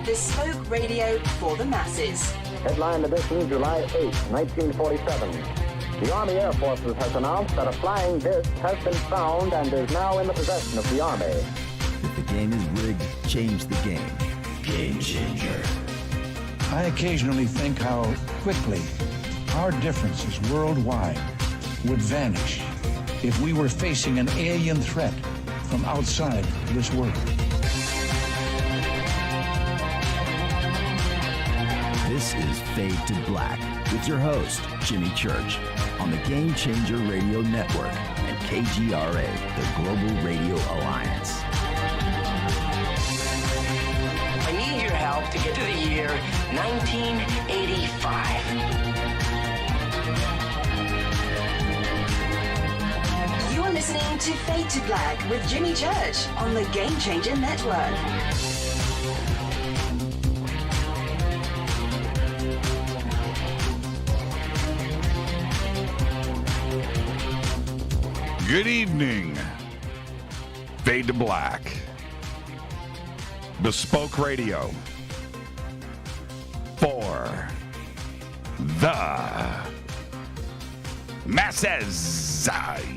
Bespoke radio for the masses. Headline edition, July 8, 1947. The Army Air Forces has announced that a flying disc has been found and is now in the possession of the Army. If the game is rigged, change the game. Game changer. I occasionally think how quickly our differences worldwide would vanish if we were facing an alien threat from outside this world. This is Fade to Black with your host, Jimmy Church, on the Game Changer Radio Network and KGRA, the Global Radio Alliance. I need your help to get to the year 1985. You're listening to Fade to Black with Jimmy Church on the Game Changer Network. Good evening. Fade to Black. Bespoke radio for the masses.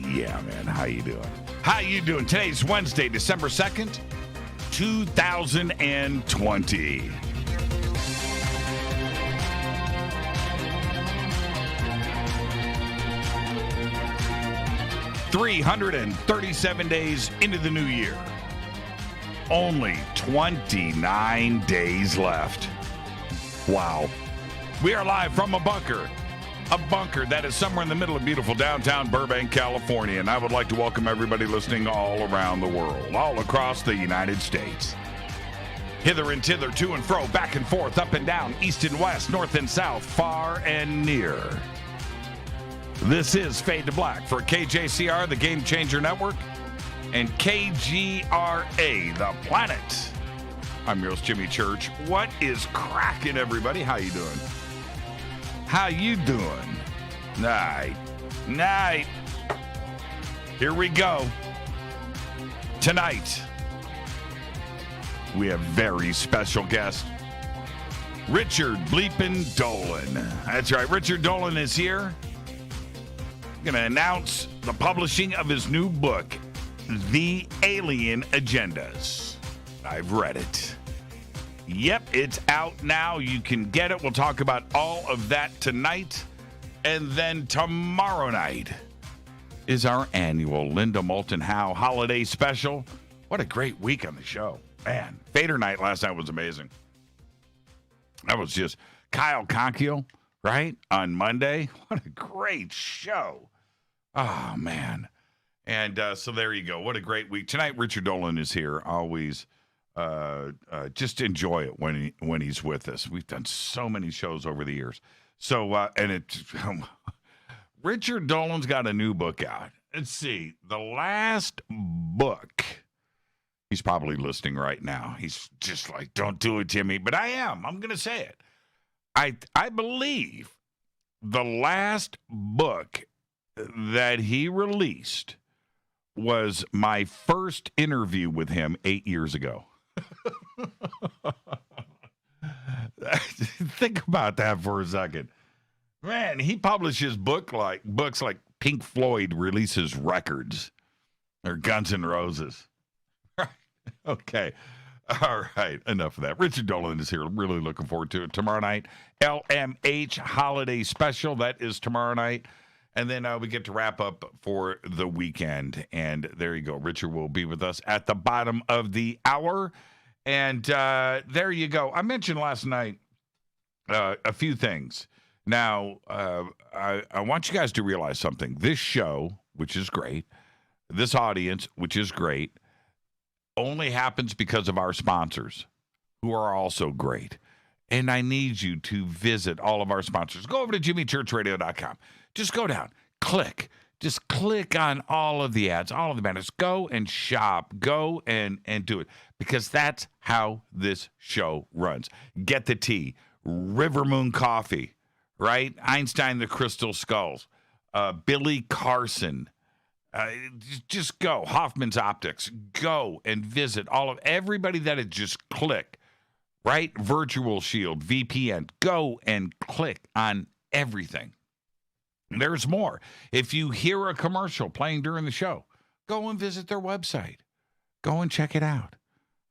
Yeah, man. How you doing? How you doing? Today's Wednesday, December 2nd, 2020. $337 days into the new year. Only 29 days left. Wow. We are live from a bunker that is somewhere in the middle of beautiful downtown Burbank, California. And I would like to welcome everybody listening all around the world, all across the United States. Hither and thither, to and fro, back and forth, up and down, east and west, north and south, far and near. This is Fade to Black for KJCR, the Game Changer Network, and KGRA, the planet. I'm your host, Jimmy Church. What is cracking, everybody? How you doing? How you doing? Night. Here we go. Tonight, we have very special guest, Richard Bleepin' Dolan. That's right, Richard Dolan is here. Going to announce the publishing of his new book, The Alien Agendas. I've read it. Yep, it's out now. You can get it. We'll talk about all of that tonight. And then tomorrow night is our annual Linda Moulton Howe holiday special. What a great week on the show. Man, Fader night last night was amazing. That was just Kyle Conchio, right, on Monday. What a great show. Oh, man. And so there you go. What a great week. Tonight, Richard Dolan is here. Always just enjoy it when he's with us. We've done so many shows over the years. So, Richard Dolan's got a new book out. Let's see. The last book, he's probably listening right now. He's just like, don't do it, Jimmy. But I am. I'm going to say it. I believe the last book that he released was my first interview with him 8 years ago. Think about that for a second. Man, he publishes books like Pink Floyd releases records or Guns N' Roses. Okay. All right. Enough of that. Richard Dolan is here. Really looking forward to it. Tomorrow night, LMH Holiday Special. That is tomorrow night. And then we get to wrap up for the weekend. And there you go. Richard will be with us at the bottom of the hour. And there you go. I mentioned last night a few things. Now, I want you guys to realize something. This show, which is great, this audience, which is great, only happens because of our sponsors, who are also great. And I need you to visit all of our sponsors. Go over to jimmychurchradio.com. Just go down, just click on all of the ads, all of the banners. Go and shop, go and do it, because that's how this show runs. Get the tea, River Moon Coffee, right? Einstein the Crystal Skulls, Billy Carson. Just go. Hoffman's Optics. Go and visit everybody that had just click right? Virtual Shield VPN. Go and click on everything. There's more. If you hear a commercial playing during the show, go and visit their website. Go and check it out.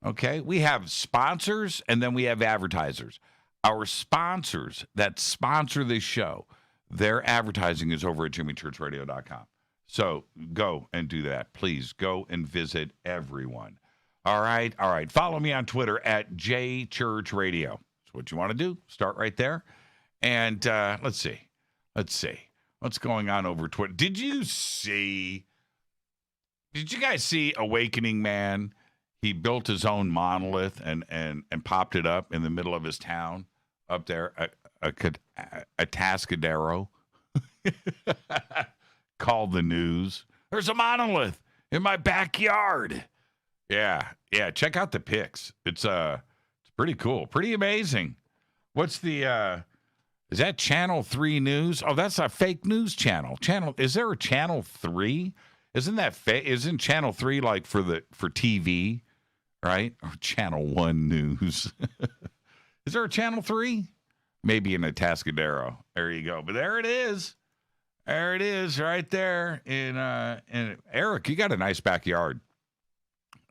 Okay? We have sponsors and then we have advertisers. Our sponsors that sponsor this show, their advertising is over at jimmychurchradio.com. So go and do that. Please go and visit everyone. All right. All right. Follow me on Twitter at jchurchradio. That's what you want to do. Start right there. And let's see. What's going on over Twitter? Did you guys see Awakening Man? He built his own monolith and popped it up in the middle of his town up there, a Tascadero. Called the news. There's a monolith in my backyard. Yeah. Check out the pics. It's pretty cool, pretty amazing. What's the? Is that Channel 3 News? Oh, that's a fake news channel. Is there a Channel 3? Isn't that Isn't Channel 3 like for TV, right? Or Channel 1 News? Is there a Channel 3? Maybe in a Tascadero. There you go. But there it is. There it is right there. And Eric, you got a nice backyard.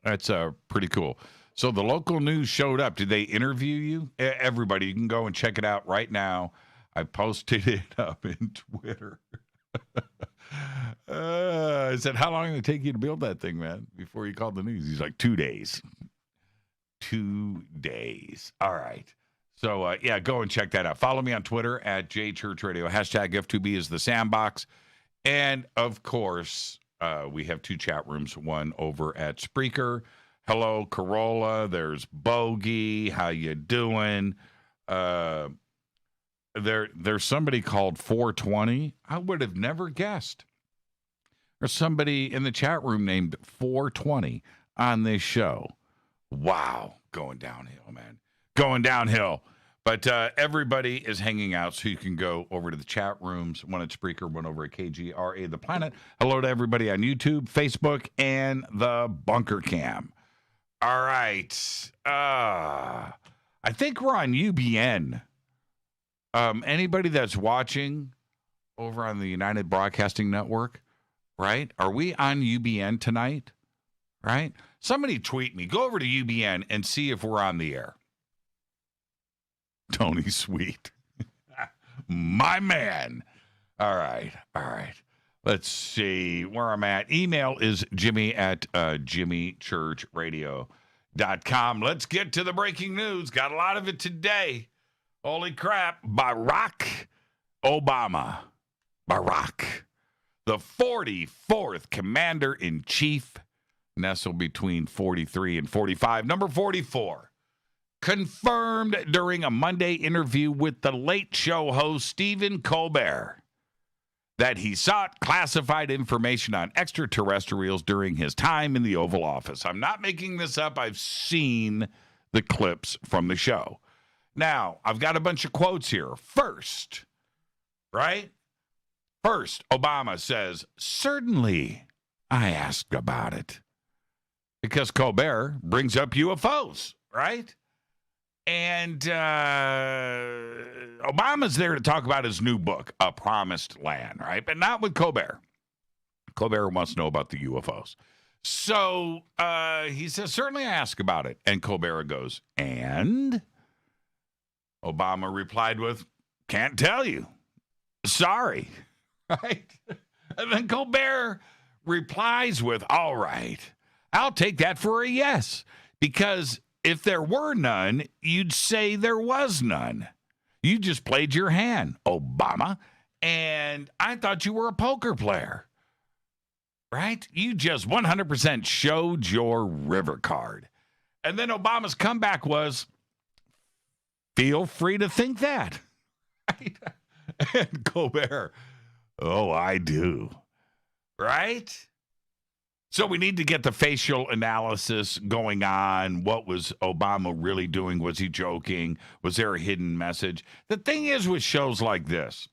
That's pretty cool. So the local news showed up. Did they interview you? Everybody, you can go and check it out right now. I posted it up in Twitter. I said, how long did it take you to build that thing, man, before you called the news? He's like, 2 days. 2 days. All right. So, go and check that out. Follow me on Twitter at jchurchradio. Hashtag F2B is the sandbox. And, of course, we have 2 chat rooms, one over at Spreaker. Hello, Corolla. There's Bogey. How you doing? There's somebody called 420. I would have never guessed. There's somebody in the chat room named 420 on this show. Wow. Going downhill, man. Going downhill. But everybody is hanging out, so you can go over to the chat rooms, one at Spreaker, one over at KGRA The Planet. Hello to everybody on YouTube, Facebook, and the Bunker Cam. All right. I think we're on UBN. Anybody that's watching over on the United Broadcasting Network, right? Are we on UBN tonight? Right? Somebody tweet me. Go over to UBN and see if we're on the air. Tony Sweet. My man. All right. Let's see where I'm at. Email is Jimmy at jimmychurchradio.com. Let's get to the breaking news. Got a lot of it today. Holy crap. Barack Obama. Barack. The 44th Commander-in-Chief, nestled between 43 and 45. Number 44. Confirmed during a Monday interview with the Late Show host Stephen Colbert that he sought classified information on extraterrestrials during his time in the Oval Office. I'm not making this up. I've seen the clips from the show. Now, I've got a bunch of quotes here. First, Obama says, certainly I asked about it. Because Colbert brings up UFOs, right? And Obama's there to talk about his new book, A Promised Land, right? But not with Colbert. Colbert wants to know about the UFOs. So he says, certainly I ask about it. And Colbert goes, and? Obama replied with, can't tell you. Sorry. Right? And then Colbert replies with, all right, I'll take that for a yes. Because if there were none, you'd say there was none. You just played your hand, Obama, and I thought you were a poker player, right? You just 100% showed your river card. And then Obama's comeback was, feel free to think that. Right? And Colbert, oh, I do. Right? So we need to get the facial analysis going on. What was Obama really doing? Was he joking? Was there a hidden message? The thing is with shows like this,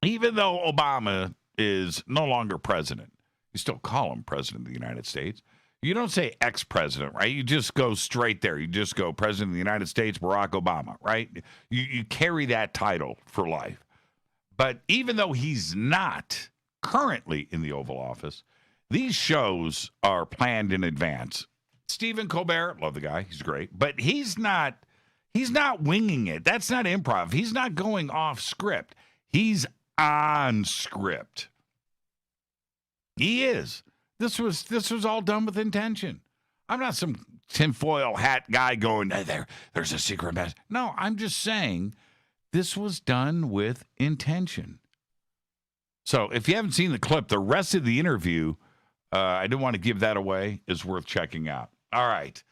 even though Obama is no longer president, you still call him president of the United States, You don't say ex-president, right? You just go straight there. You just go President of the United States, Barack Obama, right? You carry that title for life. But even though he's not currently in the Oval Office, these shows are planned in advance. Stephen Colbert, love the guy, he's great, but he's not winging it. That's not improv. He's not going off script. He's on script. He is. This was all done with intention. I'm not some tinfoil hat guy going, there's a secret message. No, I'm just saying this was done with intention. So if you haven't seen the clip, the rest of the interview, I didn't want to give that away, is worth checking out. All right.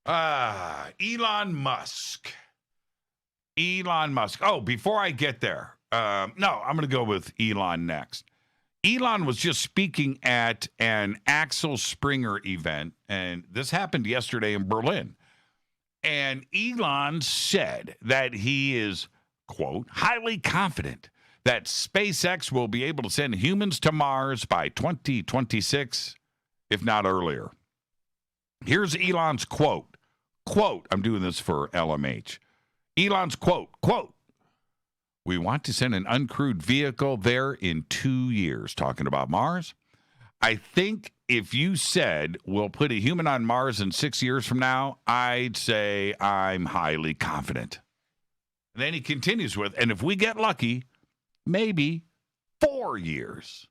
Elon Musk. Oh, before I get there, no, I'm going to go with Elon next. Elon was just speaking at an Axel Springer event, and this happened yesterday in Berlin. And Elon said that he is, quote, highly confident that SpaceX will be able to send humans to Mars by 2026, if not earlier. Here's Elon's quote. Quote, I'm doing this for LMH. Elon's quote, we want to send an uncrewed vehicle there in 2 years, talking about Mars. I think if you said we'll put a human on Mars in 6 years from now, I'd say I'm highly confident. And then he continues with, and if we get lucky, maybe 4 years.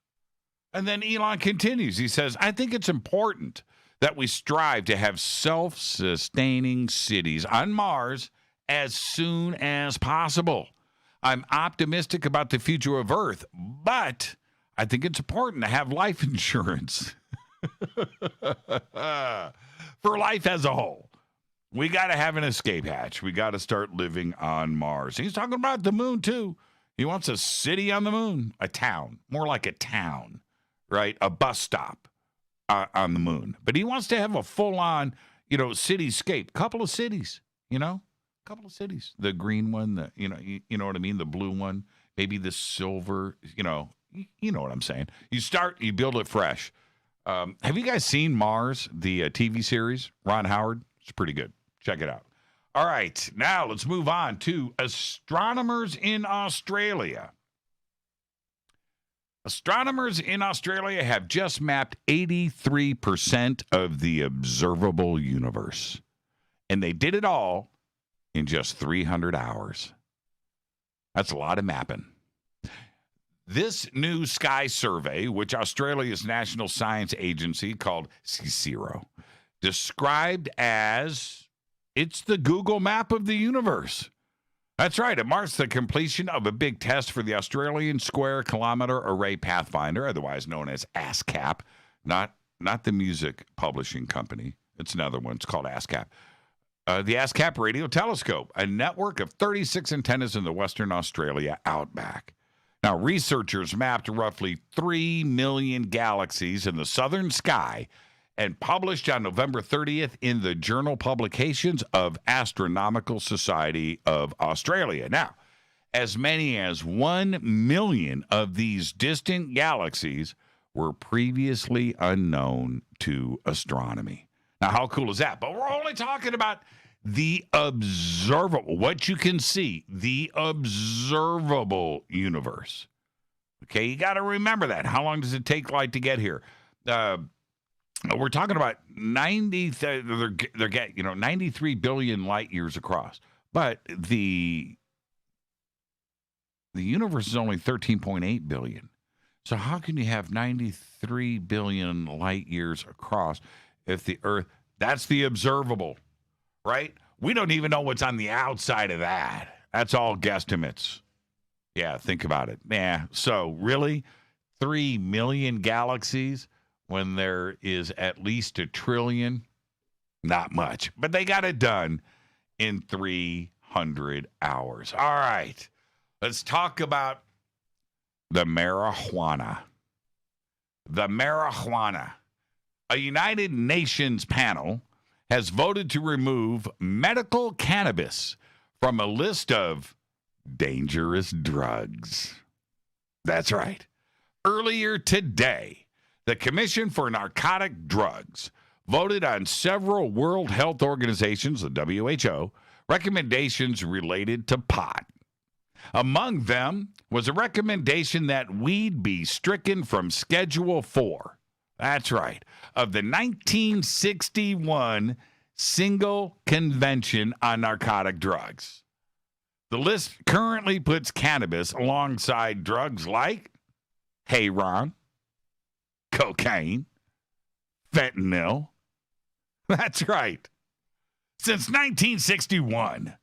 And then Elon continues. He says, I think it's important that we strive to have self-sustaining cities on Mars as soon as possible. I'm optimistic about the future of Earth, but I think it's important to have life insurance for life as a whole. We got to have an escape hatch. We got to start living on Mars. He's talking about the moon, too. He wants a city on the moon, a town, more like a town, right? A bus stop on the moon. But he wants to have a full-on, cityscape. Couple of cities, couple of cities. The green one, you know what I mean? The blue one, maybe the silver, you know what I'm saying. You build it fresh. Have you guys seen Mars, the TV series? Ron Howard? It's pretty good. Check it out. All right, now let's move on to astronomers in Australia. Astronomers in Australia have just mapped 83% of the observable universe. And they did it all in just 300 hours. That's a lot of mapping. This new sky survey, which Australia's national science agency called CSIRO, described as it's the Google map of the universe. That's right. It marks the completion of a big test for the Australian Square Kilometre Array Pathfinder, otherwise known as ASCAP, not the music publishing company. It's another one. It's called ASCAP. The ASCAP radio telescope, a network of 36 antennas in the Western Australia outback. Now, researchers mapped roughly 3 million galaxies in the southern sky and published on November 30th in the Journal Publications of Astronomical Society of Australia. Now, as many as 1 million of these distant galaxies were previously unknown to astronomy. Now, how cool is that? But we're only talking about the observable, what you can see, the observable universe. Okay, you got to remember that. How long does it take light to get here? We're talking about 93 billion light years across, but the universe is only 13.8 billion. So how can you have 93 billion light years across if the Earth? That's the observable, right? We don't even know what's on the outside of that. That's all guesstimates. Yeah, think about it. Yeah. So really, 3 million galaxies when there is at least 1 trillion? Not much. But they got it done in 300 hours. All right. Let's talk about the marijuana. The marijuana. A United Nations panel has voted to remove medical cannabis from a list of dangerous drugs. That's right. Earlier today, the Commission for Narcotic Drugs voted on several World Health Organizations, the WHO, recommendations related to pot. Among them was a recommendation that weed be stricken from Schedule 4. That's right, of the 1961 Single Convention on Narcotic Drugs. The list currently puts cannabis alongside drugs like heroin, cocaine, fentanyl. That's right. Since 1961,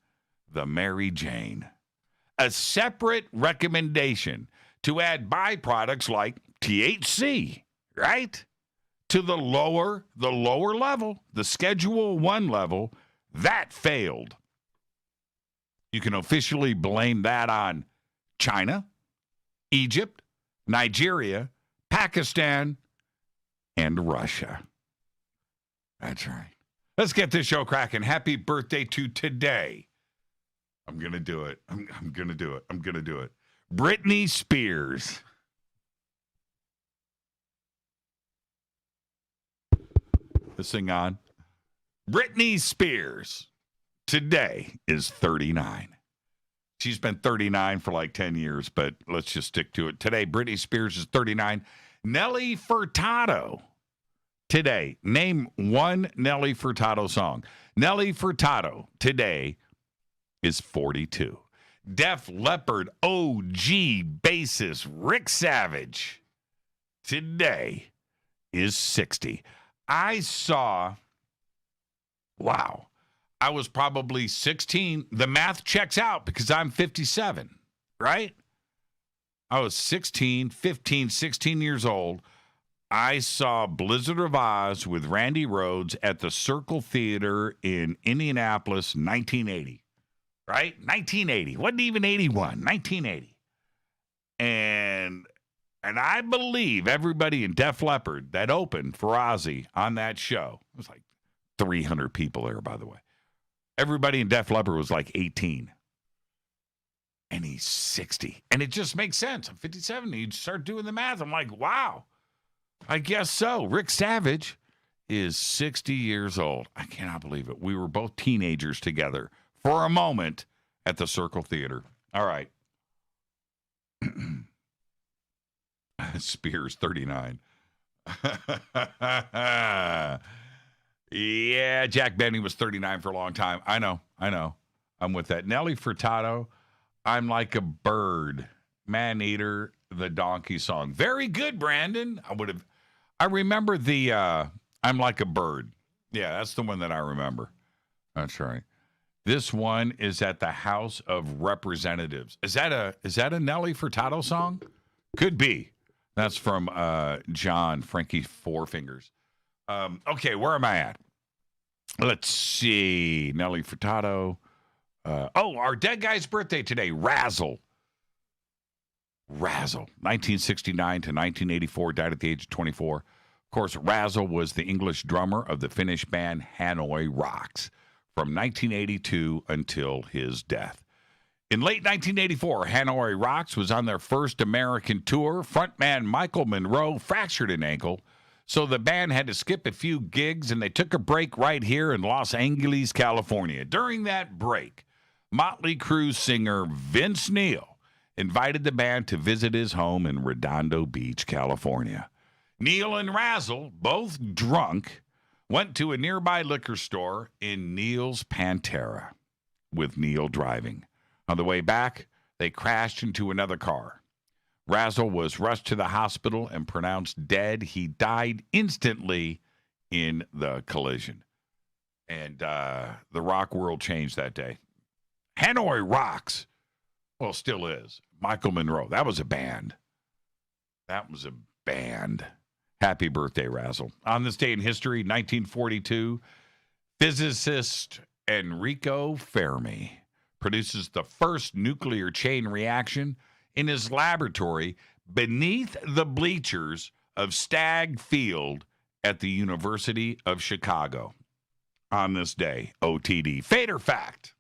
the Mary Jane. A separate recommendation to add byproducts like THC, right? To the lower level, the Schedule 1 level, that failed. You can officially blame that on China, Egypt, Nigeria, Pakistan, and Russia. That's right. Let's get this show cracking. Happy birthday to today. I'm going to do it. I'm going to do it. I'm going to do it. Britney Spears. This thing on. Britney Spears today is 39. She's been 39 for like 10 years, but let's just stick to it. Today, Britney Spears is 39. Nelly Furtado. Today, name one Nelly Furtado song. Nelly Furtado today is 42. Def Leppard OG bassist Rick Savage today is 60. I was probably 16. The math checks out because I'm 57, right? I was 16 years old. I saw Blizzard of Oz with Randy Rhoads at the Circle Theater in Indianapolis, 1980. Right? 1980. Wasn't even 81. 1980. And I believe everybody in Def Leppard that opened for Ozzy on that show, it was like 300 people there, by the way. Everybody in Def Leppard was like 18. And he's 60. And it just makes sense. I'm 57. You start doing the math. I'm like, wow. I guess so. Rick Savage is 60 years old. I cannot believe it. We were both teenagers together for a moment at the Circle Theater. All right. Spears, 39. Yeah, Jack Benny was 39 for a long time. I know. I'm with that. Nelly Furtado, I'm Like a Bird. Man Eater, the Donkey song. Very good, Brandon. I remember the I'm Like a Bird. Yeah, that's the one that I remember. That's right. This one is at the House of Representatives. Is that a Nelly Furtado song? Could be. That's from John Frankie Four Fingers. Okay, where am I at? Let's see. Nelly Furtado. Our dead guy's birthday today. Razzle. 1969 to 1984, died at the age of 24. Of course, Razzle was the English drummer of the Finnish band Hanoi Rocks from 1982 until his death. In late 1984, Hanoi Rocks was on their first American tour. Frontman Michael Monroe fractured an ankle, so the band had to skip a few gigs, and they took a break right here in Los Angeles, California. During that break, Motley Crue singer Vince Neil invited the band to visit his home in Redondo Beach, California. Neil and Razzle, both drunk, went to a nearby liquor store in Neil's Pantera, with Neil driving. On the way back, they crashed into another car. Razzle was rushed to the hospital and pronounced dead. He died instantly in the collision. And the rock world changed that day. Hanoi Rocks, well, still is. Michael Monroe, that was a band. Happy birthday, Razzle. On this day in history, 1942, physicist Enrico Fermi produces the first nuclear chain reaction in his laboratory beneath the bleachers of Stagg Field at the University of Chicago. On this day, OTD. Fader fact.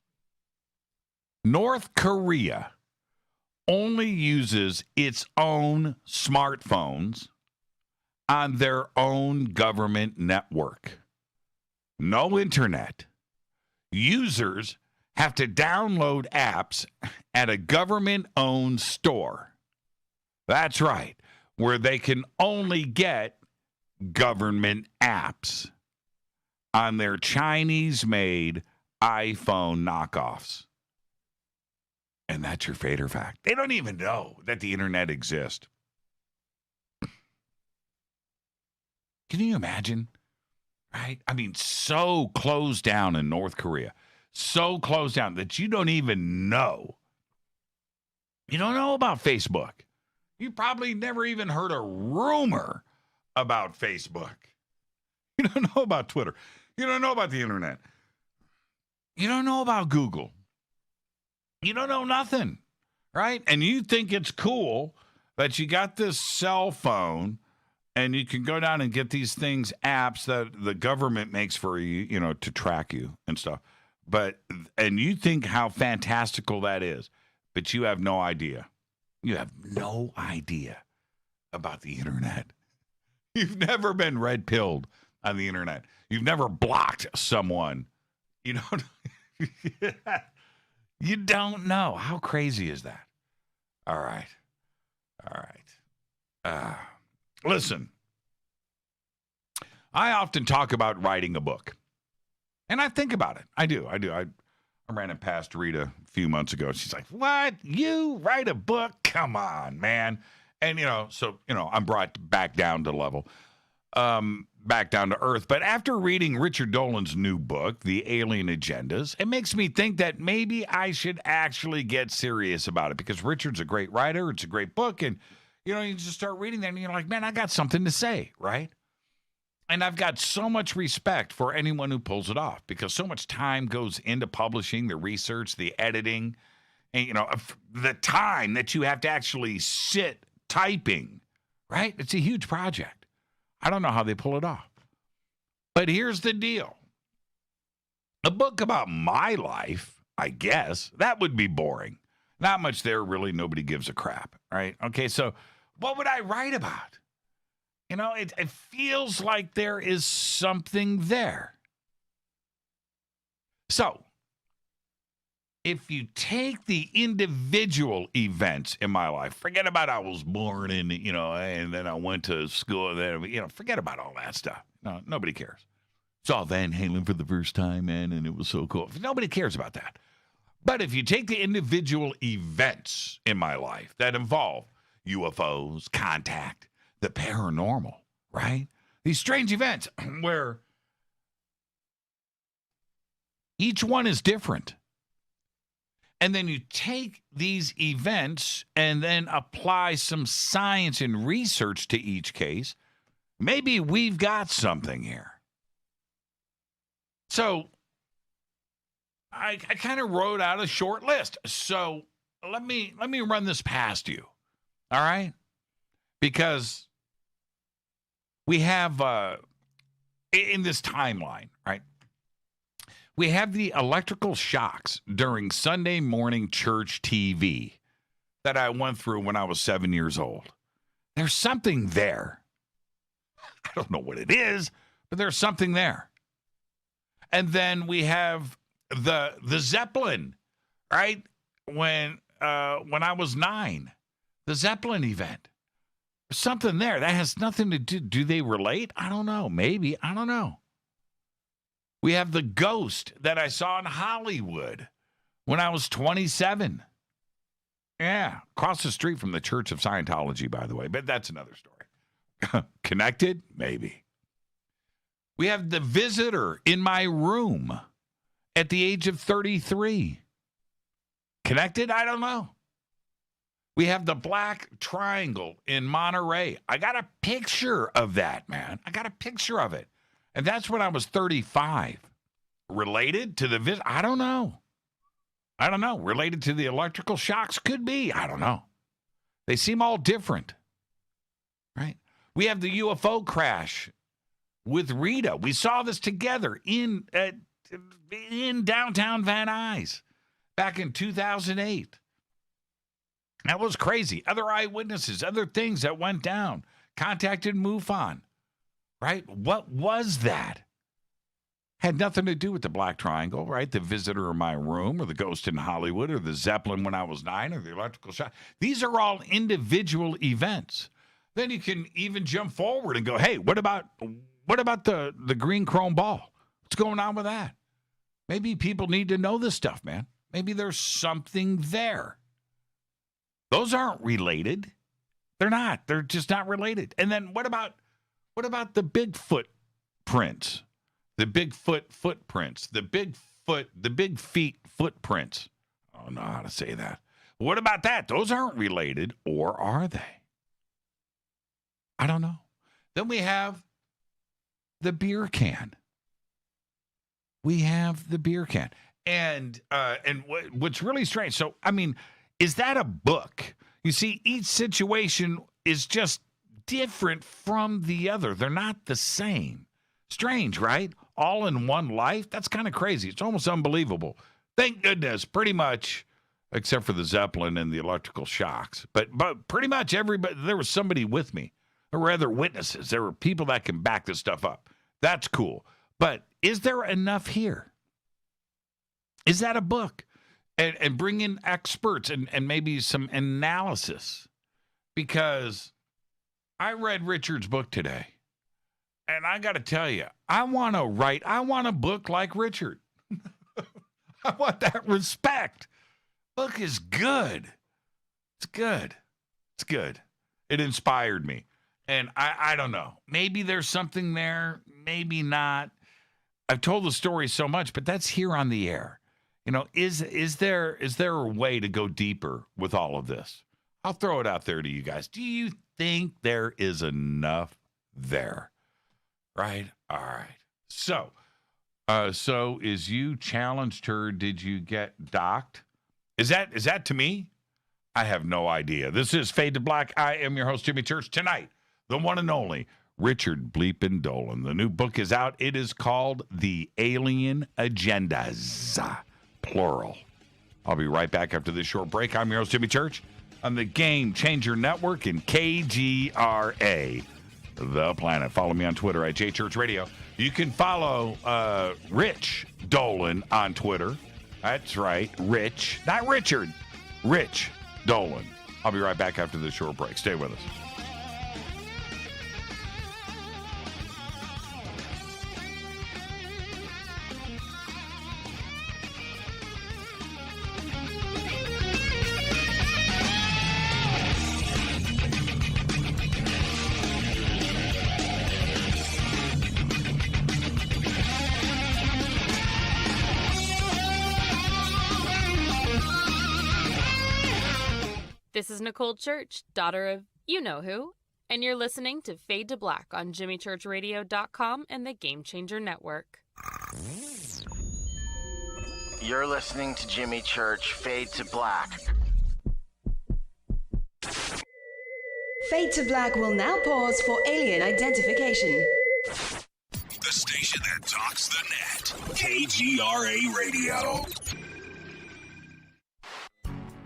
North Korea only uses its own smartphones on their own government network. no internet. Users have to download apps at a government-owned store. That's right, where they can only get government apps on their Chinese-made iPhone knockoffs. And that's your fate or fact. They don't even know that the internet exists. Can you imagine? Right? I mean, so closed down in North Korea. So closed down that you don't even know. You don't know about Facebook. You probably never even heard a rumor about Facebook. You don't know about Twitter. You don't know about the internet. You don't know about Google. You don't know nothing, right? And you think it's cool that you got this cell phone and you can go down and get these things, apps that the government makes for you, you know, to track you and stuff. And you think how fantastical that is, but you have no idea. You have no idea about the internet. You've never been red-pilled on the internet. You've never blocked someone. You don't. You don't know. How crazy is that? All right. Listen, I often talk about writing a book. And I think about it. I do. I ran it past Rita a few months ago. She's like, what? You write a book? Come on, man. And, I'm brought back down to level, back down to earth. But after reading Richard Dolan's new book, The Alien Agendas, it makes me think that maybe I should actually get serious about it because Richard's a great writer. It's a great book. And, you just start reading that and you're like, man, I got something to say, right? And I've got so much respect for anyone who pulls it off because so much time goes into publishing, the research, the editing, and, the time that you have to actually sit typing, right? It's a huge project. I don't know how they pull it off. But here's the deal. A book about my life, I guess, that would be boring. Not much there, really. Nobody gives a crap, right? Okay, so what would I write about? It feels like there is something there. So, if you take the individual events in my life, forget about I was born in, and then I went to school, and then, forget about all that stuff. No, nobody cares. Saw Van Halen for the first time, man, and it was so cool. Nobody cares about that. But if you take the individual events in my life that involve UFOs, contact, the paranormal, right? These strange events where each one is different. And then you take these events and then apply some science and research to each case. Maybe we've got something here. So I kind of wrote out a short list. So let me run this past you. All right? Because we have, in this timeline, right, we have the electrical shocks during Sunday morning church TV that I went through when I was 7 years old. There's something there. I don't know what it is, but there's something there. And then we have the Zeppelin, right, when I was 9, the Zeppelin event. Something there. That has nothing to do. Do they relate? I don't know. Maybe. I don't know. We have the ghost that I saw in Hollywood when I was 27. Yeah. Across the street from the Church of Scientology, by the way. But that's another story. Connected? Maybe. We have the visitor in my room at the age of 33. Connected? I don't know. We have the black triangle in Monterey. I got a picture of that, man. I got a picture of it. And that's when I was 35. Related to the visit? I don't know. Related to the electrical shocks? Could be. I don't know. They seem all different. Right? We have the UFO crash with Rita. We saw this together in downtown Van Nuys back in 2008. That was crazy. Other eyewitnesses, other things that went down. Contacted MUFON, right? What was that? had nothing to do with the Black Triangle, right? The visitor in my room, or the ghost in Hollywood, or the Zeppelin when I was 9, or the electrical shock. These are all individual events. Then you can even jump forward and go, hey, what about the green chrome ball? What's going on with that? Maybe people need to know this stuff, man. Maybe there's something there. Those aren't related. They're not. They're just not related. And then what about the Bigfoot prints? The Bigfoot footprints, the big feet footprints. I don't know how to say that. What about that? Those aren't related, or are they? I don't know. Then we have the beer can. And what's really strange, so, I mean, is that a book? You see, each situation is just different from the other. They're not the same. Strange, right? All in one life? That's kind of crazy. It's almost unbelievable. Thank goodness, pretty much, except for the Zeppelin and the electrical shocks. But pretty much everybody, there was somebody with me. There were other witnesses. There were people that can back this stuff up. That's cool. But is there enough here? Is that a book? And bring in experts and maybe some analysis. Because I read Richard's book today. And I got to tell you, I want a book like Richard. I want that respect. Book is good. It's good. It's good. It inspired me. And I don't know. Maybe there's something there. Maybe not. I've told the story so much, but that's here on the air. You know, is there a way to go deeper with all of this? I'll throw it out there to you guys. Do you think there is enough there? Right? All right. So is you challenged her, did you get docked? Is that to me? I have no idea. This is Fade to Black. I am your host, Jimmy Church. Tonight, the one and only Richard Bleepin' Dolan. The new book is out. It is called The Alien Agendas, plural. I'll be right back after this short break. I'm your host, Jimmy Church, on the Game Changer Network and KGRA. The Planet. Follow me on Twitter at JChurchRadio. You can follow Rich Dolan on Twitter. That's right, Rich, not Richard. Rich Dolan. I'll be right back after this short break. Stay with us. This is Nicole Church, daughter of you-know-who, and you're listening to Fade to Black on JimmyChurchRadio.com and the Game Changer Network. You're listening to Jimmy Church, Fade to Black. Fade to Black will now pause for alien identification. The station that talks the net. KGRA Radio.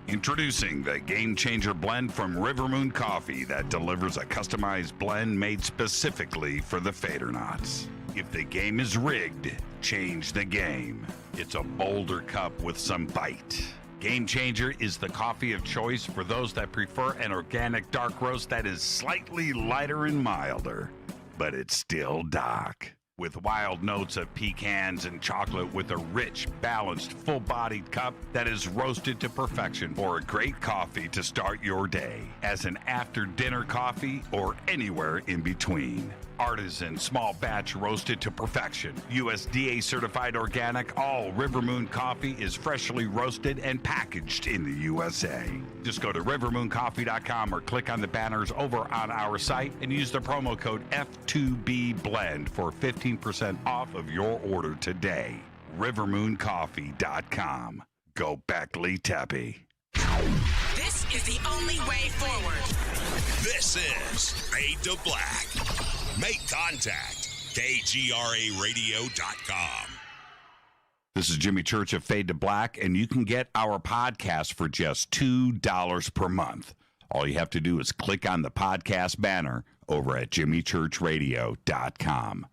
Introducing the Game Changer blend from River Moon Coffee that delivers a customized blend made specifically for the Fadernauts. If the game is rigged, change the game. It's a bolder cup with some bite. Game Changer is the coffee of choice for those that prefer an organic dark roast that is slightly lighter and milder, but it's still dark. With wild notes of pecans and chocolate with a rich, balanced, full-bodied cup that is roasted to perfection for a great coffee to start your day, as an after-dinner coffee or anywhere in between. Artisan, small batch roasted to perfection. USDA certified organic, all River Moon coffee is freshly roasted and packaged in the USA. Just go to rivermooncoffee.com or click on the banners over on our site and use the promo code F2BBLEND for 15% off of your order today. rivermooncoffee.com. Go Beckley Teppy. This is the only way forward. This is Fade to Black. Make contact. KGRAradio.com. This is Jimmy Church of Fade to Black, and you can get our podcast for just $2 per month. All you have to do is click on the podcast banner over at jimmychurchradio.com.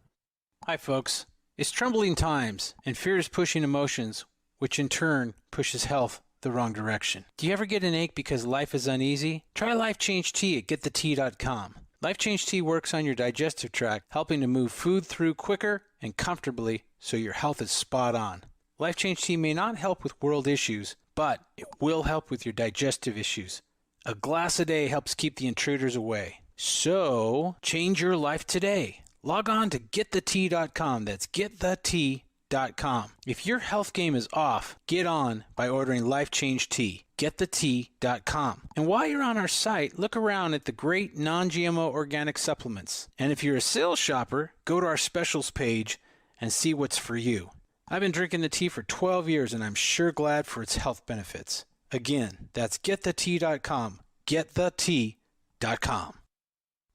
Hi, folks. It's troubling times, and fear is pushing emotions, which in turn pushes health the wrong direction. Do you ever get an ache because life is uneasy? Try Life Change Tea at getthetea.com. Life Change Tea works on your digestive tract, helping to move food through quicker and comfortably so your health is spot on. Life Change Tea may not help with world issues, but it will help with your digestive issues. A glass a day helps keep the intruders away. So, change your life today. Log on to getthetea.com. That's getthetea.com. If your health game is off, get on by ordering Life Change Tea. Getthetea.com. And while you're on our site, look around at the great non-GMO organic supplements. And if you're a sales shopper, go to our specials page and see what's for you. I've been drinking the tea for 12 years, and I'm sure glad for its health benefits. Again, that's getthetea.com. Getthetea.com.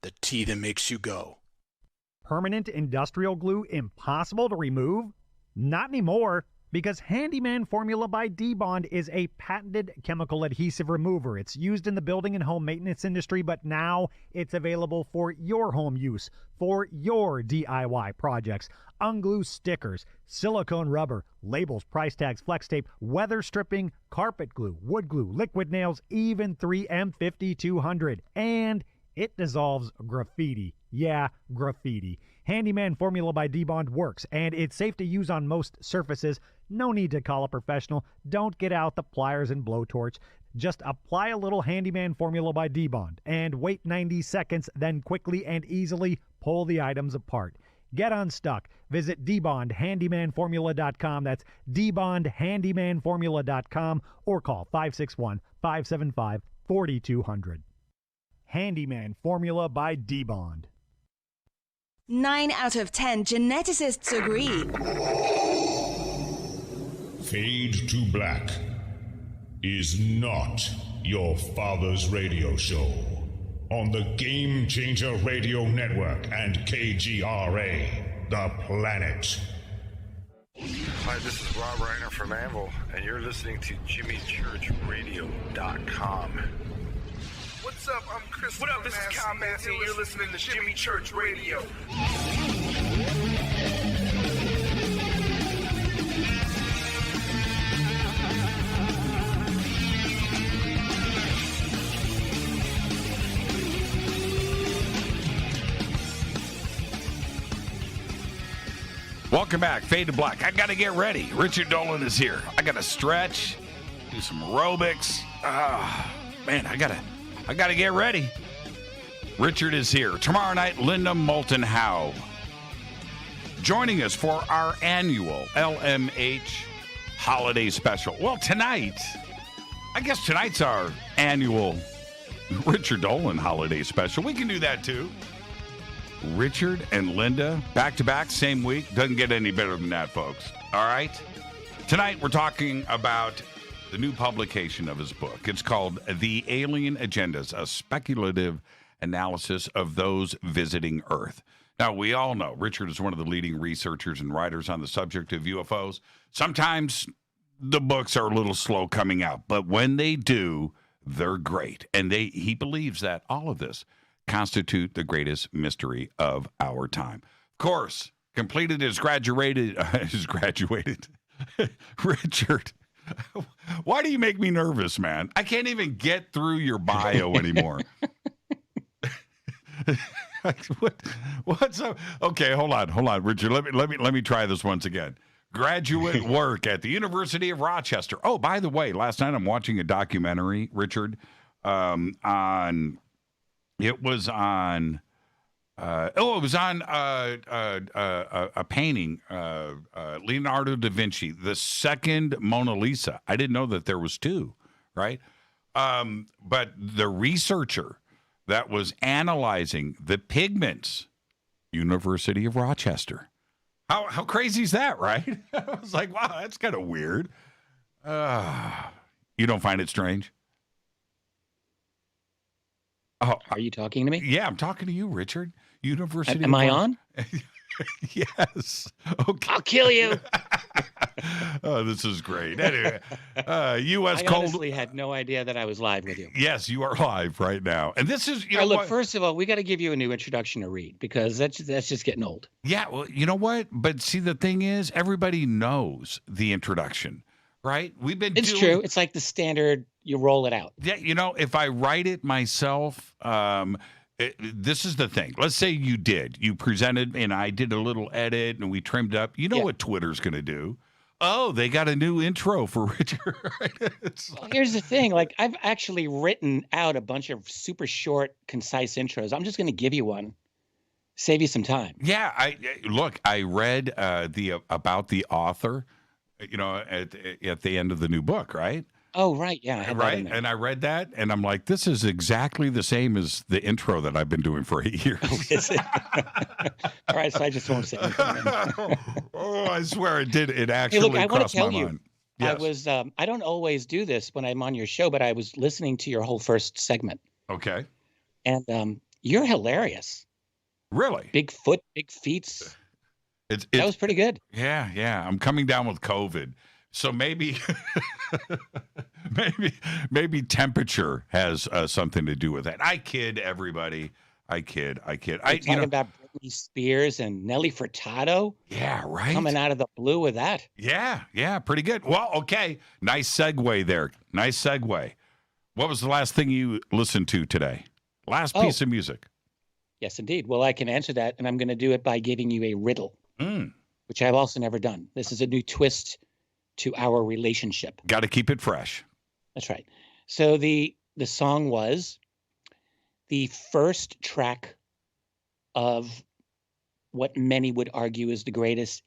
The tea that makes you go. Permanent industrial glue impossible to remove? Not anymore, because Handyman Formula by D-Bond is a patented chemical adhesive remover. It's used in the building and home maintenance industry, but now it's available for your home use, for your DIY projects. Unglue stickers, silicone rubber, labels, price tags, flex tape, weather stripping, carpet glue, wood glue, liquid nails, even 3M 5200. And it dissolves graffiti. Yeah, graffiti. Handyman Formula by D-Bond works, and it's safe to use on most surfaces. No need to call a professional. Don't get out the pliers and blowtorch. Just apply a little Handyman Formula by D-Bond and wait 90 seconds, then quickly and easily pull the items apart. Get unstuck. Visit dbondhandymanformula.com. That's dbondhandymanformula.com or call 561-575-4200. Handyman Formula by D-Bond. 9 out of 10 geneticists agree. Fade to Black is not your father's radio show on the Game Changer Radio Network and KGRA, The Planet. Hi, this is Rob Reiner from Anvil, and you're listening to JimmyChurchRadio.com. What's up? I'm Chris. What up? This is Kyle Manson. You're listening to Jimmy Church Radio. Welcome back, Fade to Black. I got to get ready. Richard Dolan is here. I got to stretch, do some aerobics. Man, I got to get ready. Richard is here. Tomorrow night, Linda Moulton Howe joining us for our annual LMH holiday special. Well, tonight, I guess tonight's our annual Richard Dolan holiday special. We can do that too. Richard and Linda, back-to-back, same week. Doesn't get any better than that, folks. All right? Tonight, we're talking about the new publication of his book. It's called The Alien Agendas, a Speculative Analysis of Those Visiting Earth. Now, we all know Richard is one of the leading researchers and writers on the subject of UFOs. Sometimes the books are a little slow coming out, but when they do, they're great. And he believes that all of this constitute the greatest mystery of our time. Of course, completed his graduated. Richard, why do you make me nervous, man? I can't even get through your bio anymore. What's up? Okay, hold on, Richard. Let me try this once again. Graduate work at the University of Rochester. Oh, by the way, last night I'm watching a documentary, Richard, on. It was on. A painting, Leonardo da Vinci, the second Mona Lisa. I didn't know that there was two, right? But the researcher that was analyzing the pigments, University of Rochester. How crazy is that, right? I was like, wow, that's kind of weird. You don't find it strange? Oh, are you talking to me? Yeah, I'm talking to you, Richard. University. Am I on? Yes. Okay. I'll kill you. Oh, this is great. Anyway, U.S. I honestly had no idea that I was live with you. Yes, you are live right now. And this is, you know, look, what? First of all, we got to give you a new introduction to read because that's just getting old. Yeah, well, you know what? But see, the thing is, everybody knows the introduction, right? It's true. It's like the standard, you roll it out. Yeah, you know, if I write it myself, this is the thing. Let's say you presented and I did a little edit and we trimmed up. You know what Twitter's going to do? Oh, they got a new intro for Richard. Well, here's the thing. Like, I've actually written out a bunch of super short, concise intros. I'm just going to give you one. Save you some time. Yeah, I read about the author, you know, at the end of the new book, right? Oh, right. Yeah. I had that in there. And I read that and I'm like, this is exactly the same as the intro that I've been doing for 8 years. Oh, is it? All right. So I just won't say anything. Oh, I swear it did. It actually hey, look, I want crossed to tell my you, mind. Yes. I don't always do this when I'm on your show, but I was listening to your whole first segment. Okay. And you're hilarious. Really? Big foot, big feet. That was pretty good. Yeah. I'm coming down with COVID. So maybe maybe temperature has something to do with that. I kid everybody. I kid. Talking about Britney Spears and Nelly Furtado. Yeah, right. Coming out of the blue with that. Yeah, pretty good. Well, okay. Nice segue there. Nice segue. What was the last thing you listened to today? Last piece of music. Yes, indeed. Well, I can answer that, and I'm going to do it by giving you a riddle, which I've also never done. This is a new twist to our relationship. Got to keep it fresh. That's right. So the song was the first track of what many would argue is the greatest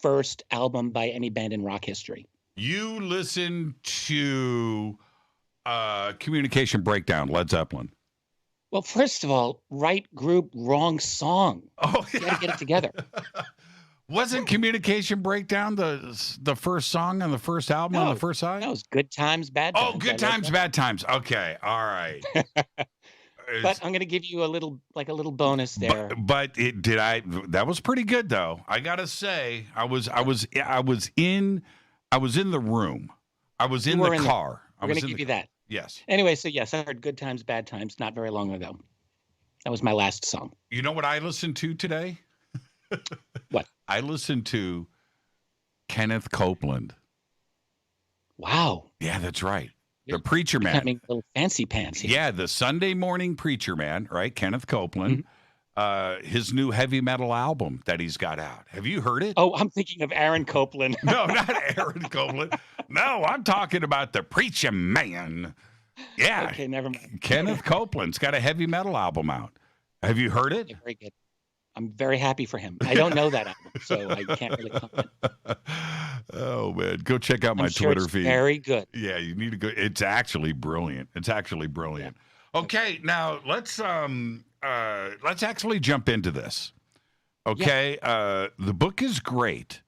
first album by any band in rock history. You listen to Communication Breakdown, Led Zeppelin. Well, first of all, right group, wrong song. Oh, yeah. You got to get it together. Wasn't Communication Breakdown the first song on the first album on the first side? No, it was Good Times, Bad Times. Oh, Good Times, Bad Times. Okay, all right. But I'm going to give you a little bonus there. But that was pretty good though. I got to say, I was in the room. I was in the car. I'm going to give you that. Yes. Anyway, so yes, I heard Good Times, Bad Times not very long ago. That was my last song. You know what I listened to today? What? I listened to Kenneth Copeland. Wow. Yeah, that's right. The preacher man. Becoming a little fancy pants here. Yeah, the Sunday morning preacher man, right? Kenneth Copeland. His new heavy metal album that he's got out. Have you heard it? Oh, I'm thinking of Aaron Copeland. No, not Aaron Copeland. No, I'm talking about the preacher man. Yeah. Okay, never mind. Kenneth Copeland's got a heavy metal album out. Have you heard it? Okay, very good. I'm very happy for him. I don't know that album, so I can't really comment. Oh, man. Go check out my Twitter feed. Very good. Yeah, you need to go. It's actually brilliant. Yeah. Okay, now let's actually jump into this. Okay, the book is great,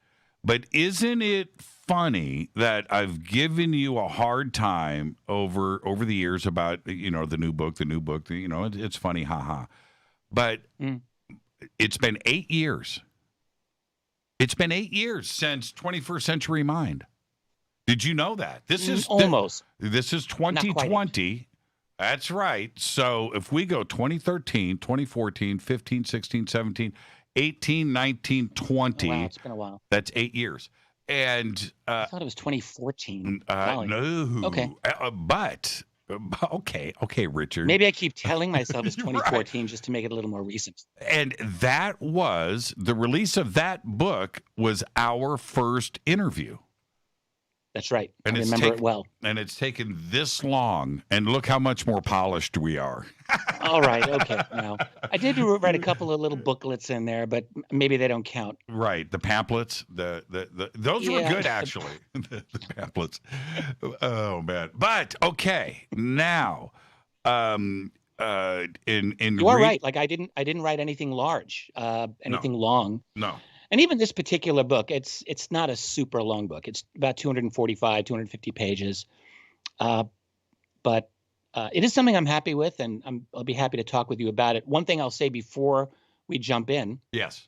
but isn't it funny that I've given you a hard time over the years about the new book, it's funny, haha. But it's been 8 years. It's been 8 years since 21st Century Mind. Did you know that? This is almost. This is 2020. That's right. So if we go 2013, 2014, 15, 16, 17, 18, 19, 20. Wow, it's been a while. That's 8 years. And I thought it was 2014. No. Okay. But okay, Richard. Maybe I keep telling myself it's 2014 just to make it a little more recent. And that was the release of that book was our first interview. That's right. I remember it well. And it's taken this long, and look how much more polished we are. All right. Okay. Now, I did write a couple of little booklets in there, but maybe they don't count. Right. The pamphlets, those were good, actually. the pamphlets. Oh, man. But, okay, now, you are right. Like, I didn't write anything large, anything long. No. And even this particular book, it's not a super long book. It's about 245, 250 pages. But it is something I'm happy with, and I'll be happy to talk with you about it. One thing I'll say before we jump in, yes,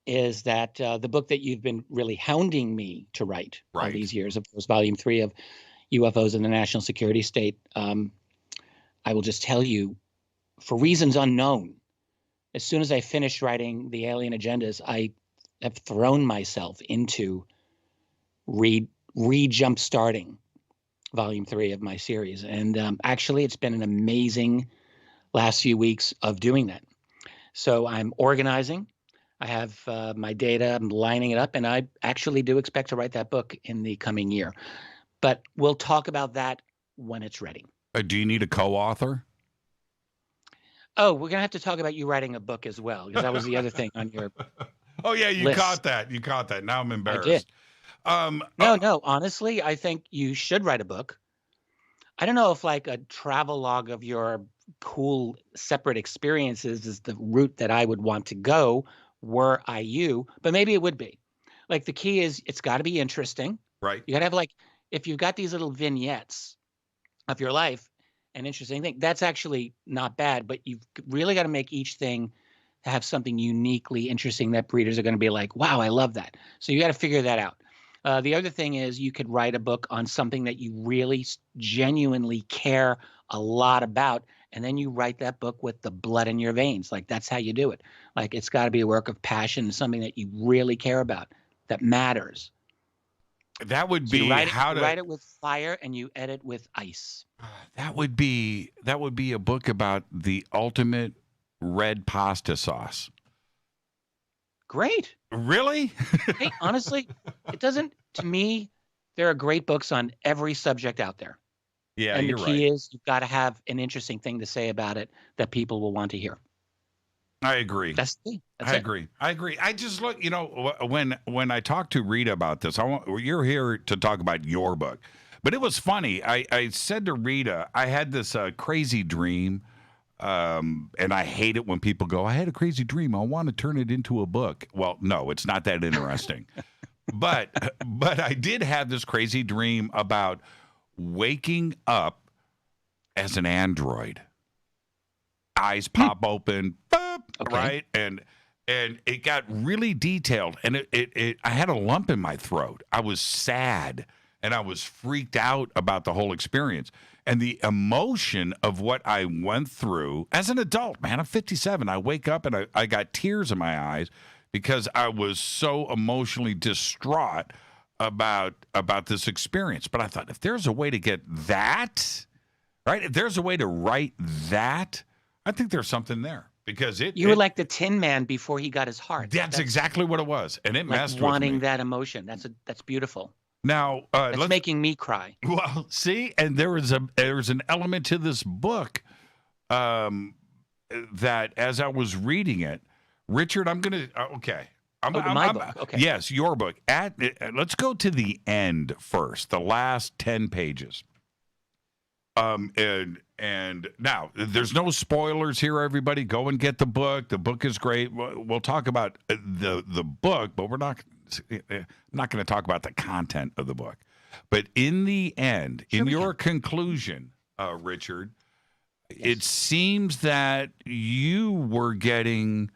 is that the book that you've been really hounding me to write all these years, of course, Volume 3 of UFOs in the National Security State, I will just tell you, for reasons unknown, as soon as I finished writing the alien agendas, I have thrown myself into re-jump starting Volume 3 of my series. And actually, it's been an amazing last few weeks of doing that. So I'm organizing. I have my data. I'm lining it up. And I actually do expect to write that book in the coming year. But we'll talk about that when it's ready. Do you need a co-author? Oh, we're going to have to talk about you writing a book as well, because that was the other thing on your Oh, yeah, you list. caught that. You caught that. Now I'm embarrassed. I did. No, honestly, I think you should write a book. I don't know if like a travelogue of your cool separate experiences is the route that I would want to go were I you, but maybe it would be. Like the key is it's got to be interesting. Right. You got to have like, if you've got these little vignettes of your life, an interesting thing, that's actually not bad, but you've really got to make each thing have something uniquely interesting that readers are going to be like, wow, I love that. So you got to figure that out. The other thing is you could write a book on something that you really genuinely care a lot about, and then you write that book with the blood in your veins. Like that's how you do it. Like it's got to be a work of passion, something that you really care about, that matters. That would be write it with fire and you edit with ice. That would be a book about the ultimate red pasta sauce. Great. Really? Hey, honestly, it doesn't, to me, there are great books on every subject out there. Yeah, and you're the right. key is you've got to have an interesting thing to say about it that people will want to hear. I agree. That's the thing. I agree. I just look, when I talked to Rita about this, you're here to talk about your book. But it was funny. I said to Rita, I had this crazy dream. And I hate it when people go, I had a crazy dream. I want to turn it into a book. Well, no, it's not that interesting. but I did have this crazy dream about waking up as an android. Eyes pop open, boop, okay. Right? And it got really detailed. And I had a lump in my throat. I was sad. And I was freaked out about the whole experience. And the emotion of what I went through as an adult, man, I'm 57. I wake up and I got tears in my eyes because I was so emotionally distraught about this experience. But I thought, if there's a way to get that, right? If there's a way to write that, I think there's something there. Because you were like the Tin Man before he got his heart. That's exactly what it was. And it like messed with wanting me. that emotion. That's beautiful. Now, it's making me cry. Well, see, and there was an element to this book that, as I was reading it, Richard, I'm gonna okay. My book. Okay. Yes, your book. Let's go to the end first, the last 10 pages. And now there's no spoilers here. Everybody, go and get the book. The book is great. We'll talk about the book, but I'm not going to talk about the content of the book. But in the end, in your conclusion, Richard, it seems that you were getting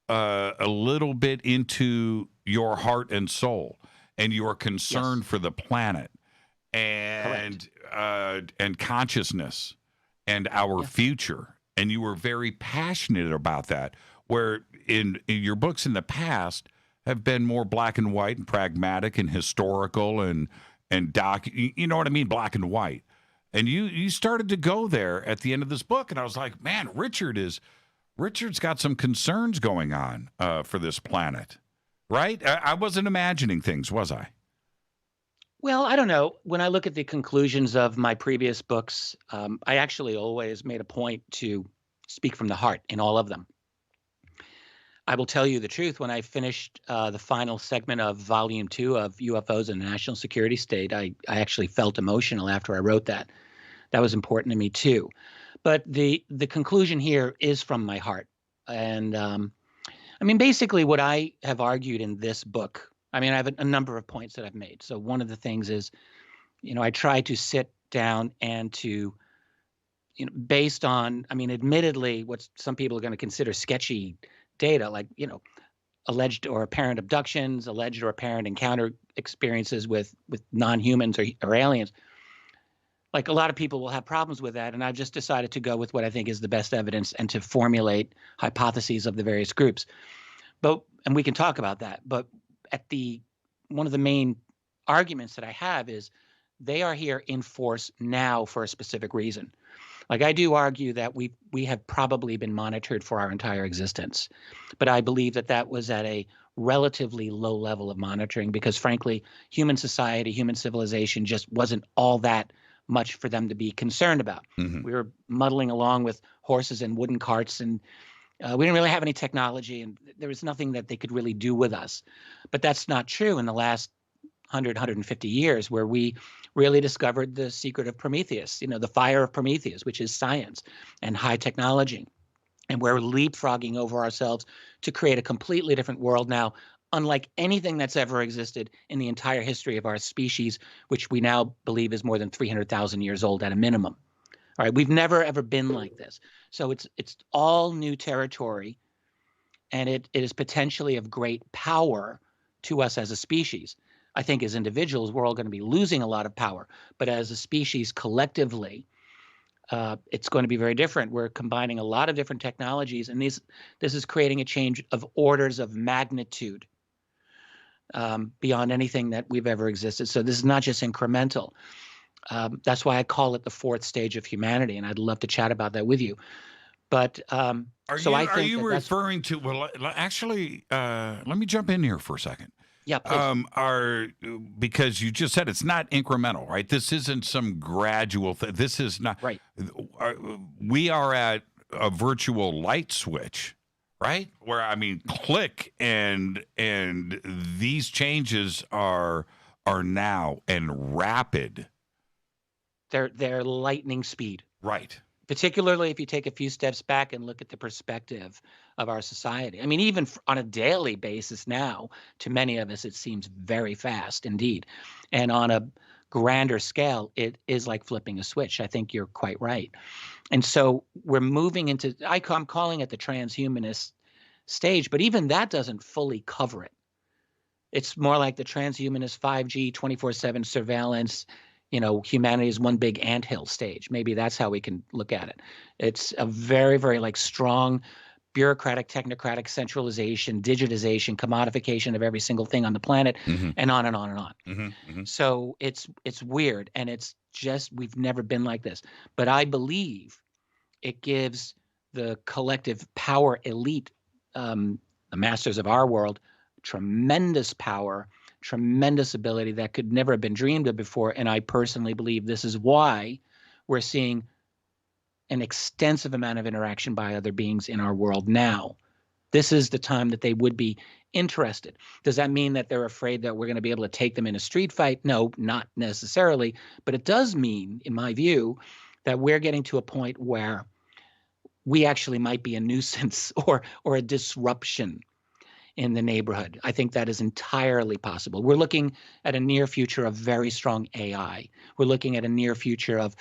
a little bit into your heart and soul and your concern for the planet and consciousness and our future. And you were very passionate about that, where in your books in the past have been more black and white and pragmatic and historical and you know what I mean, black and white. And you started to go there at the end of this book, and I was like, man, Richard's got some concerns going on for this planet, right? I wasn't imagining things, was I? Well, I don't know. When I look at the conclusions of my previous books, I actually always made a point to speak from the heart in all of them. I will tell you the truth. When I finished the final segment of Volume 2 of UFOs in the National Security State, I actually felt emotional after I wrote that. That was important to me too. But the conclusion here is from my heart. And I mean, basically what I have argued in this book, I mean, I have a number of points that I've made. So one of the things is, I try to sit down and to based on, I mean, admittedly, what some people are going to consider sketchy data, like, alleged or apparent abductions, alleged or apparent encounter experiences with non-humans or aliens. Like, a lot of people will have problems with that, and I've just decided to go with what I think is the best evidence and to formulate hypotheses of the various groups. And we can talk about that. But one of the main arguments that I have is they are here in force now for a specific reason. Like, I do argue that we have probably been monitored for our entire existence, but I believe that was at a relatively low level of monitoring because, frankly, human society, human civilization just wasn't all that much for them to be concerned about. Mm-hmm. We were muddling along with horses and wooden carts, and we didn't really have any technology, and there was nothing that they could really do with us. But that's not true in the last 150 years, where we really discovered the secret of Prometheus, the fire of Prometheus, which is science and high technology. And we're leapfrogging over ourselves to create a completely different world now, unlike anything that's ever existed in the entire history of our species, which we now believe is more than 300,000 years old at a minimum. All right, we've never, ever been like this. So it's all new territory, and it is potentially of great power to us as a species. I think as individuals, we're all going to be losing a lot of power. But as a species collectively, it's going to be very different. We're combining a lot of different technologies, and this is creating a change of orders of magnitude beyond anything that we've ever existed. So this is not just incremental. That's why I call it the fourth stage of humanity, and I'd love to chat about that with you. But are you referring to? Well, actually, let me jump in here for a second. Yeah, please. Because you just said it's not incremental, right? This isn't some gradual thing. This is not right. We are at a virtual light switch, right? Where click and these changes are now and rapid. They're lightning speed, right? Particularly if you take a few steps back and look at the perspective of our society. I mean, even on a daily basis now, to many of us, it seems very fast indeed. And on a grander scale, it is like flipping a switch. I think you're quite right. And so we're moving into, I'm calling it the transhumanist stage, but even that doesn't fully cover it. It's more like the transhumanist 5G, 24/7 surveillance, humanity is one big anthill stage. Maybe that's how we can look at it. It's a very, very strong bureaucratic, technocratic centralization, digitization, commodification of every single thing on the planet, and on and on and on. Mm-hmm. So it's weird, and it's just, we've never been like this. But I believe it gives the collective power elite, the masters of our world, tremendous power, tremendous ability that could never have been dreamed of before. And I personally believe this is why we're seeing an extensive amount of interaction by other beings in our world now. This is the time that they would be interested. Does that mean that they're afraid that we're going to be able to take them in a street fight? No, not necessarily. But it does mean, in my view, that we're getting to a point where we actually might be a nuisance or a disruption in the neighborhood. I think that is entirely possible. We're looking at a near future of very strong AI. We're looking at a near future of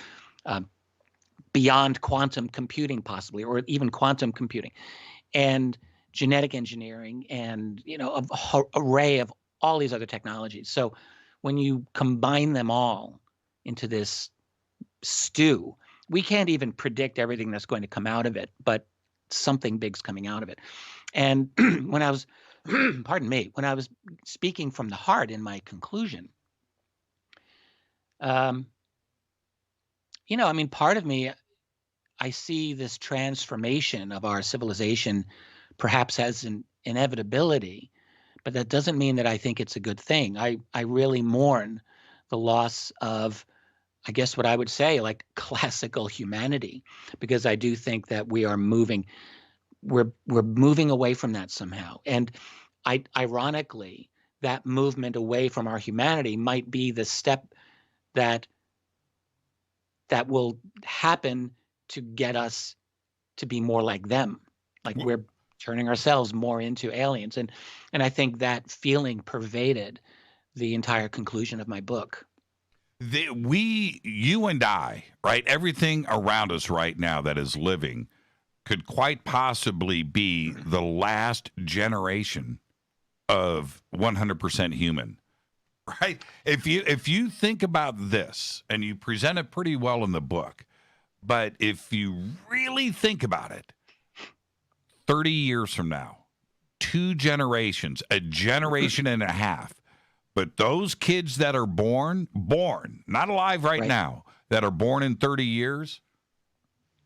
beyond quantum computing, possibly, or even quantum computing, and genetic engineering, and a array of all these other technologies. So when you combine them all into this stew, we can't even predict everything that's going to come out of it, but something big's coming out of it. And when I was, pardon me, when I was speaking from the heart in my conclusion, part of me, I see this transformation of our civilization perhaps as an inevitability, but that doesn't mean that I think it's a good thing. I really mourn the loss of, I guess what I would say, like classical humanity, because I do think that we are moving, we're moving away from that somehow. And ironically, that movement away from our humanity might be the step that will happen to get us to be more like them. Like we're turning ourselves more into aliens. And I think that feeling pervaded the entire conclusion of my book. You and I, right? Everything around us right now that is living could quite possibly be the last generation of 100% human, right? If you think about this, and you present it pretty well in the book, but if you really think about it, 30 years from now, 2 generations, a generation and a half, but those kids that are born, not alive right now, that are born in 30 years,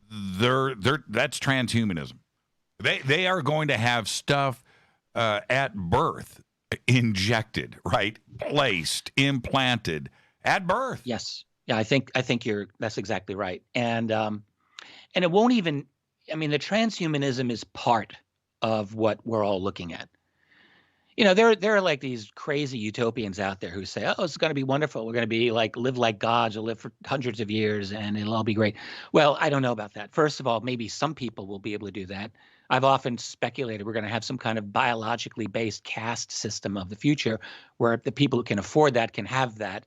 that's transhumanism. They are going to have stuff at birth injected, right? Placed, implanted at birth. Yes. Yeah, I think that's exactly right. And it won't even, I mean, the transhumanism is part of what we're all looking at. You know, there are like these crazy utopians out there who say, oh, it's going to be wonderful. We're going to be live like gods. We'll live for hundreds of years and it'll all be great. Well, I don't know about that. First of all, maybe some people will be able to do that. I've often speculated we're going to have some kind of biologically based caste system of the future where the people who can afford that can have that.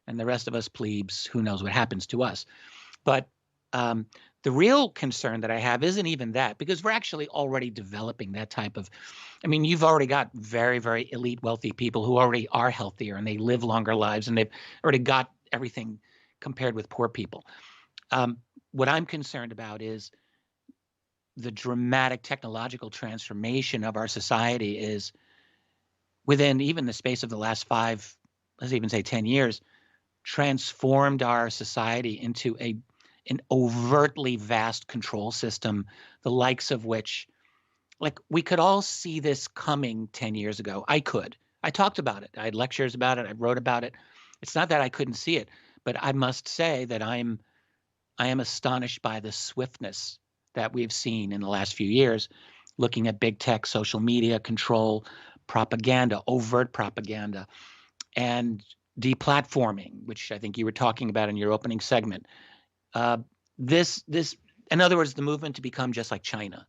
And the rest of us plebes, who knows what happens to us. But the real concern that I have isn't even that, because we're actually already developing that type of, I mean, you've already got very, very elite, wealthy people who already are healthier and they live longer lives and they've already got everything compared with poor people. What I'm concerned about is the dramatic technological transformation of our society is within even the space of the last 5, let's even say 10 years, transformed our society into an overtly vast control system, the likes of which, like, we could all see this coming 10 years ago. I could. I talked about it. I had lectures about it. I wrote about it. It's not that I couldn't see it, but I must say that I am astonished by the swiftness that we've seen in the last few years, looking at big tech, social media control, propaganda, overt propaganda, and deplatforming, which I think you were talking about in your opening segment. This, in other words, the movement to become just like China,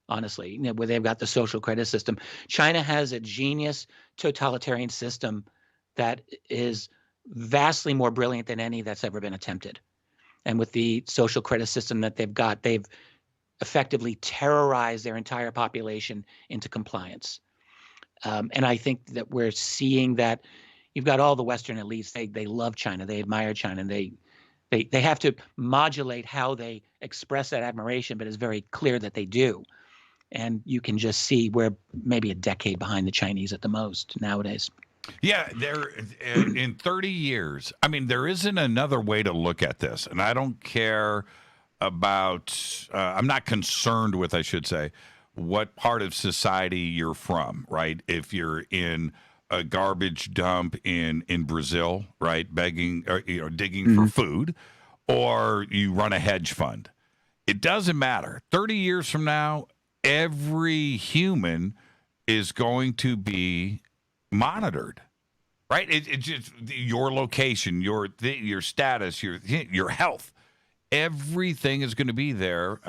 honestly, you know, where they've got the social credit system. China has a genius totalitarian system that is vastly more brilliant than any that's ever been attempted. And with the social credit system that they've got, they've effectively terrorized their entire population into compliance. And I think that we're seeing that. You've got all the Western elites. They love China. They admire China. And they have to modulate how they express that admiration, but it's very clear that they do. And you can just see we're maybe a decade behind the Chinese at the most nowadays. Yeah, they're in 30 years. I mean, there isn't another way to look at this. And I don't care about, I'm not concerned with, I should say, what part of society you're from, right? If you're in a garbage dump in Brazil, right, begging or digging for food, or you run a hedge fund. It doesn't matter. 30 years from now, every human is going to be monitored, right? It's just your location, your status, your health. Everything is going to be there,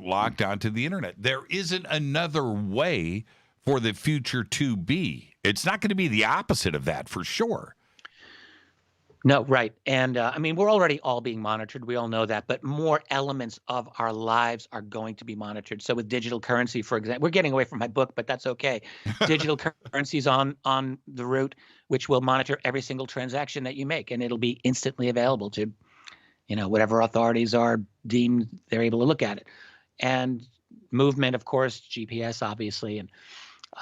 locked onto the internet. There isn't another way for the future to be. It's not going to be the opposite of that, for sure. No, right. And I mean, we're already all being monitored. We all know that. But more elements of our lives are going to be monitored. So with digital currency, for example, we're getting away from my book, but that's okay. Digital currencies on the route, which will monitor every single transaction that you make. And it'll be instantly available to, you know, whatever authorities are deemed they're able to look at it. And movement, of course, GPS, obviously, and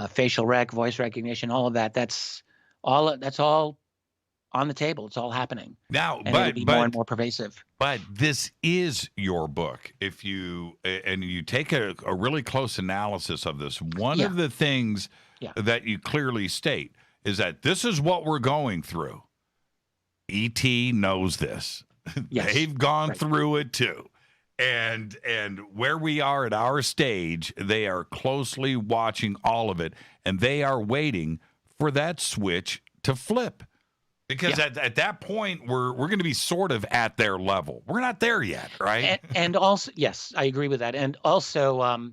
facial rec, voice recognition, all of that. That's all on the table. It's all happening now, and it'll be more and more pervasive. But this is your book. If you take a really close analysis of this, one of the things that you clearly state is that this is what we're going through. ET knows this. Yes. They've gone through it too. And where we are at our stage, they are closely watching all of it, and they are waiting for that switch to flip. Because at that point, we're going to be sort of at their level. We're not there yet, right? And also, yes, I agree with that. And also,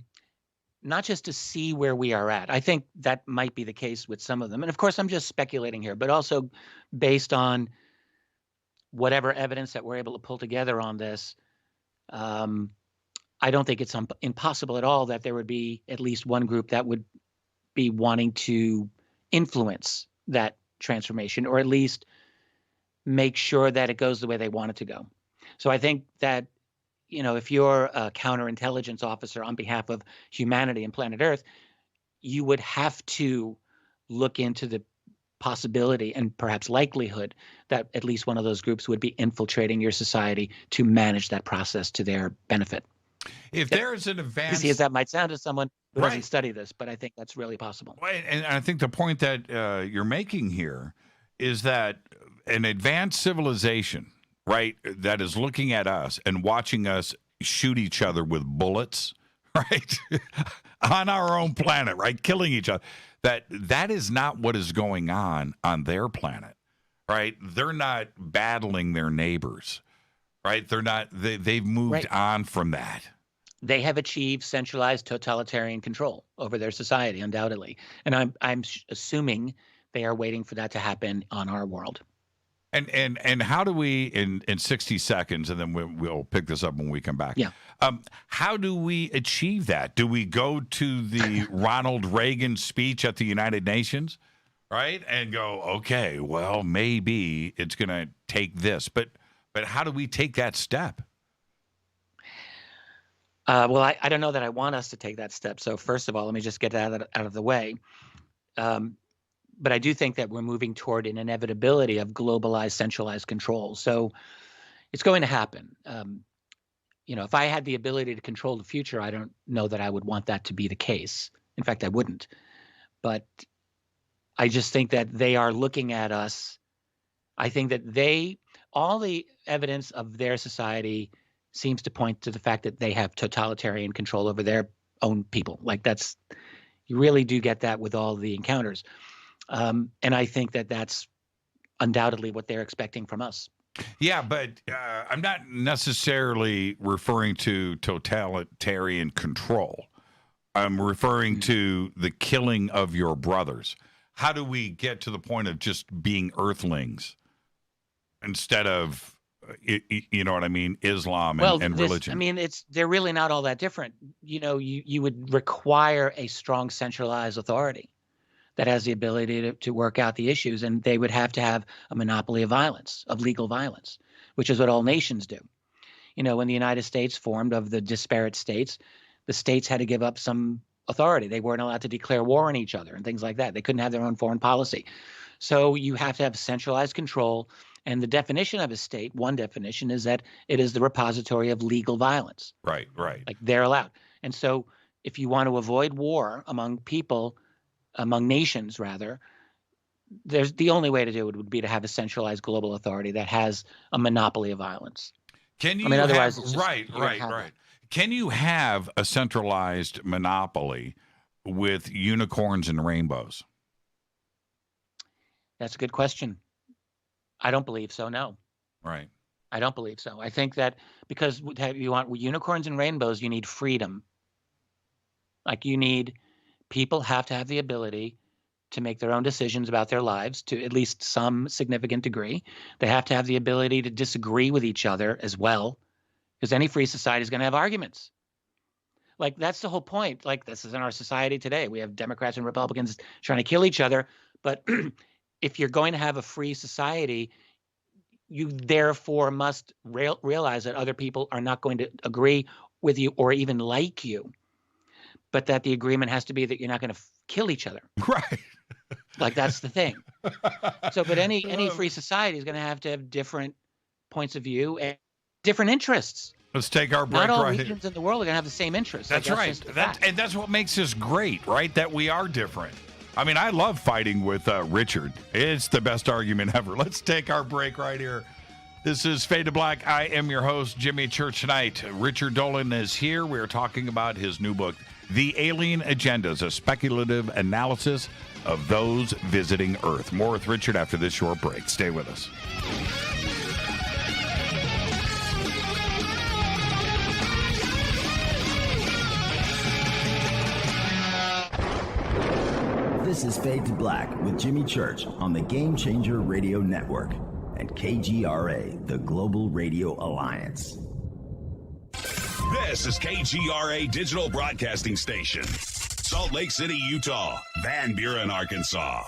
not just to see where we are at. I think that might be the case with some of them. And of course, I'm just speculating here, but also based on whatever evidence that we're able to pull together on this, I don't think it's impossible at all that there would be at least one group that would be wanting to influence that transformation, or at least make sure that it goes the way they want it to go. So I think that, if you're a counterintelligence officer on behalf of humanity and planet Earth, you would have to look into the possibility and perhaps likelihood that at least one of those groups would be infiltrating your society to manage that process to their benefit. If there's an advanced, easy as that might sound to someone who Right. doesn't study this, but I think that's really possible. And I think the point that you're making here is that an advanced civilization, right, that is looking at us and watching us shoot each other with bullets, right, on our own planet, right, killing each other, that is not what is going on their planet, right? They're not battling their neighbors, right? They've moved on from that. They have achieved centralized totalitarian control over their society, undoubtedly. And I'm assuming they are waiting for that to happen on our world. And how do we, in 60 seconds, and then we'll pick this up when we come back. Yeah. How do we achieve that? Do we go to the Ronald Reagan speech at the United Nations, right, and go, okay, well, maybe it's going to take this, but how do we take that step? Well, I don't know that I want us to take that step. So first of all, let me just get that out of the way. But I do think that we're moving toward an inevitability of globalized, centralized control. So it's going to happen. If I had the ability to control the future, I don't know that I would want that to be the case. In fact, I wouldn't. But I just think that they are looking at us. I think that all the evidence of their society seems to point to the fact that they have totalitarian control over their own people. Like you really do get that with all the encounters. And I think that that's undoubtedly what they're expecting from us. Yeah, but I'm not necessarily referring to totalitarian control. I'm referring to the killing of your brothers. How do we get to the point of just being earthlings instead of, you know what I mean, Islam and religion? I mean, they're really not all that different. You would require a strong centralized authority that has the ability to work out the issues, and they would have to have a monopoly of violence, of legal violence, which is what all nations do. When the United States formed of the disparate states, the states had to give up some authority. They weren't allowed to declare war on each other and things like that. They couldn't have their own foreign policy. So you have to have centralized control. And the definition of a state, one definition, is that it is the repository of legal violence. Right. Like they're allowed. And so if you want to avoid war among people, among nations rather, the only way to do it would be to have a centralized global authority that has a monopoly of violence. Otherwise, right. Can you have a centralized monopoly with unicorns and rainbows? That's a good question. I don't believe so, no. Right. I don't believe so. I think that because you want unicorns and rainbows, you need freedom. Like people have to have the ability to make their own decisions about their lives to at least some significant degree. They have to have the ability to disagree with each other as well, because any free society is going to have arguments. Like, that's the whole point. Like, this is in our society today. We have Democrats and Republicans trying to kill each other. But if you're going to have a free society, you therefore must realize that other people are not going to agree with you or even like you, but that the agreement has to be that you're not going to kill each other. Right. Like, that's the thing. So, but any free society is going to have different points of view and different interests. Let's take our break. Not all right regions in the world are going to have the same interests. That's right. And that's what makes us great, right? That we are different. I mean, I love fighting with Richard. It's the best argument ever. Let's take our break right here. This is Fade to Black. I am your host, Jimmy Church. Tonight, Richard Dolan is here. We're talking about his new book, The Alien Agendas, a speculative analysis of those visiting Earth. More with Richard after this short break. Stay with us. This is Fade to Black with Jimmy Church on the Game Changer Radio Network. And KGRA, the Global Radio Alliance. This is KGRA Digital Broadcasting Station, Salt Lake City, Utah, Van Buren, Arkansas.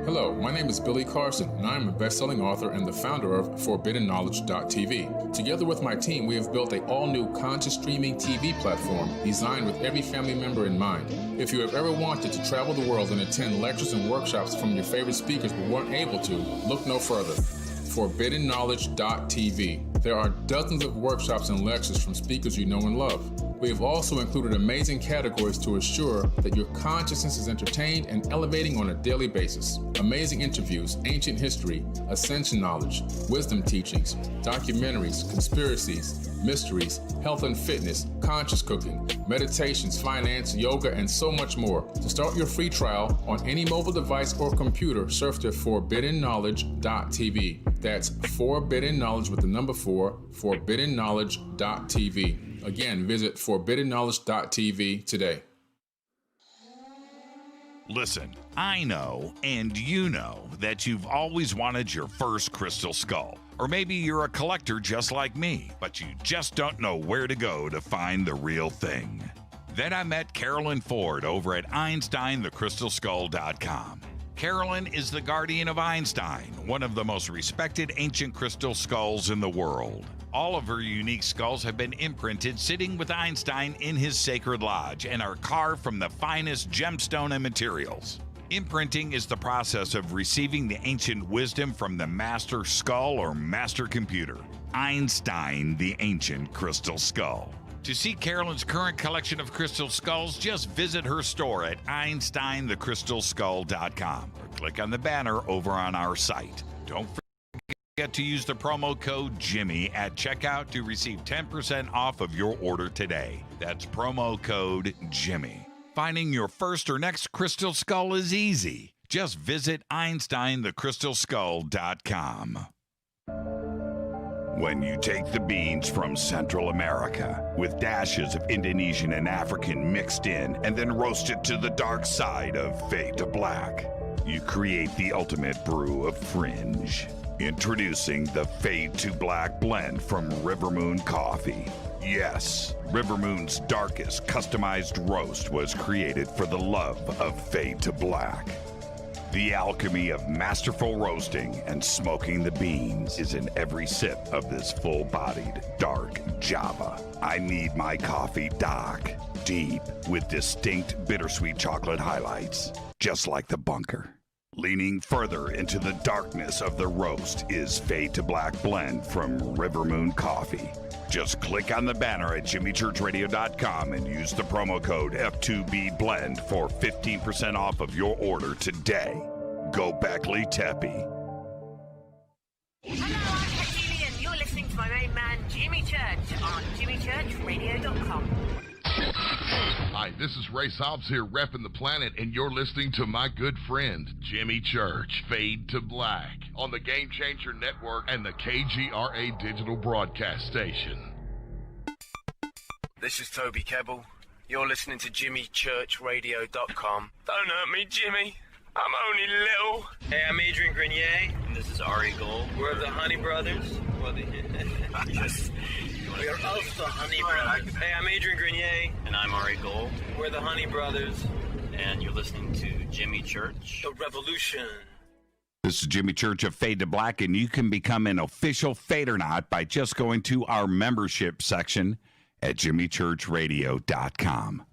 Hello, my name is Billy Carson, and I am a best-selling author and the founder of ForbiddenKnowledge.tv. Together with my team, we have built an all-new conscious streaming TV platform designed with every family member in mind. If you have ever wanted to travel the world and attend lectures and workshops from your favorite speakers but weren't able to, look no further. ForbiddenKnowledge.tv. There are dozens of workshops and lectures from speakers you know and love. We have also included amazing categories to assure that your consciousness is entertained and elevating on a daily basis. Amazing interviews, ancient history, ascension knowledge, wisdom teachings, documentaries, conspiracies, mysteries, health and fitness, conscious cooking, meditations, finance, yoga, and so much more. To start your free trial on any mobile device or computer, surf to ForbiddenKnowledge.tv. That's Forbidden Knowledge with the number 4, ForbiddenKnowledge.tv. Again, visit ForbiddenKnowledge.tv today. Listen, I know, and you know, that you've always wanted your first crystal skull. Or maybe you're a collector just like me, but you just don't know where to go to find the real thing. Then I met Carolyn Ford over at EinsteinTheCrystalSkull.com. Carolyn is the guardian of Einstein, one of the most respected ancient crystal skulls in the world. All of her unique skulls have been imprinted sitting with Einstein in his sacred lodge and are carved from the finest gemstone and materials. Imprinting is the process of receiving the ancient wisdom from the master skull or master computer, Einstein, the ancient crystal skull. To see Carolyn's current collection of crystal skulls, just visit her store at EinsteinTheCrystalSkull.com or click on the banner over on our site. Don't forget to use the promo code Jimmy at checkout to receive 10% off of your order today. That's promo code Jimmy. Finding your first or next crystal skull is easy. Just visit EinsteinTheCrystalSkull.com. When you take the beans from Central America with dashes of Indonesian and African mixed in and then roast it to the dark side of fade to black, you create the ultimate brew of fringe. Introducing the Fade to Black blend from River Moon Coffee. Yes, River Moon's darkest customized roast was created for the love of Fade to Black. The alchemy of masterful roasting and smoking the beans is in every sip of this full-bodied, dark Java. I need my coffee dark, deep, with distinct bittersweet chocolate highlights, just like the bunker. Leaning further into the darkness of the roast is Fade to Black blend from River Moon Coffee. Just click on the banner at jimmychurchradio.com and use the promo code F2BBLEND for 15% off of your order today. Go Beckley Teppy. Hello, I'm Katie, and you're listening to my main man, Jimmy Church, on jimmychurchradio.com. Hi, this is Ray Hobbs here, repping the planet, and you're listening to my good friend, Jimmy Church, Fade to Black, on the Game Changer Network and the KGRA Digital Broadcast Station. This is Toby Kebbell. You're listening to JimmyChurchRadio.com. Don't hurt me, Jimmy. I'm only little. Hey, I'm Adrian Grenier. And this is Ari Gold. We're the Honey Brothers. Yes. We are of the Honey Brothers. Hey, I'm Adrian Grenier. And I'm Ari Gold. We're the Honey Brothers. And you're listening to Jimmy Church. The Revolution. This is Jimmy Church of Fade to Black, and you can become an official Fadernaut by just going to our membership section at jimmychurchradio.com.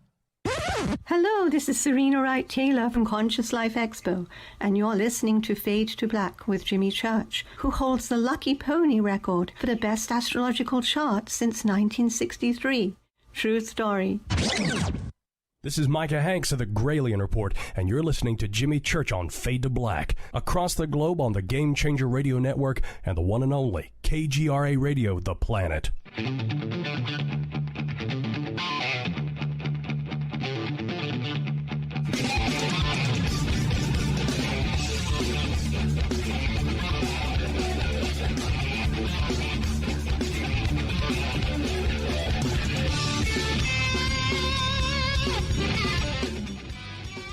Hello, this is Serena Wright Taylor from Conscious Life Expo, and you're listening to Fade to Black with Jimmy Church, who holds the Lucky Pony record for the best astrological chart since 1963. True story. This is Micah Hanks of the Gralien Report, and you're listening to Jimmy Church on Fade to Black, across the globe on the Game Changer Radio Network and the one and only KGRA Radio, The Planet.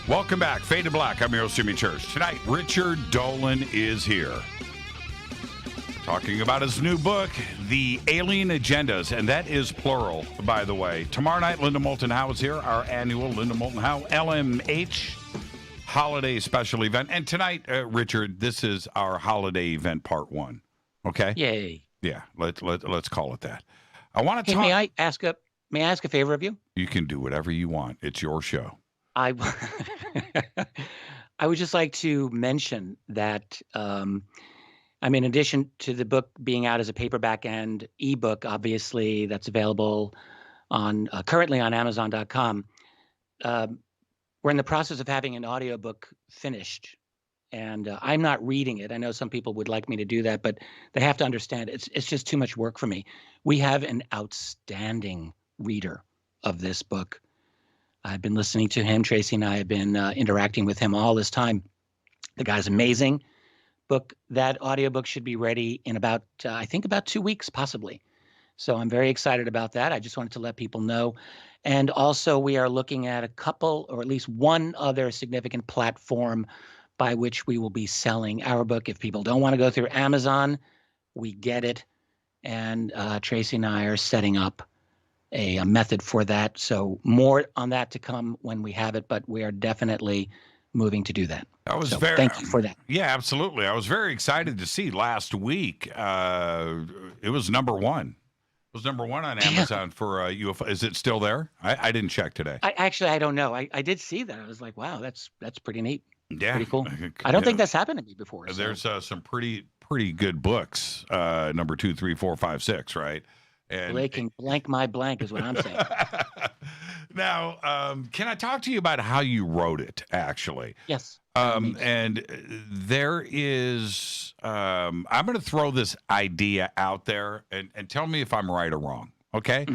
Welcome back. Fade to Black. I'm your host, Jimmy Church. Tonight, Richard Dolan is here. talking about his new book, The Alien Agendas, and that is plural, by the way. Tomorrow night, Linda Moulton Howe is here, our annual Linda Moulton Howe LMH holiday special event. And tonight, Richard, this is our holiday event part 1. Okay? Yay. Yeah, let's call it that. I want to talk. May I ask a favor of you? You can do whatever you want. It's your show. I would just like to mention that, in addition to the book being out as a paperback and ebook, obviously that's available on currently on Amazon.com. We're in the process of having an audiobook finished, and I'm not reading it. I know some people would like me to do that, but they have to understand it's just too much work for me. We have an outstanding reader of this book. I've been listening to him. Tracy and I have been interacting with him all this time. The guy's amazing. That audiobook should be ready in about 2 weeks, possibly. So I'm very excited about that. I just wanted to let people know. And also we are looking at a couple, or at least one other significant platform by which we will be selling our book. If people don't want to go through Amazon, we get it. And Tracy and I are setting up a method for that. So more on that to come when we have it, but we are definitely moving to do that. Thank you for that. Yeah, absolutely. I was very excited to see last week. It was number 1. It was number 1 on Amazon for UFO. Is it still there? I didn't check today. I don't know. I did see that. I was like, wow, that's pretty neat. Yeah, pretty cool. I don't think that's happened to me before. So. There's some pretty good books. Number 2, 3, 4, 5, 6, right? And Blanking blank my blank is what I'm saying. Now, can I talk to you about how you wrote it, actually? Yes. And there is, I'm going to throw this idea out there and tell me if I'm right or wrong, okay?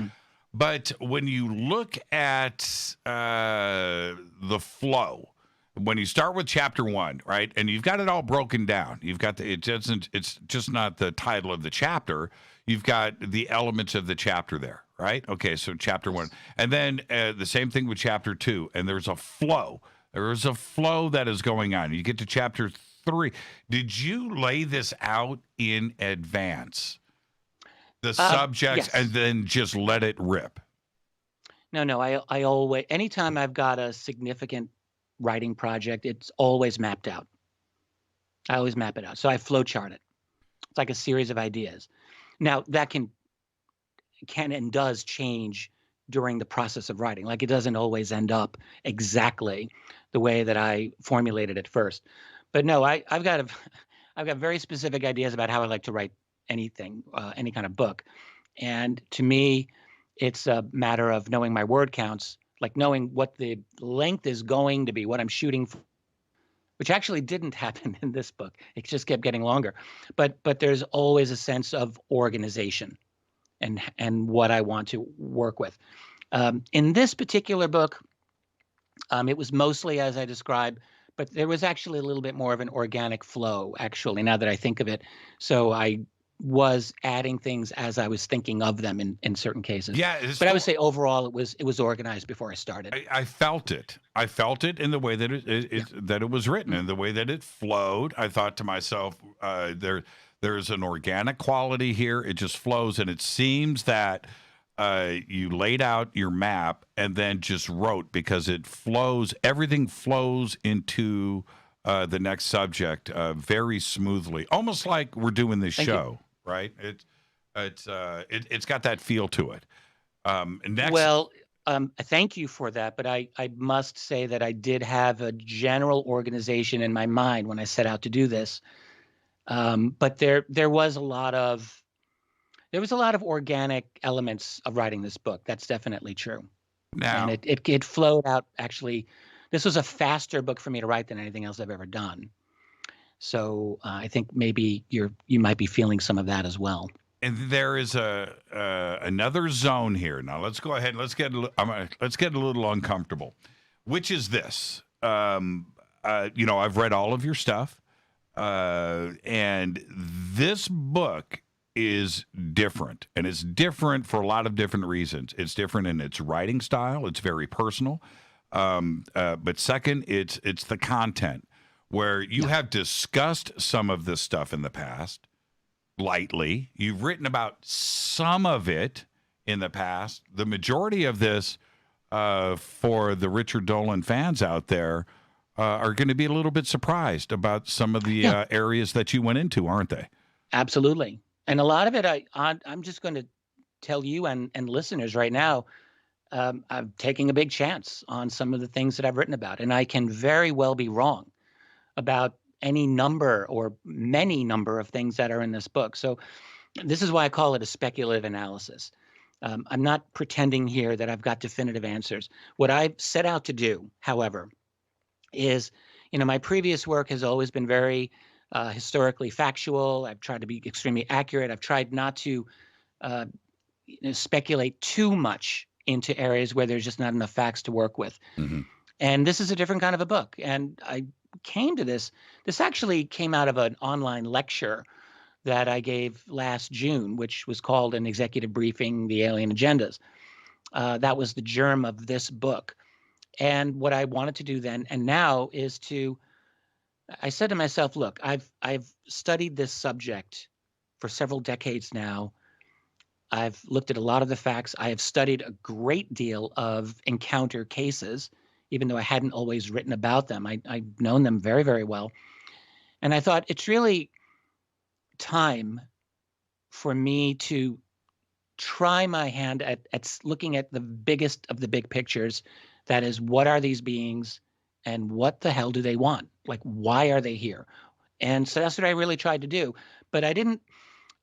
But when you look at the flow, when you start with chapter 1, right, and you've got it all broken down, you've got it's just not the title of the chapter. You've got the elements of the chapter there, right? Okay, so chapter 1. And then the same thing with chapter 2, and there's a flow. There is a flow that is going on. You get to chapter 3. Did you lay this out in advance, the subjects, yes. and then just let it rip? No, I always, anytime I've got a significant writing project, it's always mapped out. I always map it out. So I flowchart it. It's like a series of ideas. Now, that can and does change during the process of writing. Like, it doesn't always end up exactly the way that I formulated it first. But no, I've got very specific ideas about how I like to write anything, any kind of book. And to me, it's a matter of knowing my word counts, like knowing what the length is going to be, what I'm shooting for, which actually didn't happen in this book. It just kept getting longer. But there's always a sense of organization and what I want to work with. In this particular book, it was mostly as I described, but there was actually a little bit more of an organic flow, actually, now that I think of it. So I was adding things as I was thinking of them in certain cases. Yeah, but I would say overall it was organized before I started. I felt it. I felt it in the way that it was written, in the way that it flowed. I thought to myself, there's an organic quality here. It just flows, and it seems that you laid out your map and then just wrote, because it flows. Everything flows into the next subject very smoothly, almost like we're doing this show. Right? It's got that feel to it. Thank you for that. But I must say that I did have a general organization in my mind when I set out to do this. But there was a lot of organic elements of writing this book. That's definitely true. Now, and it flowed out. Actually, this was a faster book for me to write than anything else I've ever done. So I think maybe you might be feeling some of that as well. And there is another zone here. Now let's go ahead and let's get a little uncomfortable. Which is this? I've read all of your stuff, and this book is different, and it's different for a lot of different reasons. It's different in its writing style. It's very personal. But second, it's the content, where you have discussed some of this stuff in the past, lightly. You've written about some of it in the past. The majority of this, for the Richard Dolan fans out there, are going to be a little bit surprised about some of the areas that you went into, aren't they? Absolutely. And a lot of it, I'm just going to tell you and listeners right now, I'm taking a big chance on some of the things that I've written about. And I can very well be wrong about any number or many number of things that are in this book. So this is why I call it a speculative analysis. I'm not pretending here that I've got definitive answers. What I've set out to do, however, is, my previous work has always been very historically factual. I've tried to be extremely accurate. I've tried not to speculate too much into areas where there's just not enough facts to work with. Mm-hmm. And this is a different kind of a book. And I came to this actually came out of an online lecture that I gave last June, which was called An Executive Briefing, The Alien Agendas. That was the germ of this book. And what I wanted to do then and now is I said to myself, look, I've studied this subject for several decades now. I've looked at a lot of the facts. I have studied a great deal of encounter cases, even though I hadn't always written about them. I've known them very, very well. And I thought it's really time for me to try my hand at looking at the biggest of the big pictures. That is, what are these beings and what the hell do they want? Like, why are they here? And so that's what I really tried to do. But I didn't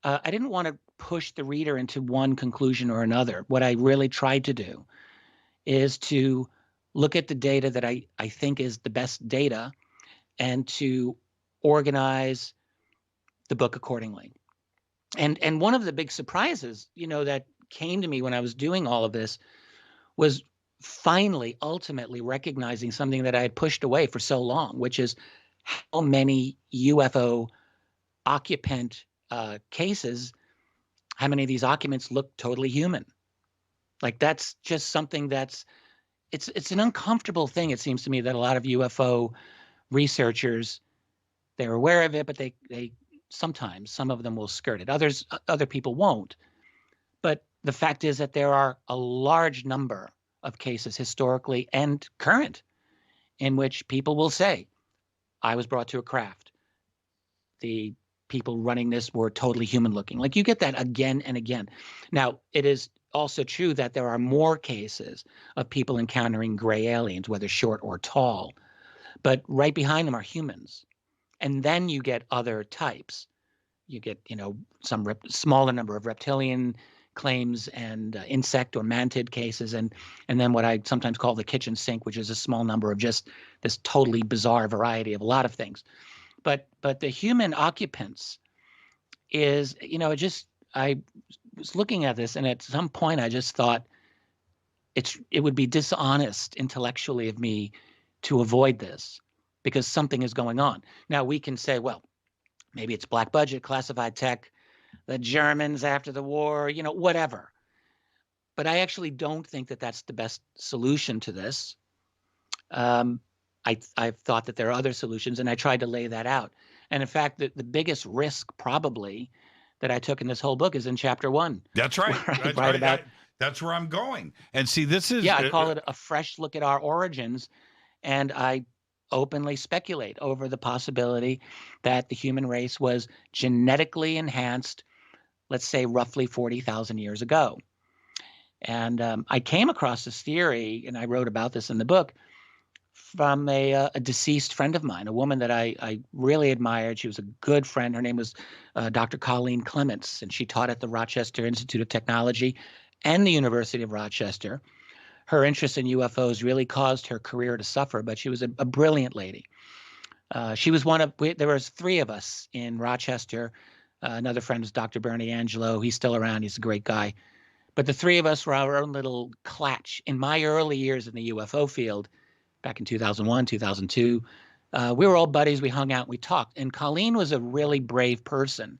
want to push the reader into one conclusion or another. What I really tried to do is to look at the data that I think is the best data and to organize the book accordingly. And one of the big surprises, that came to me when I was doing all of this was finally, ultimately recognizing something that I had pushed away for so long, which is how many UFO occupant cases, how many of these occupants look totally human. Like, that's just something it's an uncomfortable thing, it seems to me, that a lot of UFO researchers, they're aware of it, but they sometimes, some of them will skirt it. Other people won't. But the fact is that there are a large number of cases, historically and current, in which people will say, I was brought to a craft. The people running this were totally human looking. Like, you get that again and again. Now, it is also true that there are more cases of people encountering gray aliens, whether short or tall, but right behind them are humans. And then you get other types. You get, some smaller number of reptilian claims and insect or mantid cases, and then what I sometimes call the kitchen sink, which is a small number of just this totally bizarre variety of a lot of things. But the human occupants is, I was looking at this, and at some point I just thought it would be dishonest intellectually of me to avoid this, because something is going on. Now, we can say, well, maybe it's black budget, classified tech, the Germans after the war, whatever. But I actually don't think that that's the best solution to this. I've thought that there are other solutions, and I tried to lay that out. And in fact, the biggest risk probably that I took in this whole book is in chapter 1. That's right. That's where I'm going. And see, this is... I call it a fresh look at our origins, and I openly speculate over the possibility that the human race was genetically enhanced, let's say roughly 40,000 years ago. And I came across this theory, and I wrote about this in the book, from a deceased friend of mine, a woman that I really admired. She was a good friend. Her name was Dr. Colleen Clements, and she taught at the Rochester Institute of Technology and the University of Rochester. Her interest in UFOs really caused her career to suffer, but she was a brilliant lady. She was there was 3 of us in Rochester. Another friend was Dr. Bernie Angelo. He's still around. He's a great guy. But the 3 of us were our own little clutch. In my early years in the UFO field, back in 2001, 2002, we were all buddies. We hung out, we talked. And Colleen was a really brave person.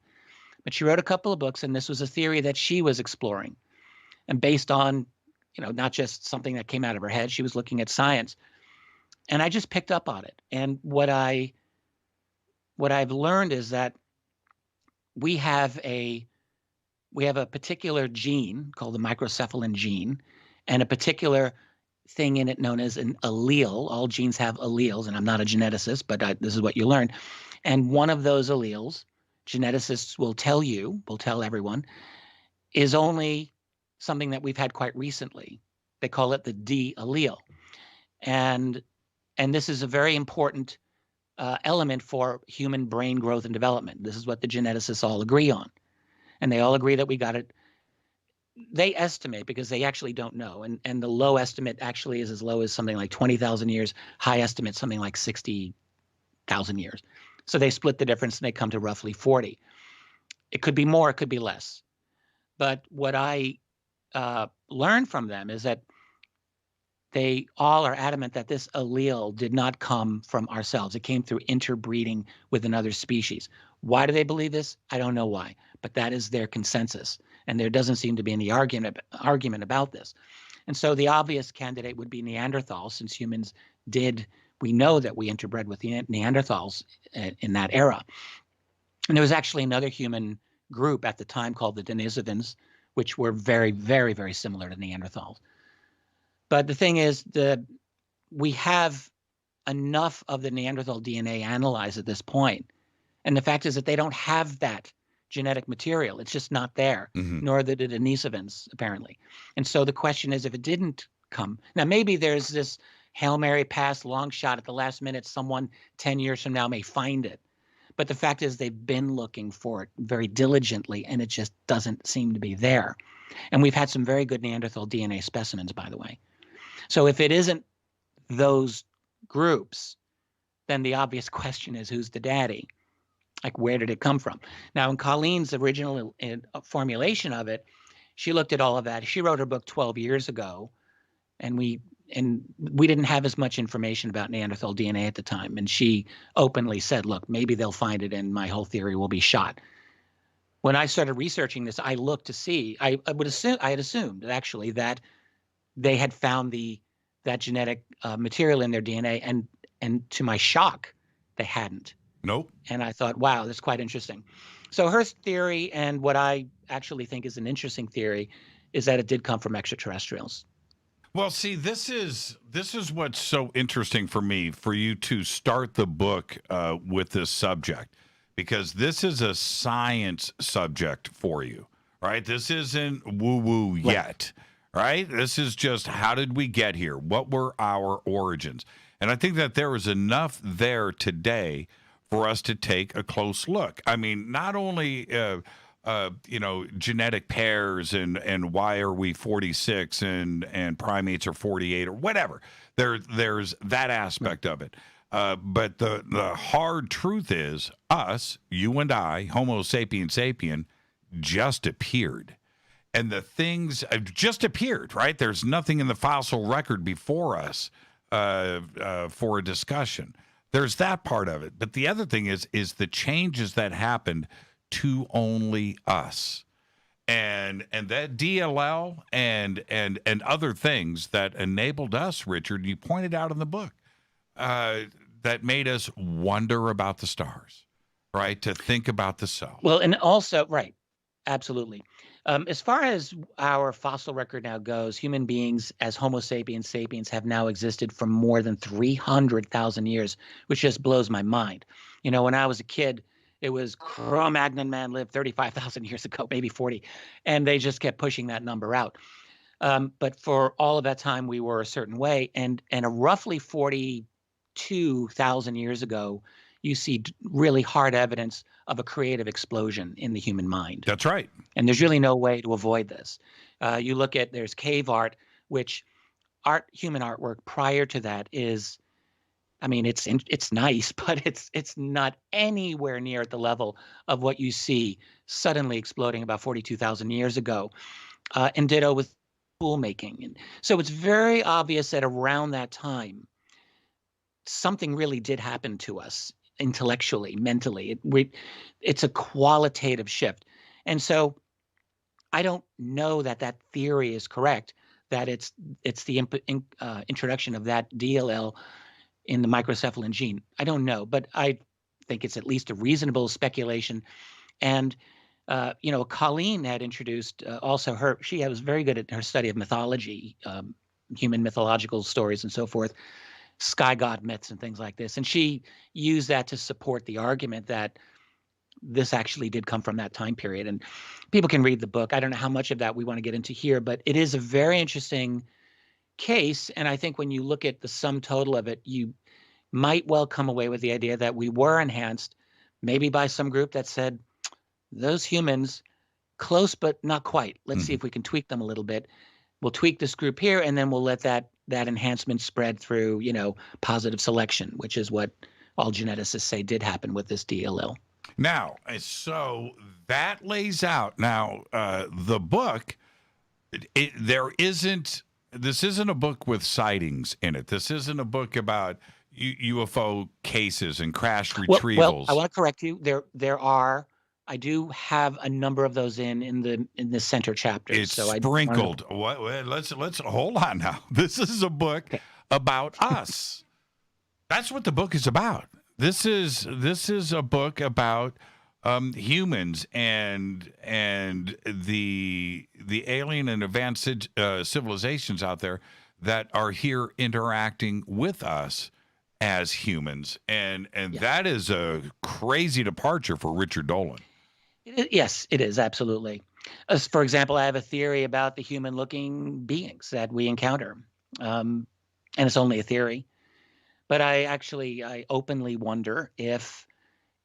But she wrote a couple of books, and this was a theory that she was exploring. And based on, not just something that came out of her head, she was looking at science. And I just picked up on it. And what I've learned is that we have a particular gene called the microcephalin gene, and a particular thing in it known as an allele. All genes have alleles, and I'm not a geneticist, but this is what you learn. And one of those alleles, geneticists will tell everyone, is only something that we've had quite recently. They call it the D allele. And this is a very important element for human brain growth and development. This is what the geneticists all agree on. And they all agree that we got it. They estimate, because they actually don't know. And the low estimate actually is as low as something like 20,000 years. High estimate, something like 60,000 years. So they split the difference and they come to roughly 40. It could be more, it could be less. But what I learned from them is that they all are adamant that this allele did not come from ourselves. It came through interbreeding with another species. Why do they believe this? I don't know why, but that is their consensus. And there doesn't seem to be any argument about this. And so the obvious candidate would be Neanderthals, since we know that we interbred with the Neanderthals in that era. And there was actually another human group at the time called the Denisovans, which were very, very, very similar to Neanderthals. But the thing is, we have enough of the Neanderthal DNA analyzed at this point. And the fact is that they don't have that genetic material. It's just not there, nor the Denisovans, apparently. And so the question is, if it didn't come, now maybe there's this Hail Mary pass, long shot at the last minute, someone 10 years from now may find it. But the fact is they've been looking for it very diligently, and it just doesn't seem to be there. And we've had some very good Neanderthal DNA specimens, by the way. So if it isn't those groups, then the obvious question is, who's the daddy? Like, where did it come from? Now, in Colleen's original formulation of it, she looked at all of that. She wrote her book 12 years ago, and we didn't have as much information about Neanderthal DNA at the time. And she openly said, look, maybe they'll find it and my whole theory will be shot. When I started researching this, I looked to see, I had assumed actually that they had found that genetic material in their DNA, and to my shock, they hadn't. Nope. And I thought, wow, that's quite interesting. So her theory, and what I actually think is an interesting theory, is that it did come from extraterrestrials. Well, see, this is what's so interesting for me, for you to start the book with this subject, because this is a science subject for you, right? This isn't woo-woo yet, right? This is just, how did we get here? What were our origins? And I think that there is enough there today for us to take a close look. I mean, not only genetic pairs and why are we 46 and primates are 48 or whatever. There's that aspect of it. But the hard truth is, us, you and I, Homo sapien sapien, just appeared. And the things just appeared, right? There's nothing in the fossil record before us for a discussion. There's that part of it. But the other thing is the changes that happened to only us. And that DLL and other things that enabled us, Richard, you pointed out in the book, that made us wonder about the stars, right? To think about the cell. Well, and also, right, absolutely. As far as our fossil record now goes, human beings as Homo sapiens sapiens have now existed for more than 300,000 years, which just blows my mind. You know, when I was a kid, it was Cro-Magnon man lived 35,000 years ago, maybe 40, and they just kept pushing that number out. But for all of that time, we were a certain way, and a roughly 42,000 years ago, you see really hard evidence of a creative explosion in the human mind. That's right. And there's really no way to avoid this. You look at, there's cave art, which human artwork prior to that is, I mean, it's nice, but it's not anywhere near at the level of what you see suddenly exploding about 42,000 years ago. And ditto with tool making. And so it's very obvious that around that time, something really did happen to us intellectually, mentally. It's a qualitative shift. And so I don't know that theory is correct, that it's the introduction of that DLL in the microcephalin gene. I don't know, but I think it's at least a reasonable speculation. And Colleen had introduced also she was very good at her study of mythology, human mythological stories and so forth, sky god myths and things like this. And she used that to support the argument that this actually did come from that time period. And people can read the book. I don't know how much of that we want to get into here, but it is a very interesting case. And I think when you look at the sum total of it, you might well come away with the idea that we were enhanced, maybe by some group that said, those humans, close but not quite. Let's see if we can tweak them a little bit. We'll tweak this group here, and then we'll let that enhancement spread through, positive selection, which is what all geneticists say did happen with this DLL. Now, so that lays out. Now, the book, this isn't a book with sightings in it. This isn't a book about UFO cases and crash retrievals. Well, I want to correct you. There are. I do have a number of those in the center chapters. It's sprinkled. Let's hold on now. This is a book about us. That's what the book is about. This is a book about humans and the alien and advanced civilizations out there that are here interacting with us as humans, and that is a crazy departure for Richard Dolan. Yes, it is, absolutely. For example, I have a theory about the human-looking beings that we encounter, and it's only a theory. But I openly wonder if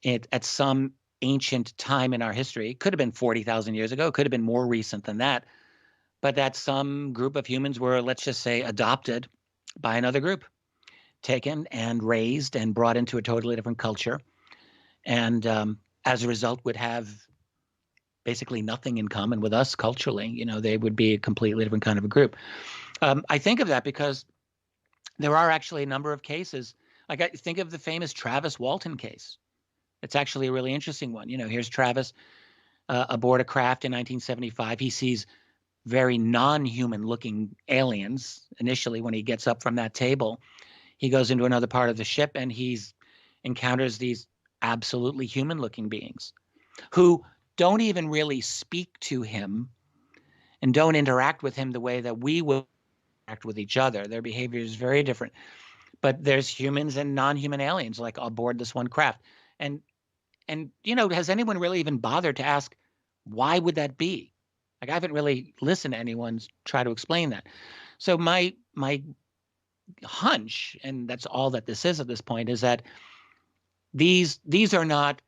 at some ancient time in our history, it could have been 40,000 years ago, it could have been more recent than that, but that some group of humans were, let's just say, adopted by another group, taken and raised and brought into a totally different culture, and as a result would have basically nothing in common with us culturally. They would be a completely different kind of a group. I think of that because there are actually a number of cases. Think of the famous Travis Walton case. It's actually a really interesting one. Here's Travis aboard a craft in 1975. He sees very non-human looking aliens initially when he gets up from that table. He goes into another part of the ship and he encounters these absolutely human looking beings who don't even really speak to him and don't interact with him the way that we will interact with each other. Their behavior is very different. But there's humans and non-human aliens like aboard this one craft. And has anyone really even bothered to ask, why would that be? I haven't really listened to anyone try to explain that. So my hunch, and that's all that this is at this point, is that these are not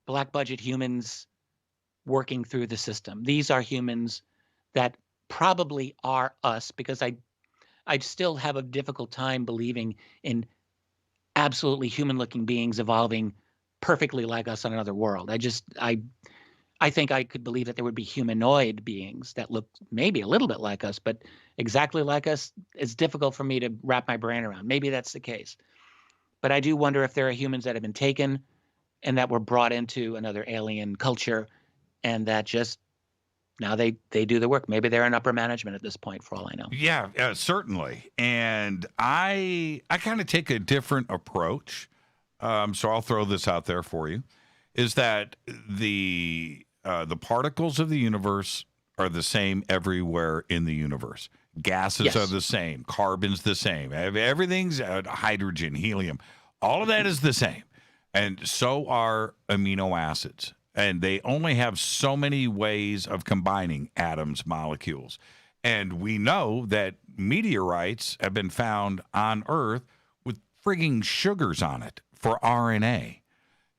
black budget humans working through the system. These are humans that probably are us, because I still have a difficult time believing in absolutely human-looking beings evolving perfectly like us on another world. I think I could believe that there would be humanoid beings that look maybe a little bit like us, but exactly like us is difficult for me to wrap my brain around. Maybe that's the case. But I do wonder if there are humans that have been taken and that were brought into another alien culture, and that just now they do the work. Maybe they're in upper management at this point, for all I know. Yeah, certainly. And I kind of take a different approach. So I'll throw this out there for you, is that the particles of the universe are the same everywhere in the universe. Gases are the same. Carbon's the same. Everything's hydrogen, helium. All of that is the same. And so are amino acids. And they only have so many ways of combining atoms, molecules. And we know that meteorites have been found on Earth with frigging sugars on it for RNA.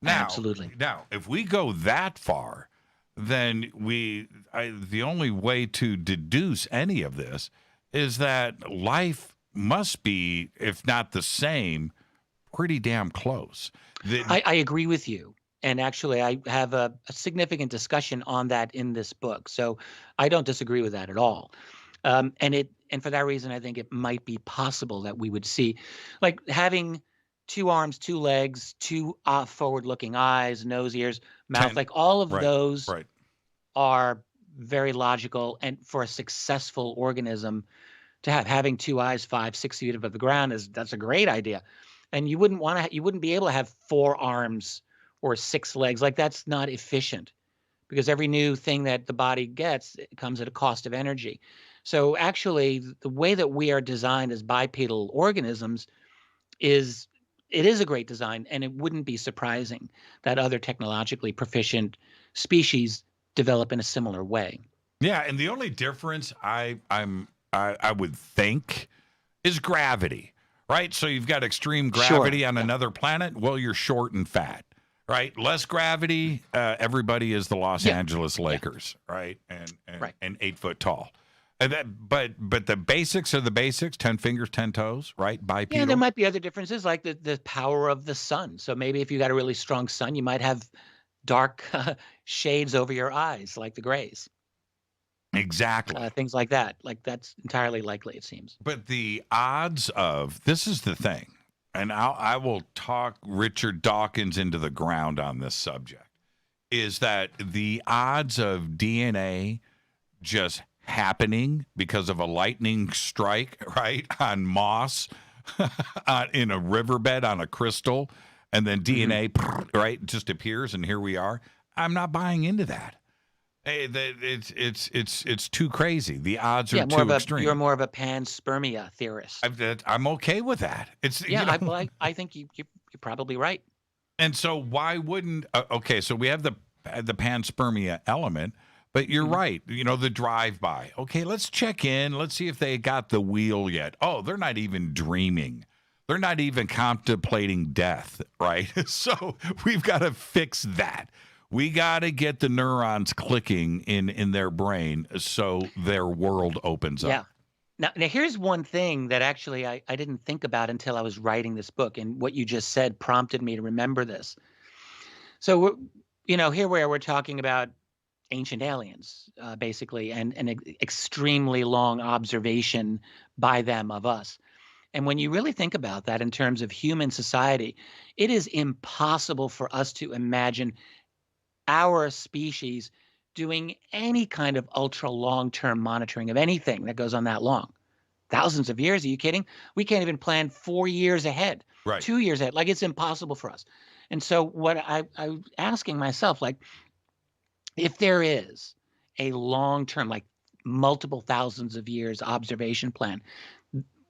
Now, absolutely. Now, if we go that far, then the only way to deduce any of this is that life must be, if not the same, pretty damn close. I agree with you. And actually, I have a significant discussion on that in this book. So I don't disagree with that at all. And for that reason, I think it might be possible that we would see, like, having 2 arms, 2 legs, 2 forward-looking eyes, nose, ears, mouth, like all of those are very logical. And for a successful organism to having 2 eyes, 5, 6 feet above the ground that's a great idea. And you wouldn't be able to have 4 arms or 6 legs. Like, that's not efficient, because every new thing that the body gets, it comes at a cost of energy. So actually, the way that we are designed as bipedal organisms is a great design, and it wouldn't be surprising that other technologically proficient species develop in a similar way. Yeah, and the only difference I would think is gravity, right? So you've got extreme gravity on another planet. Well, you're short and fat, right? Less gravity, everybody is the Los Angeles Lakers, right? And 8 foot tall. And but the basics are the basics: 10 fingers, 10 toes, right? Bipedal. Yeah, there might be other differences, like the power of the sun. So maybe if you got a really strong sun, you might have dark shades over your eyes, like the Greys. Exactly. Things like that. Like, that's entirely likely, it seems. But the odds of, this is the thing, and I will talk Richard Dawkins into the ground on this subject, is that the odds of DNA just happening because of a lightning strike, right, on moss, in a riverbed on a crystal, and then DNA, right, just appears, and here we are. I'm not buying into that. Hey, it's too crazy. The odds are too extreme. You're more of a panspermia theorist. I'm okay with that. I think you're probably right. And so why wouldn't? Okay, so we have the panspermia element. But you're right. The drive-by. Okay, let's check in. Let's see if they got the wheel yet. Oh, they're not even dreaming. They're not even contemplating death, right? So we've got to fix that. We got to get the neurons clicking in their brain so their world opens up. Yeah. Now here's one thing that actually I didn't think about until I was writing this book, and what you just said prompted me to remember this. So, here we're talking about ancient aliens, basically, and an extremely long observation by them of us. And when you really think about that in terms of human society, it is impossible for us to imagine our species doing any kind of ultra long-term monitoring of anything that goes on that long. Thousands of years, are you kidding? We can't even plan 4 years ahead, right. 2 years ahead. Like, it's impossible for us. And so what I'm asking myself, like, if there is a long-term, like multiple thousands of years observation plan,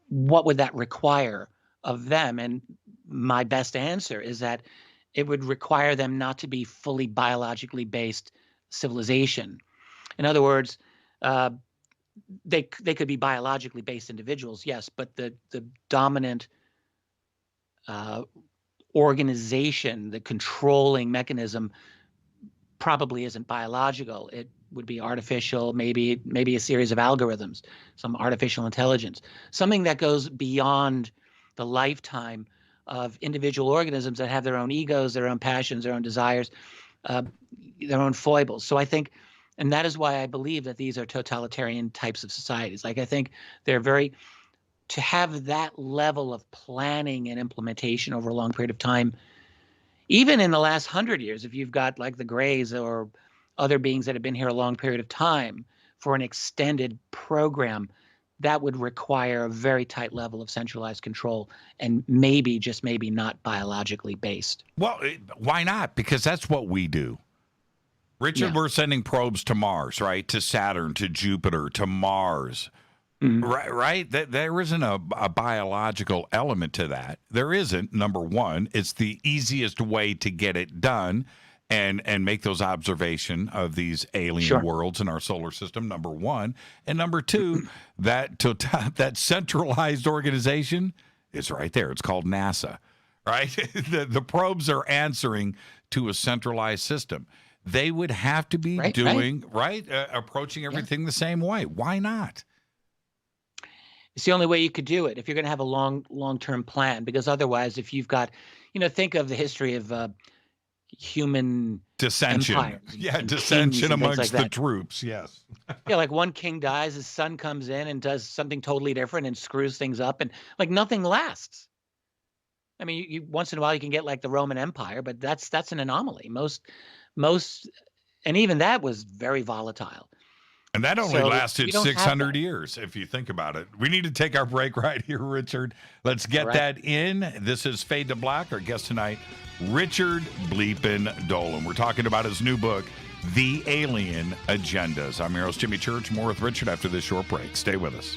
what would that require of them? And my best answer is that it would require them not to be fully biologically based civilization. In other words, they could be biologically based individuals, yes, but the dominant organization, the controlling mechanism, probably isn't biological. It would be artificial, maybe a series of algorithms, some artificial intelligence, something that goes beyond the lifetime of individual organisms that have their own egos, their own passions, their own desires, their own foibles. So I think, and that is why I believe that these are totalitarian types of societies. Like, I think they're to have that level of planning and implementation over a long period of time, even in the last 100 years, if you've got like the Greys or other beings that have been here a long period of time for an extended program, that would require a very tight level of centralized control and maybe, just maybe, not biologically based. Well, why not? Because that's what we do. Richard, we're sending probes to Mars, right? To Saturn, to Jupiter, to Mars. Right? There isn't a biological element to that. There isn't, number one. It's the easiest way to get it done and make those observation of these alien worlds in our solar system, number one. And number two, that centralized organization is right there. It's called NASA, right? The probes are answering to a centralized system. They would have to be approaching everything the same way. Why not? It's the only way you could do it if you're going to have a long-term plan, because otherwise, if you've got, think of the history of human dissension. Empires dissension amongst the troops. Yes. Like one king dies, his son comes in and does something totally different and screws things up, and like nothing lasts. I mean, you once in a while you can get like the Roman Empire, but that's an anomaly. Most, and even that was very volatile. And that only lasted we don't 600 years, if you think about it. We need to take our break right here, Richard. Let's get that in. This is Fade to Black. Our guest tonight, Richard Bleepin' Dolan. We're talking about his new book, The Alien Agendas. I'm your host, Jimmy Church. More with Richard after this short break. Stay with us.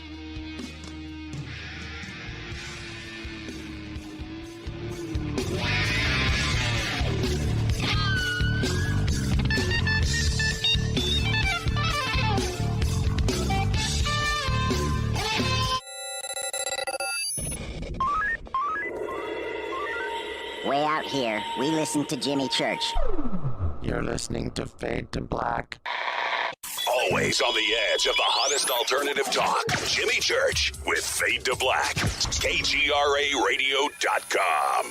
Way out here, we listen to Jimmy Church. You're listening to Fade to Black. Always on the edge of the hottest alternative talk. Jimmy Church with Fade to Black. KGRARadio.com.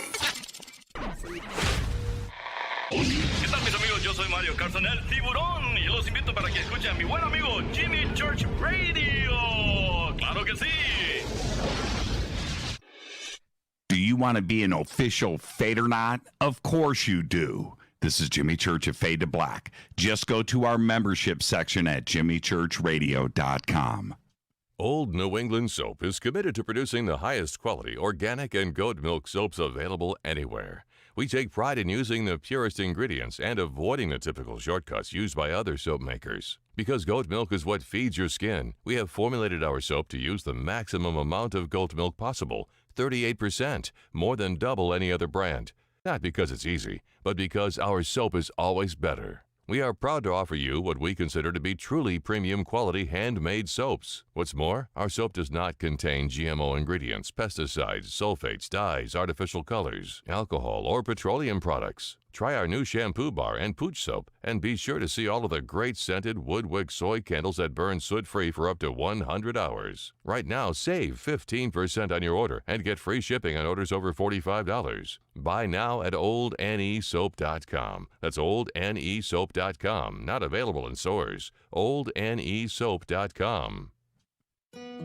¿Qué tal, mis amigos? Yo soy Mario Carson, el tiburón, y los invito para que escuchen a mi buen amigo Jimmy Church Radio. ¡Claro que sí! Do you want to be an official Fadernaut? Of course you do. This is Jimmy Church of Fade to Black. Just go to our membership section at jimmychurchradio.com. Old New England Soap is committed to producing the highest quality organic and goat milk soaps available anywhere. We take pride in using the purest ingredients and avoiding the typical shortcuts used by other soap makers. Because goat milk is what feeds your skin, we have formulated our soap to use the maximum amount of goat milk possible, 38%, more than double any other brand. Not because it's easy, but because our soap is always better. We are proud to offer you what we consider to be truly premium quality handmade soaps. What's more, our soap does not contain GMO ingredients, pesticides, sulfates, dyes, artificial colors, alcohol, or petroleum products. Try our new shampoo bar and pooch soap, and be sure to see all of the great scented woodwick soy candles that burn soot-free for up to 100 hours. Right now, save 15% on your order and get free shipping on orders over $45. Buy now at oldnesoap.com. That's oldnesoap.com. Not available in stores. oldnesoap.com.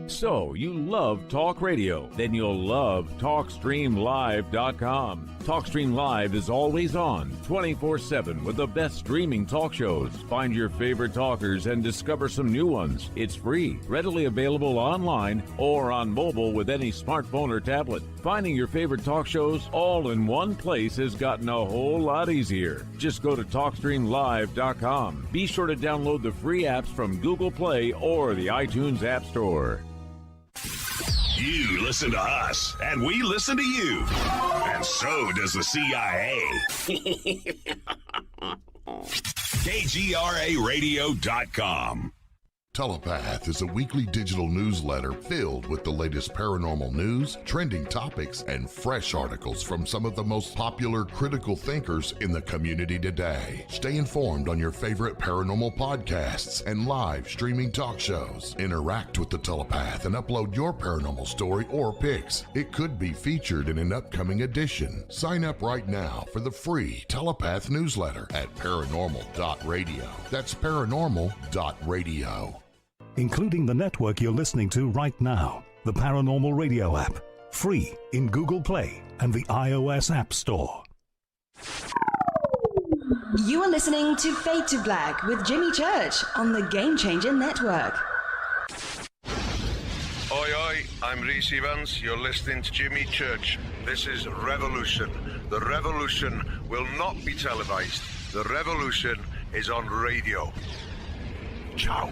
So, you love talk radio? Then you'll love TalkStreamLive.com. TalkStream Live is always on, 24/7 with the best streaming talk shows. Find your favorite talkers and discover some new ones. It's free, readily available online or on mobile with any smartphone or tablet. Finding your favorite talk shows all in one place has gotten a whole lot easier. Just go to TalkStreamLive.com. Be sure to download the free apps from Google Play or the iTunes App Store. You listen to us, and we listen to you. And so does the CIA. KGRARadio.com. Telepath is a weekly digital newsletter filled with the latest paranormal news, trending topics, and fresh articles from some of the most popular critical thinkers in the community today. Stay informed on your favorite paranormal podcasts and live streaming talk shows. Interact with the Telepath and upload your paranormal story or pics. It could be featured in an upcoming edition. Sign up right now for the free Telepath newsletter at paranormal.radio. That's paranormal.radio. Including the network you're listening to right now, the Paranormal Radio app, free in Google Play and the iOS App Store. You are listening to Fade to Black with Jimmy Church on the Game Changer Network. Oi, oi, I'm Reese Evans. You're listening to Jimmy Church. This is Revolution. The revolution will not be televised. The revolution is on radio. Ciao.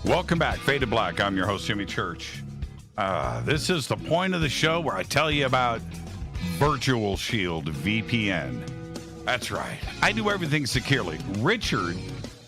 Welcome back, Fade to Black. I'm your host, Jimmy Church. This is the point of the show where I tell you about Virtual Shield VPN. That's right. I do everything securely. Richard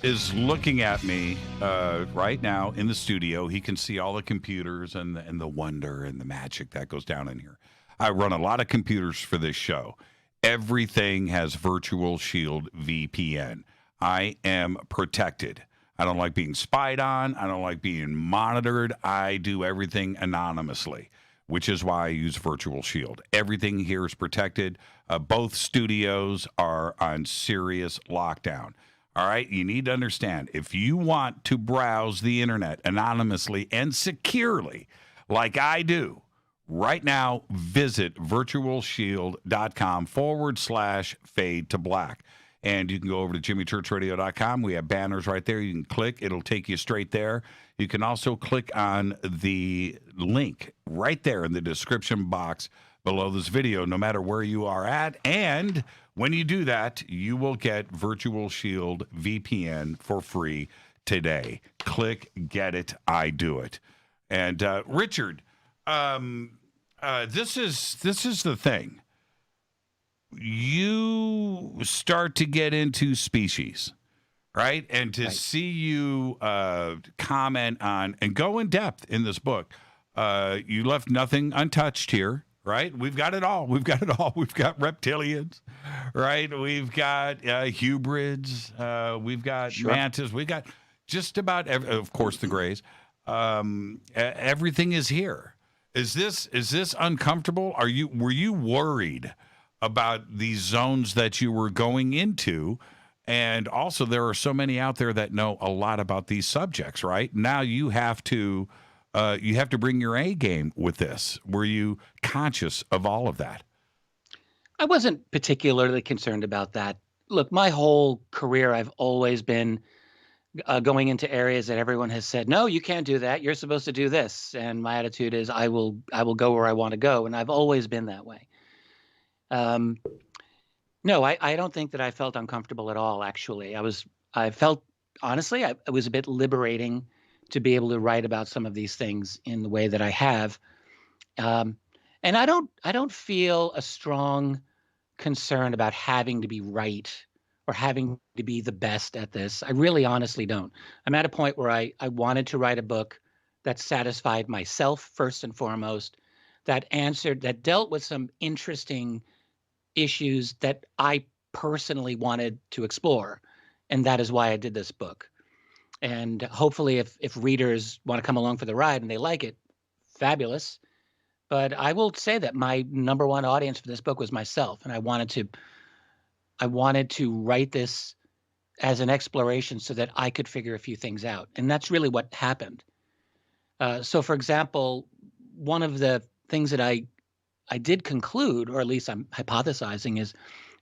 is looking at me right now in the studio. He can see all the computers and the wonder and the magic that goes down in here. I run a lot of computers for this show. Everything has Virtual Shield VPN. I am protected. I don't like being spied on. I don't like being monitored. I do everything anonymously, which is why I use Virtual Shield. Everything here is protected. Both studios are on serious lockdown. All right, you need to understand, if you want to browse the internet anonymously and securely, like I do, right now, visit virtualshield.com/fade to black. And you can go over to jimmychurchradio.com. We have banners right there. You can click. It'll take you straight there. You can also click on the link right there in the description box below this video, no matter where you are at. And when you do that, you will get Virtual Shield VPN for free today. Click, get it, I do it. And Richard, this is the thing. You start to get into species, right? And to see you comment on and go in depth in this book, you left nothing untouched here, right? We've got it all. We've got it all. We've got reptilians, right? We've got hybrids. We've got mantis. We've got just about, of course, the grays. Everything is here. Is this uncomfortable? Were you worried about these zones that you were going into? And also, there are so many out there that know a lot about these subjects, right? Now you have to bring your A game with this. Were you conscious of all of that? I wasn't particularly concerned about that. Look, my whole career, I've always been going into areas that everyone has said, no, you can't do that. You're supposed to do this. And my attitude is I will go where I want to go. And I've always been that way. No, I don't think that I felt uncomfortable at all, actually. I felt, honestly, it was a bit liberating to be able to write about some of these things in the way that I have. And I don't feel a strong concern about having to be right or having to be the best at this. I really honestly don't. I'm at a point where I wanted to write a book that satisfied myself first and foremost, that dealt with some interesting issues that I personally wanted to explore. And that is why I did this book. And hopefully if readers want to come along for the ride and they like it, fabulous. But I will say that my number one audience for this book was myself. And I wanted to write this as an exploration so that I could figure a few things out. And that's really what happened. So for example, one of the things that I did conclude, or at least I'm hypothesizing, is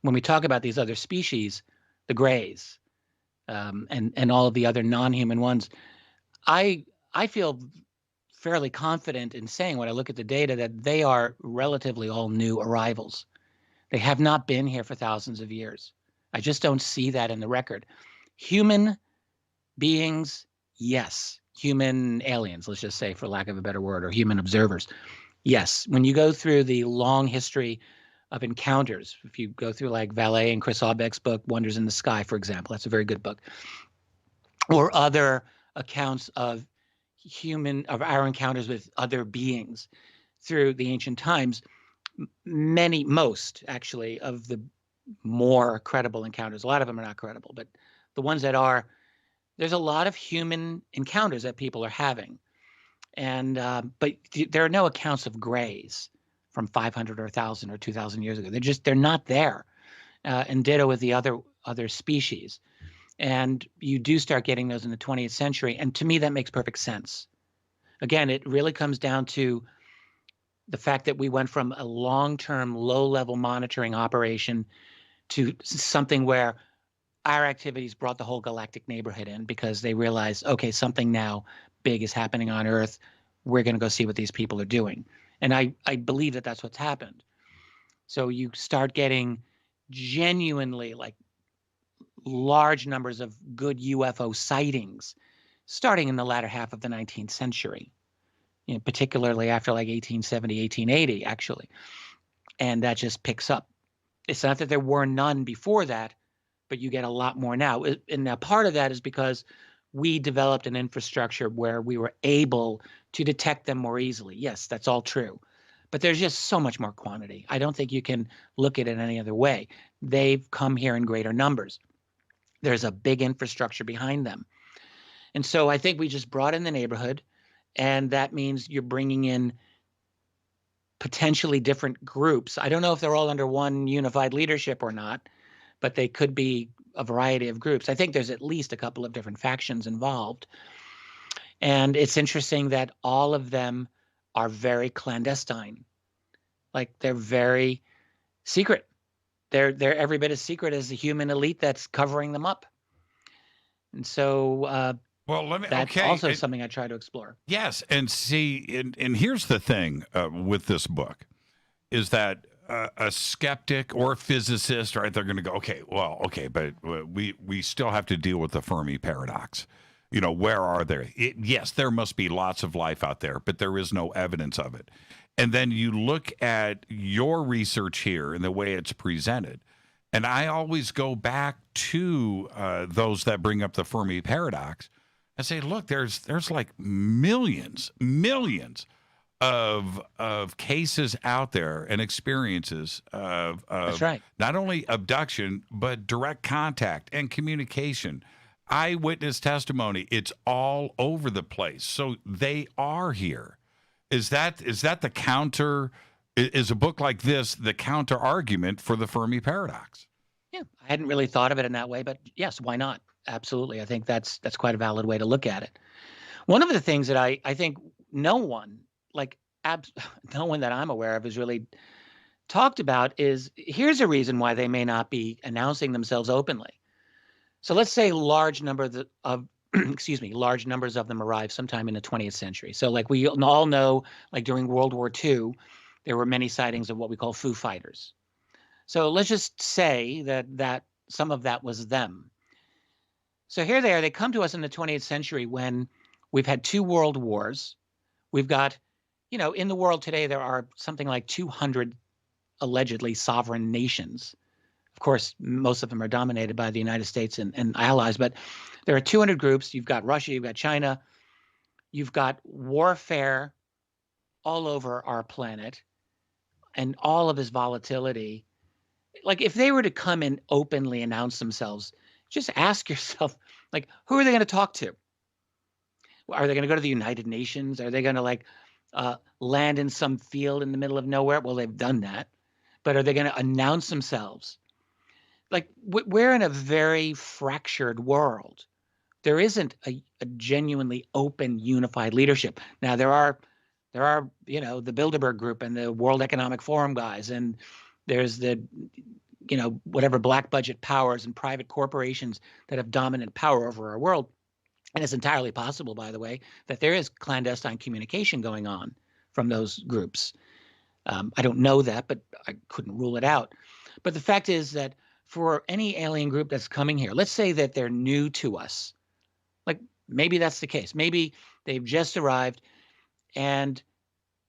when we talk about these other species, the grays, and all of the other non-human ones, I feel fairly confident in saying, when I look at the data, that they are relatively all new arrivals. They have not been here for thousands of years. I just don't see that in the record. Human beings, yes. Human aliens, let's just say, for lack of a better word, or human observers. Yes, when you go through the long history of encounters, if you go through like Vallée and Chris Aubeck's book, Wonders in the Sky, for example, that's a very good book, or other accounts of our encounters with other beings through the ancient times, most actually of the more credible encounters, a lot of them are not credible, but the ones that are, there's a lot of human encounters that people are having. And but there are no accounts of grays from 500 or 1,000 or 2,000 years ago. They're not there. And ditto with the other species. And you do start getting those in the 20th century. And to me, that makes perfect sense. Again, it really comes down to the fact that we went from a long-term, low-level monitoring operation to something where our activities brought the whole galactic neighborhood in, because they realized, okay, something now big is happening on Earth. We're going to go see what these people are doing. And I believe that that's what's happened. So you start getting genuinely like large numbers of good UFO sightings starting in the latter half of the 19th century, particularly after like 1870, 1880, actually. And that just picks up. It's not that there were none before that, but you get a lot more now. And now part of that is because we developed an infrastructure where we were able to detect them more easily. Yes, that's all true. But there's just so much more quantity. I don't think you can look at it any other way. They've come here in greater numbers. There's a big infrastructure behind them. And so I think we just brought in the neighborhood, and that means you're bringing in potentially different groups. I don't know if they're all under one unified leadership or not, but they could be a variety of groups. I think there's at least a couple of different factions involved. And it's interesting that all of them are very clandestine. Like, they're very secret. They're every bit as secret as the human elite that's covering them up. And so that's also something I try to explore. Yes, and see, and here's the thing with this book, is that a skeptic or a physicist, right, they're going to go, but we still have to deal with the Fermi paradox. You know, where are they? Yes, there must be lots of life out there, but there is no evidence of it. And then you look at your research here and the way it's presented, and I always go back to those that bring up the Fermi paradox and say, look, there's like millions of cases out there and experiences of That's right. Not only abduction, but direct contact and communication. Eyewitness testimony. It's all over the place. So they are here. Is that the counter? Is a book like this the counter argument for the Fermi paradox? Yeah, I hadn't really thought of it in that way, but yes, why not? Absolutely. I think that's quite a valid way to look at it. One of the things that I think no one that I'm aware of has really talked about is, here's a reason why they may not be announcing themselves openly. So let's say large numbers of them arrived sometime in the 20th century. So like we all know, like during World War II, there were many sightings of what we call Foo Fighters. So let's just say that some of that was them. So here they are. They come to us in the 20th century when we've had 2 world wars. We've got, in the world today, there are something like 200 allegedly sovereign nations. Of course, most of them are dominated by the United States and allies, but there are 200 groups. You've got Russia, you've got China, you've got warfare all over our planet and all of this volatility. Like, if they were to come and openly announce themselves, just ask yourself, like, who are they going to talk to? Are they going to go to the United Nations? Are they going to land in some field in the middle of nowhere? Well, they've done that. But are they going to announce themselves? Like, we're in a very fractured world. There isn't a genuinely open, unified leadership. Now, there are the Bilderberg Group and the World Economic Forum guys, and there's the whatever black budget powers and private corporations that have dominant power over our world. And it's entirely possible, by the way, that there is clandestine communication going on from those groups. I don't know that, but I couldn't rule it out. But the fact is that for any alien group that's coming here, let's say that they're new to us. Like, maybe that's the case. Maybe they've just arrived, and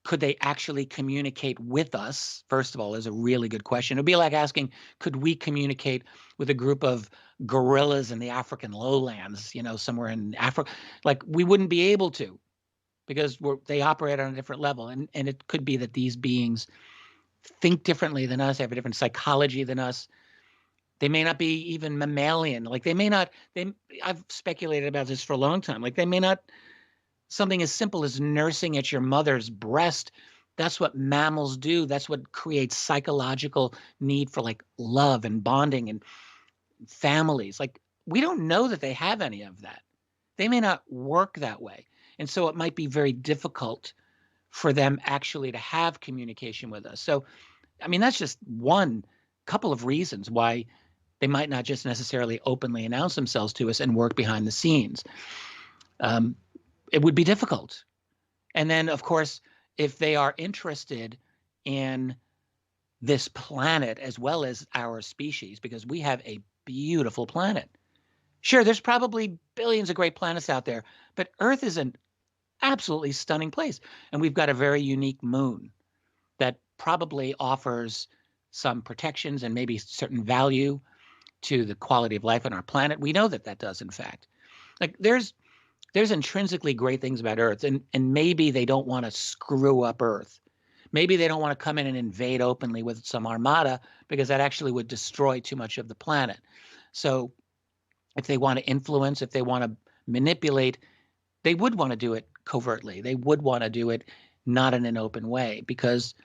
could they actually communicate with us? First of all, is a really good question. It'd be like asking, could we communicate with a group of gorillas in the African lowlands, somewhere in Africa? Like, we wouldn't be able to, because they operate on a different level. And it could be that these beings think differently than us, have a different psychology than us. They may not be even mammalian. Like, I've speculated about this for a long time. Like, they may not, something as simple as nursing at your mother's breast, that's what mammals do. That's what creates psychological need for, like, love and bonding and families. Like, we don't know that they have any of that. They may not work that way. And so it might be very difficult for them actually to have communication with us. So, I mean, that's just one couple of reasons why they might not just necessarily openly announce themselves to us and work behind the scenes. It would be difficult. And then, of course, if they are interested in this planet as well as our species, because we have a beautiful planet. Sure, there's probably billions of great planets out there, but Earth is an absolutely stunning place. And we've got a very unique moon that probably offers some protections and maybe certain value to the quality of life on our planet. We know that that does, in fact. Like there's intrinsically great things about Earth, and maybe they don't want to screw up Earth. Maybe they don't want to come in and invade openly with some armada, because that actually would destroy too much of the planet. So if they want to influence, if they want to manipulate, they would want to do it covertly. They would want to do it not in an open way, because,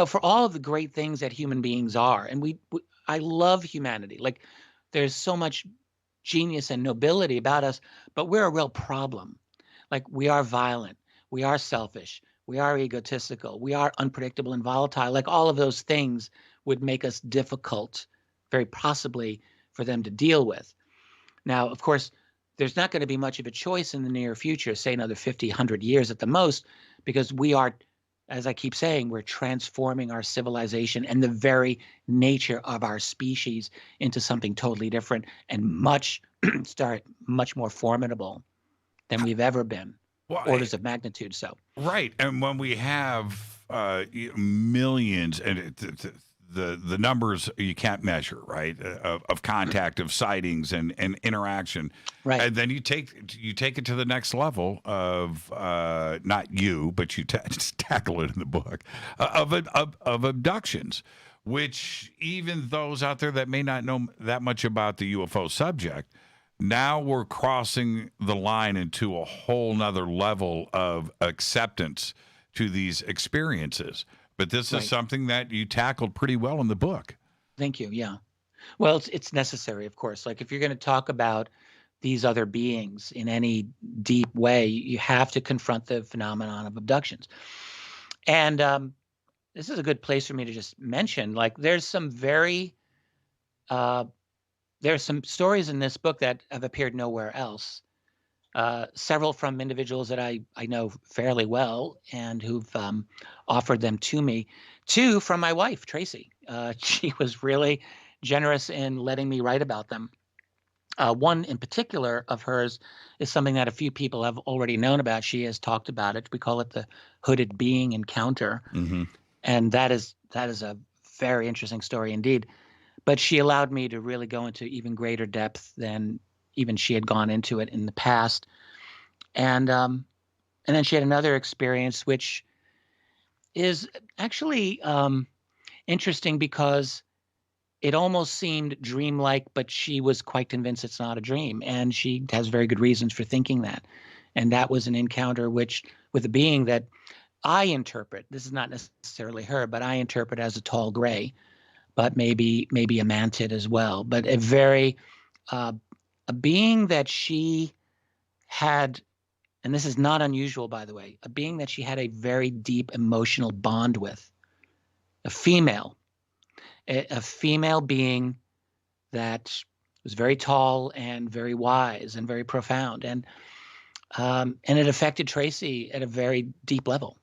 for all of the great things that human beings are, and I love humanity. Like there's so much genius and nobility about us, but we're a real problem. Like we are violent, we are selfish, we are egotistical, we are unpredictable and volatile. Like all of those things would make us difficult, very possibly, for them to deal with. Now, of course, there's not going to be much of a choice in the near future, say another 50, 100 years at the most, because we are, as I keep saying, we're transforming our civilization and the very nature of our species into something totally different and much more formidable than we've ever been. Well, orders of magnitude so. Right. And when we have millions, and the numbers you can't measure, right, of contact, of sightings and interaction. Right. And then you take it to the next level of not you, but you tackle it in the book of abductions, which even those out there that may not know that much about the UFO subject, now we're crossing the line into a whole nother level of acceptance to these experiences. But this is something that you tackled pretty well in the book. Thank you. Yeah. Well, it's necessary, of course. Like if you're going to talk about these other beings in any deep way, you have to confront the phenomenon of abductions. And this is a good place for me to just mention, like there's some stories in this book that have appeared nowhere else. Several from individuals that I know fairly well and who've offered them to me. Two from my wife, Tracy. She was really generous in letting me write about them. One in particular of hers is something that a few people have already known about. She has talked about it. We call it the hooded being encounter. Mm-hmm. And that is a very interesting story indeed. But she allowed me to really go into even greater depth than even she had gone into it in the past. And then she had another experience, which is actually interesting because it almost seemed dreamlike, but she was quite convinced it's not a dream. And she has very good reasons for thinking that. And that was an encounter with a being that I interpret, this is not necessarily her, but I interpret as a tall gray, but maybe a mantid as well. But a very a being that she had, and this is not unusual, by the way, a being that she had a very deep emotional bond with, a female being that was very tall and very wise and very profound. And it affected Tracy at a very deep level.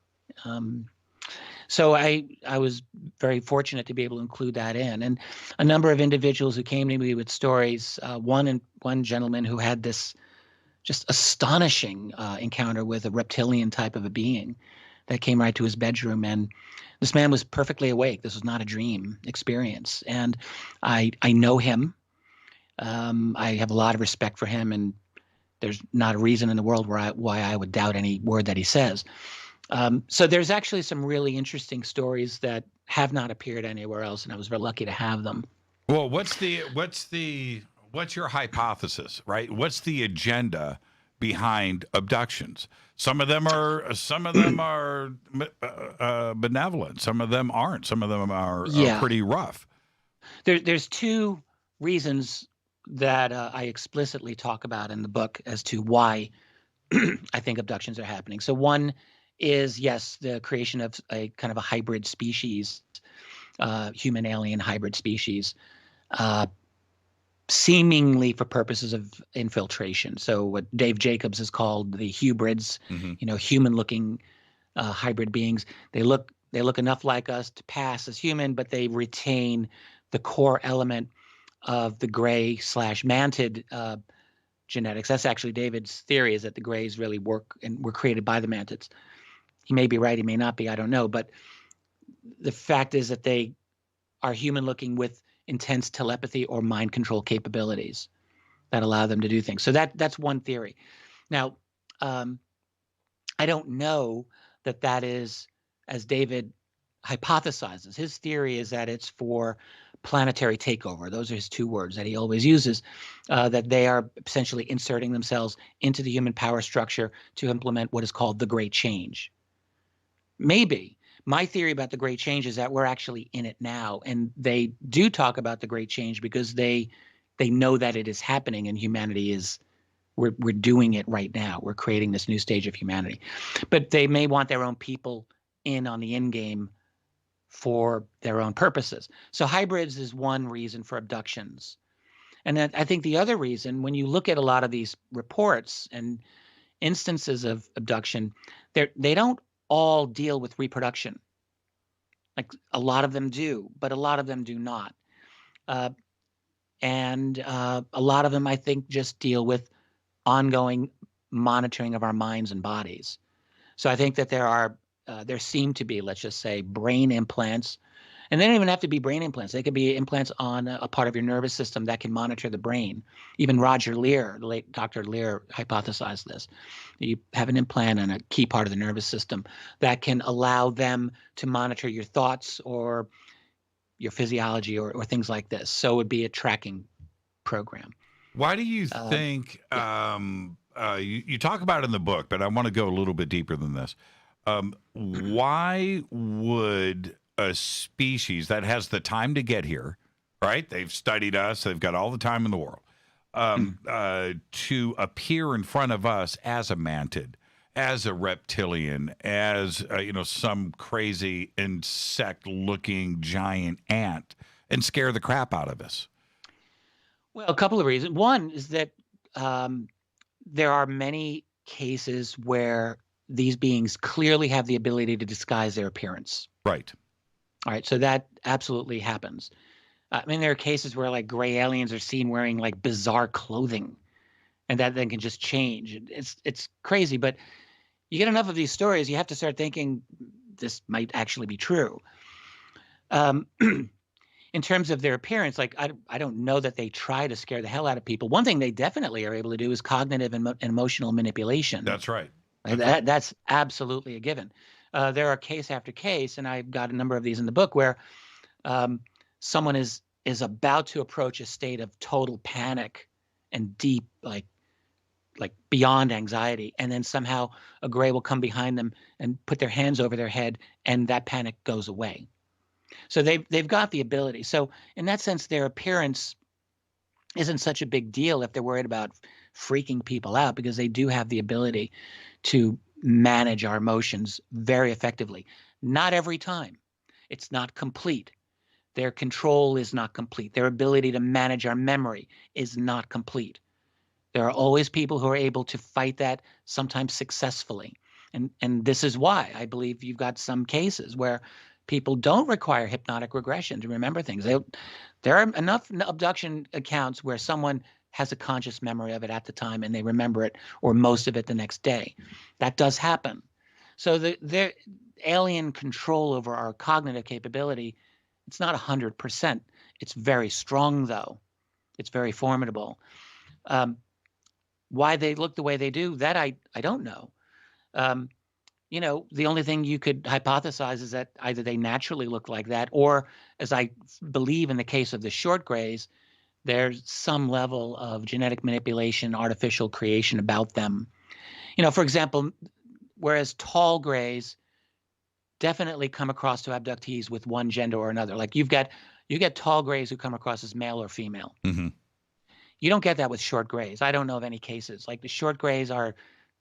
So I was very fortunate to be able to include that in. And a number of individuals who came to me with stories, one gentleman who had this just astonishing encounter with a reptilian type of a being that came right to his bedroom. And this man was perfectly awake. This was not a dream experience. And I know him. I have a lot of respect for him, and there's not a reason in the world why I would doubt any word that he says. So there's actually some really interesting stories that have not appeared anywhere else, and I was very lucky to have them. Well, what's your hypothesis, right? What's the agenda behind abductions? Some of them are benevolent. Some of them aren't. Some of them are pretty rough. There's two reasons that I explicitly talk about in the book as to why I think abductions are happening. So one is, yes, the creation of a kind of a hybrid species, human-alien hybrid species, seemingly for purposes of infiltration. So what Dave Jacobs has called the hybrids, human-looking hybrid beings. They look enough like us to pass as human, but they retain the core element of the gray/mantid genetics. That's actually David's theory, is that the grays really work and were created by the mantids. He may be right, he may not be, I don't know. But the fact is that they are human looking with intense telepathy or mind control capabilities that allow them to do things. So that's one theory. Now, I don't know that is, as David hypothesizes. His theory is that it's for planetary takeover. Those are his two words that he always uses, that they are essentially inserting themselves into the human power structure to implement what is called the Great Change. Maybe. My theory about the Great Change is that we're actually in it now, and they do talk about the Great Change because they know that it is happening, and humanity is we're doing it right now. We're creating this new stage of humanity. But they may want their own people in on the end game for their own purposes. So hybrids is one reason for abductions. And then I think the other reason, when you look at a lot of these reports and instances of abduction, they don't all deal with reproduction. Like a lot of them do, but a lot of them do not. And a lot of them, I think, just deal with ongoing monitoring of our minds and bodies. So I think that there seem to be, let's just say, brain implants. And they don't even have to be brain implants. They could be implants on a part of your nervous system that can monitor the brain. Even Roger Lear, the late Dr. Lear, hypothesized this. You have an implant on a key part of the nervous system that can allow them to monitor your thoughts or your physiology or things like this. So it would be a tracking program. Why do you think, you talk about it in the book, but I want to go a little bit deeper than this. Why would a species that has the time to get here, right? They've studied us. They've got all the time in the world to appear in front of us as a mantid, as a reptilian, as some crazy insect-looking giant ant, and scare the crap out of us? Well, a couple of reasons. One is that there are many cases where these beings clearly have the ability to disguise their appearance. Right. All right. So that absolutely happens. I mean, there are cases where like gray aliens are seen wearing like bizarre clothing, and that then can just change. It's crazy, but you get enough of these stories, you have to start thinking this might actually be true. In terms of their appearance, like I don't know that they try to scare the hell out of people. One thing they definitely are able to do is cognitive and emotional manipulation. That's right. That's absolutely a given. There are case after case, and I've got a number of these in the book, where someone is about to approach a state of total panic and deep, like beyond anxiety, and then somehow a gray will come behind them and put their hands over their head, and that panic goes away. So they've got the ability. So in that sense, their appearance isn't such a big deal if they're worried about freaking people out, because they do have the ability to manage our emotions very effectively. Not every time. It's not complete. Their control is not complete. Their ability to manage our memory is not complete. There are always people who are able to fight that, sometimes successfully. And this is why I believe you've got some cases where people don't require hypnotic regression to remember things. There are enough abduction accounts where someone has a conscious memory of it at the time and they remember it, or most of it the next day. That does happen. So the alien control over our cognitive capability, it's not 100%. It's very strong, though. It's very formidable. Why they look the way they do, that I don't know. The only thing you could hypothesize is that either they naturally look like that, or, as I believe in the case of the short grays, there's some level of genetic manipulation, artificial creation about them. For example, whereas tall grays definitely come across to abductees with one gender or another. Like you get tall grays who come across as male or female. Mm-hmm. You don't get that with short grays. I don't know of any cases. Like the short grays are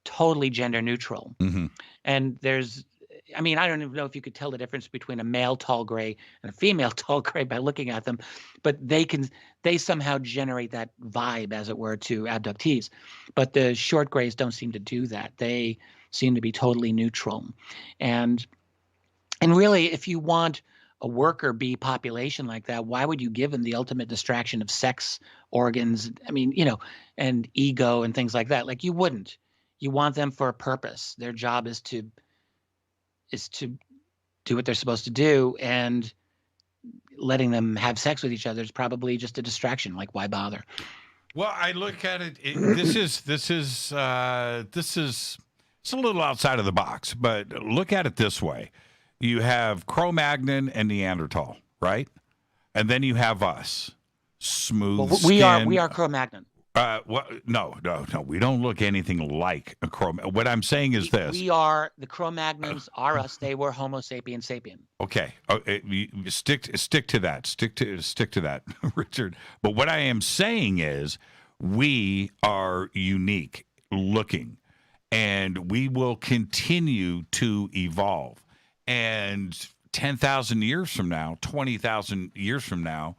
totally gender neutral. Mm-hmm. And I don't even know if you could tell the difference between a male tall gray and a female tall gray by looking at them, but they somehow generate that vibe, as it were, to abductees. But the short grays don't seem to do that. They seem to be totally neutral. And really, if you want a worker bee population like that, why would you give them the ultimate distraction of sex, organs, and ego and things like that? Like, you wouldn't. You want them for a purpose. Their job is to do what they're supposed to do and letting them have sex with each other is probably just a distraction. Like, why bother? Well, I look at it. This is it's a little outside of the box, but look at it this way: you have Cro-Magnon and Neanderthal, right? And then you have us, smooth skin. We are Cro-Magnon. No. We don't look anything like a Cro-Magnon. What I'm saying is this: we are the Cro-Magnons. Are us? They were Homo sapien sapien. Okay, stick to that. Stick to that, Richard. But what I am saying is, we are unique looking, and we will continue to evolve. And 10,000 years from now, 20,000 years from now,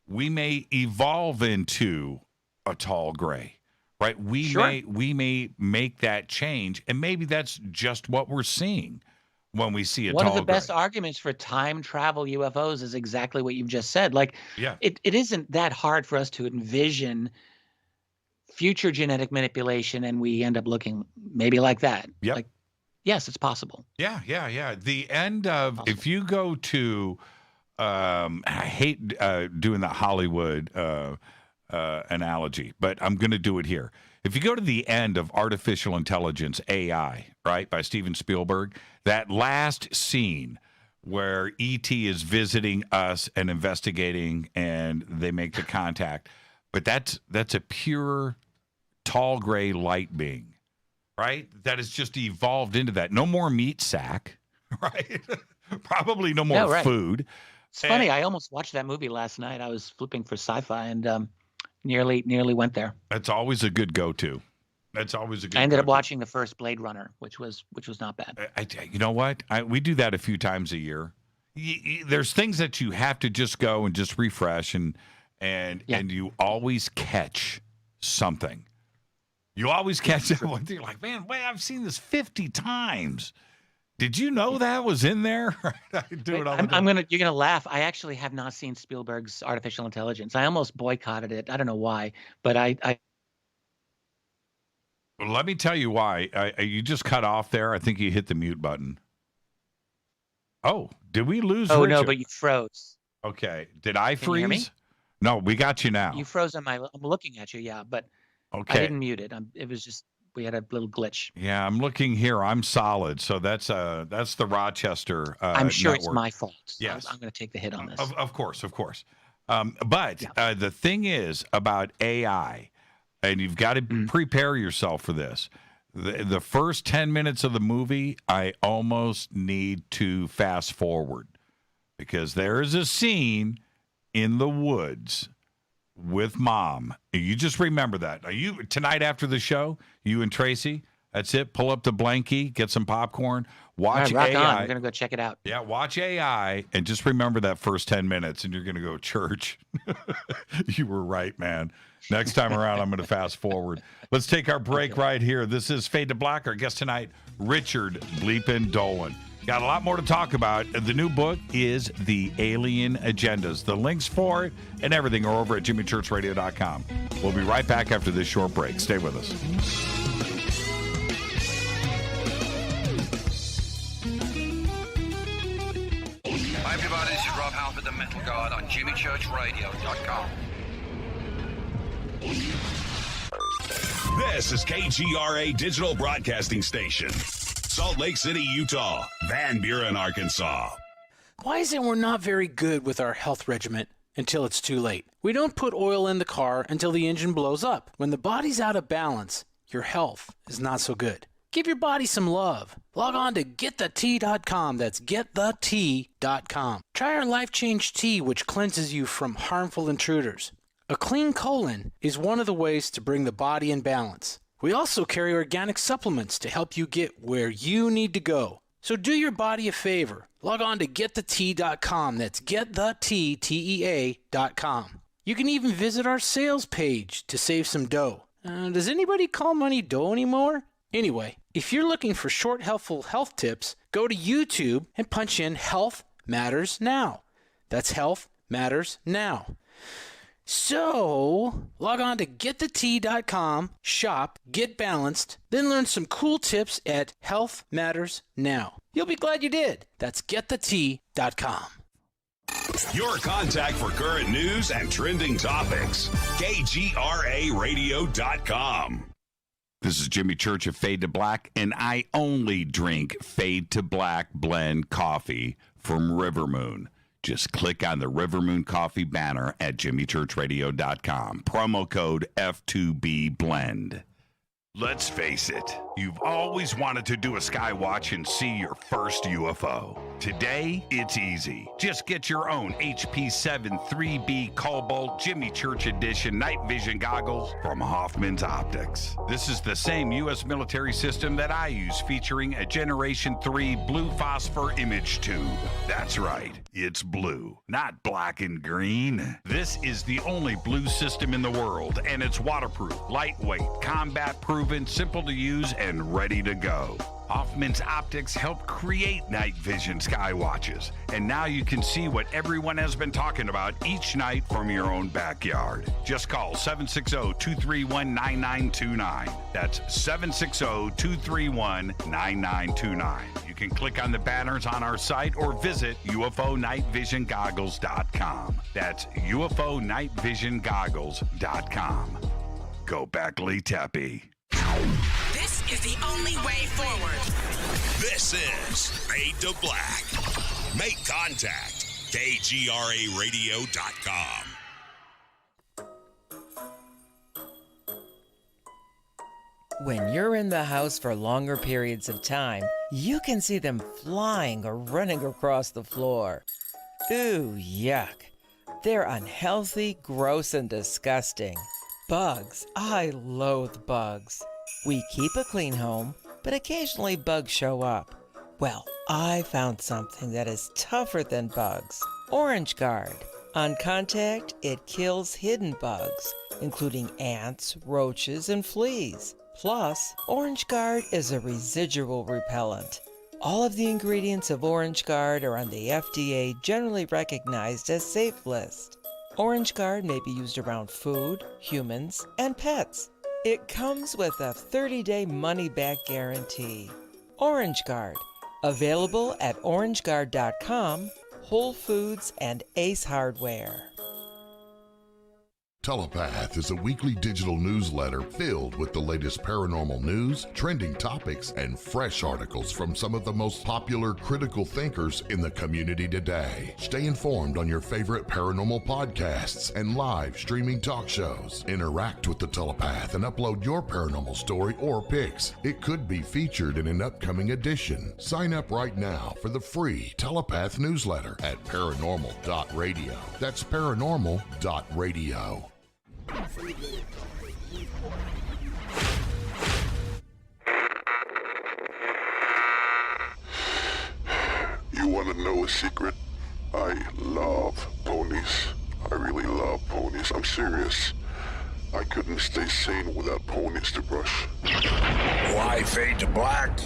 we may evolve into a tall gray, right? We may make that change, and maybe that's just what we're seeing when we see a tall gray. One of the best arguments for time travel UFOs is exactly what you've just said. Like, it isn't that hard for us to envision future genetic manipulation, and we end up looking maybe like that. Yep. Like, yes, it's possible. Yeah. The end of, if you go to, I hate doing the Hollywood analogy, but I'm going to do it here. If you go to the end of Artificial Intelligence, AI, right, by Steven Spielberg, that last scene where E.T. is visiting us and investigating, and they make the contact, but that's a pure tall gray light being, right? That has just evolved into that. No more meat sack, right? Probably no more food. It's funny. I almost watched that movie last night. I was flipping for sci-fi and nearly went there. That's always a good go-to. I ended up watching the first Blade Runner, which was not bad. You know what? We do that a few times a year. There's things that you have to just go and just refresh, and you always catch something. You always catch that one thing. You're like, man, wait, I've seen this 50 times. Did you know that was in there? I do it all the time. You're gonna laugh. I actually have not seen Spielberg's Artificial Intelligence. I almost boycotted it. I don't know why, but I Well, let me tell you why. You just cut off there. I think you hit the mute button. Oh, did we lose Richard? No, but you froze. Okay. Did I freeze? Can you hear me? No, we got you now. You froze on I'm looking at you, yeah, but okay. I didn't mute it. It was just, we had a little glitch. Yeah, I'm looking here. I'm solid. So that's the Rochester I'm sure network. It's my fault. Yes. I'm going to take the hit on this. Of course. But the thing is about AI, and you've got to prepare yourself for this. The first 10 minutes of the movie, I almost need to fast forward, because there is a scene in the woods with Mom. You just remember that. Tonight after the show, you and Tracy, that's it. Pull up the blankie, get some popcorn, watch rock AI. on. We're going to go check it out. Yeah, watch AI, and just remember that first 10 minutes, and you're going to go, church. You were right, man. Next time around, I'm going to fast forward. Let's take our break right here. This is Fade to Black. Our guest tonight, Richard Bleepin' Dolan. Got a lot more to talk about. The new book is The Alien Agendas. The links for it and everything are over at jimmychurchradio.com. We'll be right back after this short break. Stay with us. Hi, everybody. This is Rob Halford, the Metal Guard on jimmychurchradio.com. This is KGRA Digital Broadcasting Station. Salt Lake City, Utah. Van Buren, Arkansas. Why is it we're not very good with our health regimen until it's too late? We don't put oil in the car until the engine blows up. When the body's out of balance, your health is not so good. Give your body some love. Log on to GetTheT.com. That's GetTheT.com. Try our Life Change Tea, which cleanses you from harmful intruders. A clean colon is one of the ways to bring the body in balance. We also carry organic supplements to help you get where you need to go. So do your body a favor. Log on to GetTheT.com. That's GetTheT.com. You can even visit our sales page to save some dough. Does anybody call money dough anymore? Anyway, if you're looking for short, helpful health tips, go to YouTube and punch in Health Matters Now. That's Health Matters Now. So, log on to GetTheT.com, shop, get balanced, then learn some cool tips at Health Matters Now. You'll be glad you did. That's GetTheT.com. Your contact for current news and trending topics. KGRAradio.com. This is Jimmy Church of Fade to Black, and I only drink Fade to Black blend coffee from River Moon. Just click on the River Moon coffee banner at jimmychurchradio.com. Promo code F2B Blend. Let's face it, you've always wanted to do a sky watch and see your first UFO. Today, it's easy. Just get your own HP7 3B Cobalt Jimmy Church Edition night vision goggles from Hoffman's Optics. This is the same U.S. military system that I use, featuring a Generation 3 blue phosphor image tube. That's right, it's blue, not black and green. This is the only blue system in the world, and it's waterproof, lightweight, combat-proof, simple to use, and ready to go. Hoffman's Optics help create night vision sky watches, and now you can see what everyone has been talking about each night from your own backyard. Just call 760-231-9929. That's 760-231-9929. You can click on the banners on our site or visit UFOnightvisiongoggles.com. That's UFOnightvisiongoggles.com. Go back, Lee Tepe. This is the only way forward. This is Fade to Black. Make contact. KGRAradio.com. When you're in the house for longer periods of time, you can see them flying or running across the floor. Ooh, yuck. They're unhealthy, gross, and disgusting. Bugs. I loathe bugs. We keep a clean home, but occasionally bugs show up. Well, I found something that is tougher than bugs. Orange Guard. On contact, it kills hidden bugs, including ants, roaches, and fleas. Plus, Orange Guard is a residual repellent. All of the ingredients of Orange Guard are on the FDA generally recognized as safe list. Orange Guard may be used around food, humans, and pets. It comes with a 30-day money-back guarantee. Orange Guard, available at orangeguard.com, Whole Foods, and Ace Hardware. Telepath is a weekly digital newsletter filled with the latest paranormal news, trending topics, and fresh articles from some of the most popular critical thinkers in the community today. Stay informed on your favorite paranormal podcasts and live streaming talk shows. Interact with the Telepath and upload your paranormal story or pics. It could be featured in an upcoming edition. Sign up right now for the free Telepath newsletter at paranormal.radio. That's paranormal.radio. You want to know a secret? I love ponies. I really love ponies. I'm serious. I couldn't stay sane without ponies to brush. Why fade to black?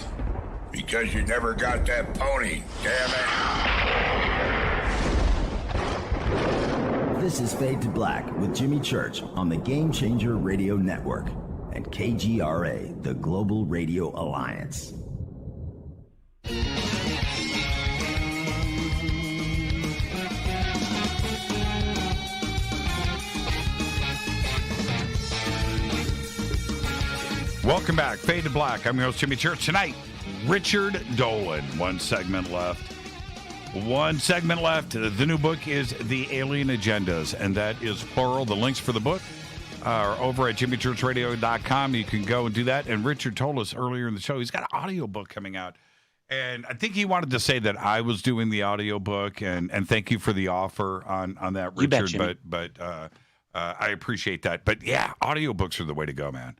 Because you never got that pony, damn it. This is Fade to Black with Jimmy Church on the Game Changer Radio Network and KGRA, the Global Radio Alliance. Welcome back. Fade to Black. I'm your host, Jimmy Church. Tonight, Richard Dolan. One segment left. The new book is The Alien Agendas, and that is plural. The links for the book are over at jimmychurchradio.com. You can go and do that. And Richard told us earlier in the show he's got an audiobook coming out. And I think he wanted to say that I was doing the audiobook, and thank you for the offer on that, Richard. You bet, Jimmy. But I appreciate that. But yeah, audiobooks are the way to go, man.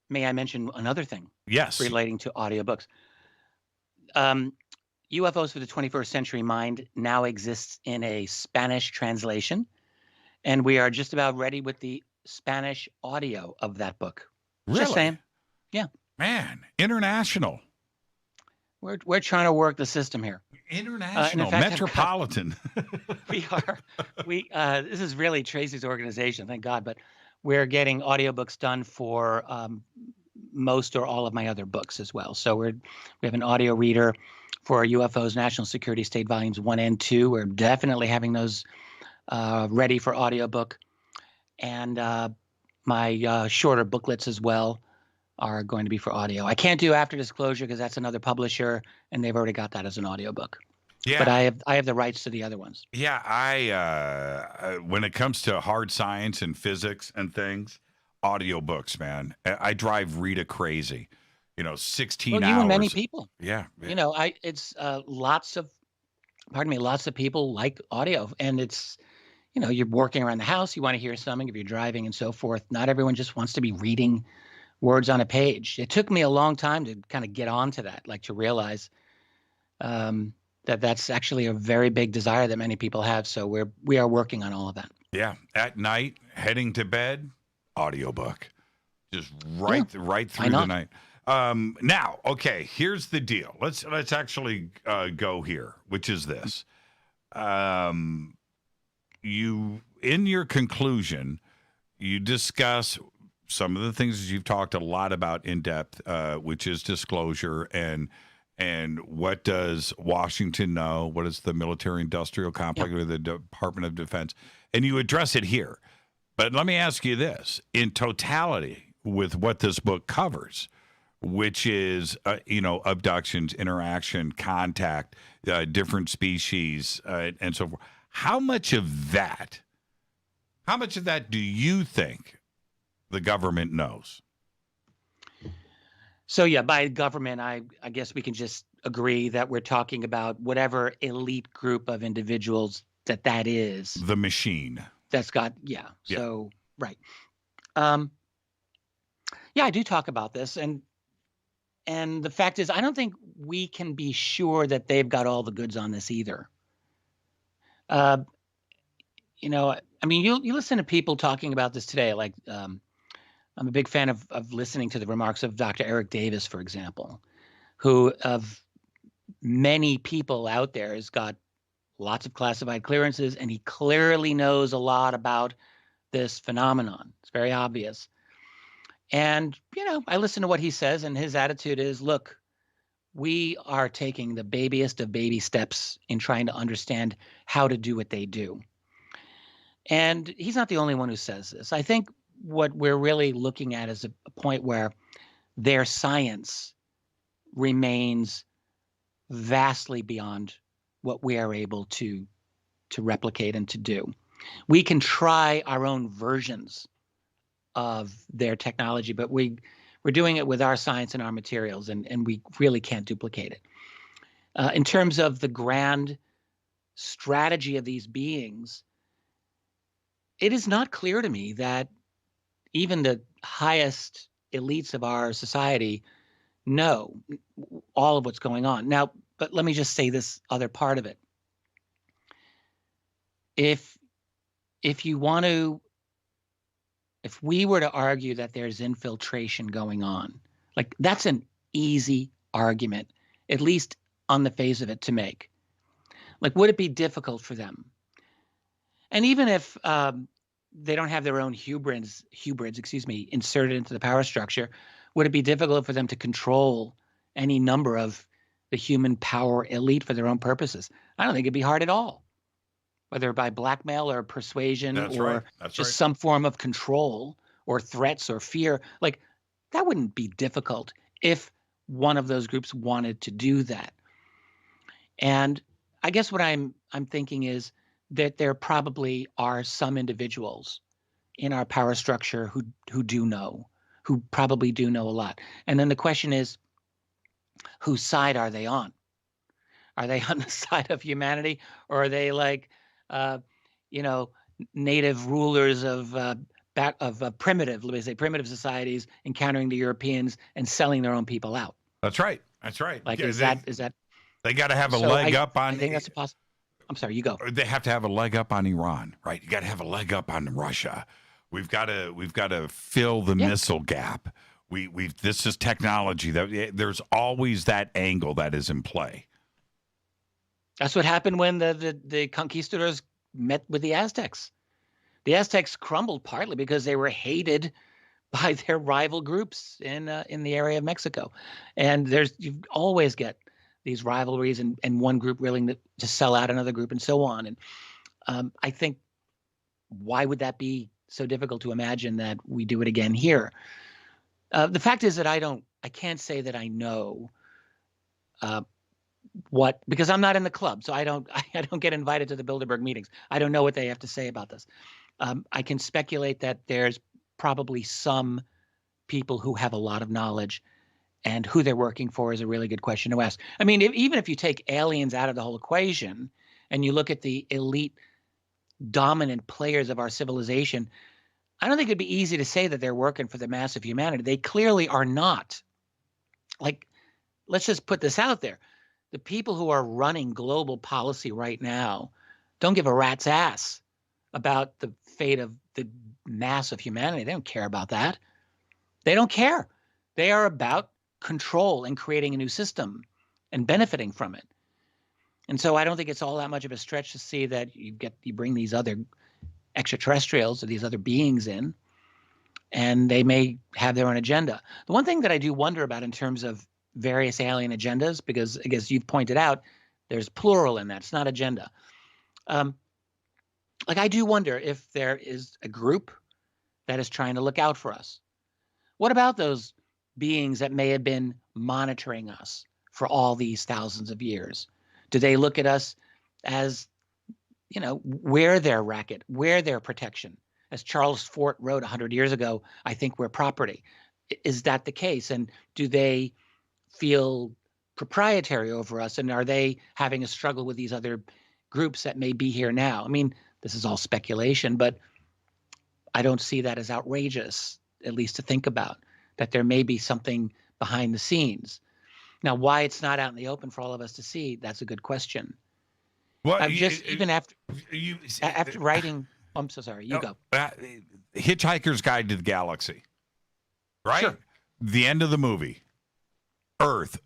May I mention another thing? Yes. Relating to audiobooks. UFOs for the 21st Century Mind now exists in a Spanish translation, and we are just about ready with the Spanish audio of that book. Really? Just saying. Yeah. Man, international. We're trying to work the system here. International, in fact, metropolitan. This is really Tracy's organization, thank God, but we're getting audiobooks done for most or all of my other books as well. So we have an audio reader for UFOs, National Security State Volumes 1 and 2. We're definitely having those ready for audiobook. And my shorter booklets as well are going to be for audio. I can't do After Disclosure because that's another publisher, and they've already got that as an audiobook. Yeah. But I have the rights to the other ones. Yeah, I when it comes to hard science and physics and things, audiobooks, man. I drive Rita crazy. 16 well, hours. You and many people. Yeah. It's lots of people like audio, and it's, you're working around the house, you want to hear something, if you're driving and so forth. Not everyone just wants to be reading words on a page. It took me a long time to kind of get onto that, like to realize that's actually a very big desire that many people have. So we are working on all of that. Yeah. At night, heading to bed, audiobook. Just right through the night. Now, okay, here's the deal. Let's actually go here, which is this. You, in your conclusion, you discuss some of the things you've talked a lot about in depth, which is disclosure and what does Washington know? What is the military-industrial complex or the Department of Defense? And you address it here. But let me ask you this. In totality, with what this book covers, which is, abductions, interaction, contact, different species, and so forth, how much of that do you think the government knows? So, yeah, by government, I guess we can just agree that we're talking about whatever elite group of individuals that is. The machine. That's got, so, right. I do talk about this. And the fact is, I don't think we can be sure that they've got all the goods on this either. You listen to people talking about this today, like, I'm a big fan of listening to the remarks of Dr. Eric Davis, for example, who of many people out there has got lots of classified clearances, and he clearly knows a lot about this phenomenon. It's very obvious. And, I listen to what he says, and his attitude is, look, we are taking the babiest of baby steps in trying to understand how to do what they do. And he's not the only one who says this. I think what we're really looking at is a point where their science remains vastly beyond what we are able to replicate and to do. We can try our own versions of their technology, but we're doing it with our science and our materials, and we really can't duplicate it. In terms of the grand strategy of these beings, it is not clear to me that even the highest elites of our society know all of what's going on. Now, but let me just say this other part of it. If we were to argue that there's infiltration going on, like, that's an easy argument, at least on the face of it, to make. Like, would it be difficult for them? And even if they don't have their own hybrids, inserted into the power structure, would it be difficult for them to control any number of the human power elite for their own purposes? I don't think it'd be hard at all, whether by blackmail or persuasion some form of control or threats or fear. Like, that wouldn't be difficult if one of those groups wanted to do that. And I guess what I'm thinking is that there probably are some individuals in our power structure who do know, who probably do know a lot. And then the question is, whose side are they on? Are they on the side of humanity, or are they like, native rulers of primitive, let me say, primitive societies encountering the Europeans and selling their own people out? That's right. Like, is that? They got to have a leg up on. I think that's a possible. I'm sorry, you go. They have to have a leg up on Iran, right? You got to have a leg up on Russia. We've got to fill the missile gap. This is technology. There's always that angle that is in play. That's what happened when the conquistadors met with the Aztecs. The Aztecs crumbled partly because they were hated by their rival groups in the area of Mexico. And you always get these rivalries and one group willing to sell out another group and so on. And I think, why would that be so difficult to imagine that we do it again here? The fact is that I can't say that I know because I'm not in the club, so I don't get invited to the Bilderberg meetings. I don't know what they have to say about this. I can speculate that there's probably some people who have a lot of knowledge, and who they're working for is a really good question to ask. I mean, even if you take aliens out of the whole equation and you look at the elite dominant players of our civilization, I don't think it'd be easy to say that they're working for the mass of humanity. They clearly are not. Like, let's just put this out there. The people who are running global policy right now don't give a rat's ass about the fate of the mass of humanity. They don't care about that. They don't care. They are about control and creating a new system and benefiting from it. And so I don't think it's all that much of a stretch to see that you bring these other extraterrestrials or these other beings in, and they may have their own agenda. The one thing that I do wonder about in terms of various alien agendas, because I guess you've pointed out there's plural in that, it's not agenda. Like, I do wonder if there is a group that is trying to look out for us. What about those beings that may have been monitoring us for all these thousands of years? Do they look at us as, we're their racket, we're their protection? As Charles Fort wrote 100 years ago, I think we're property. Is that the case? And do they feel proprietary over us? And are they having a struggle with these other groups that may be here now? I mean, this is all speculation, but I don't see that as outrageous, at least to think about, that there may be something behind the scenes. Now, why it's not out in the open for all of us to see, that's a good question. Well, after writing, I'm so sorry, you go. Hitchhiker's Guide to the Galaxy, right? Sure. The end of the movie, Earth,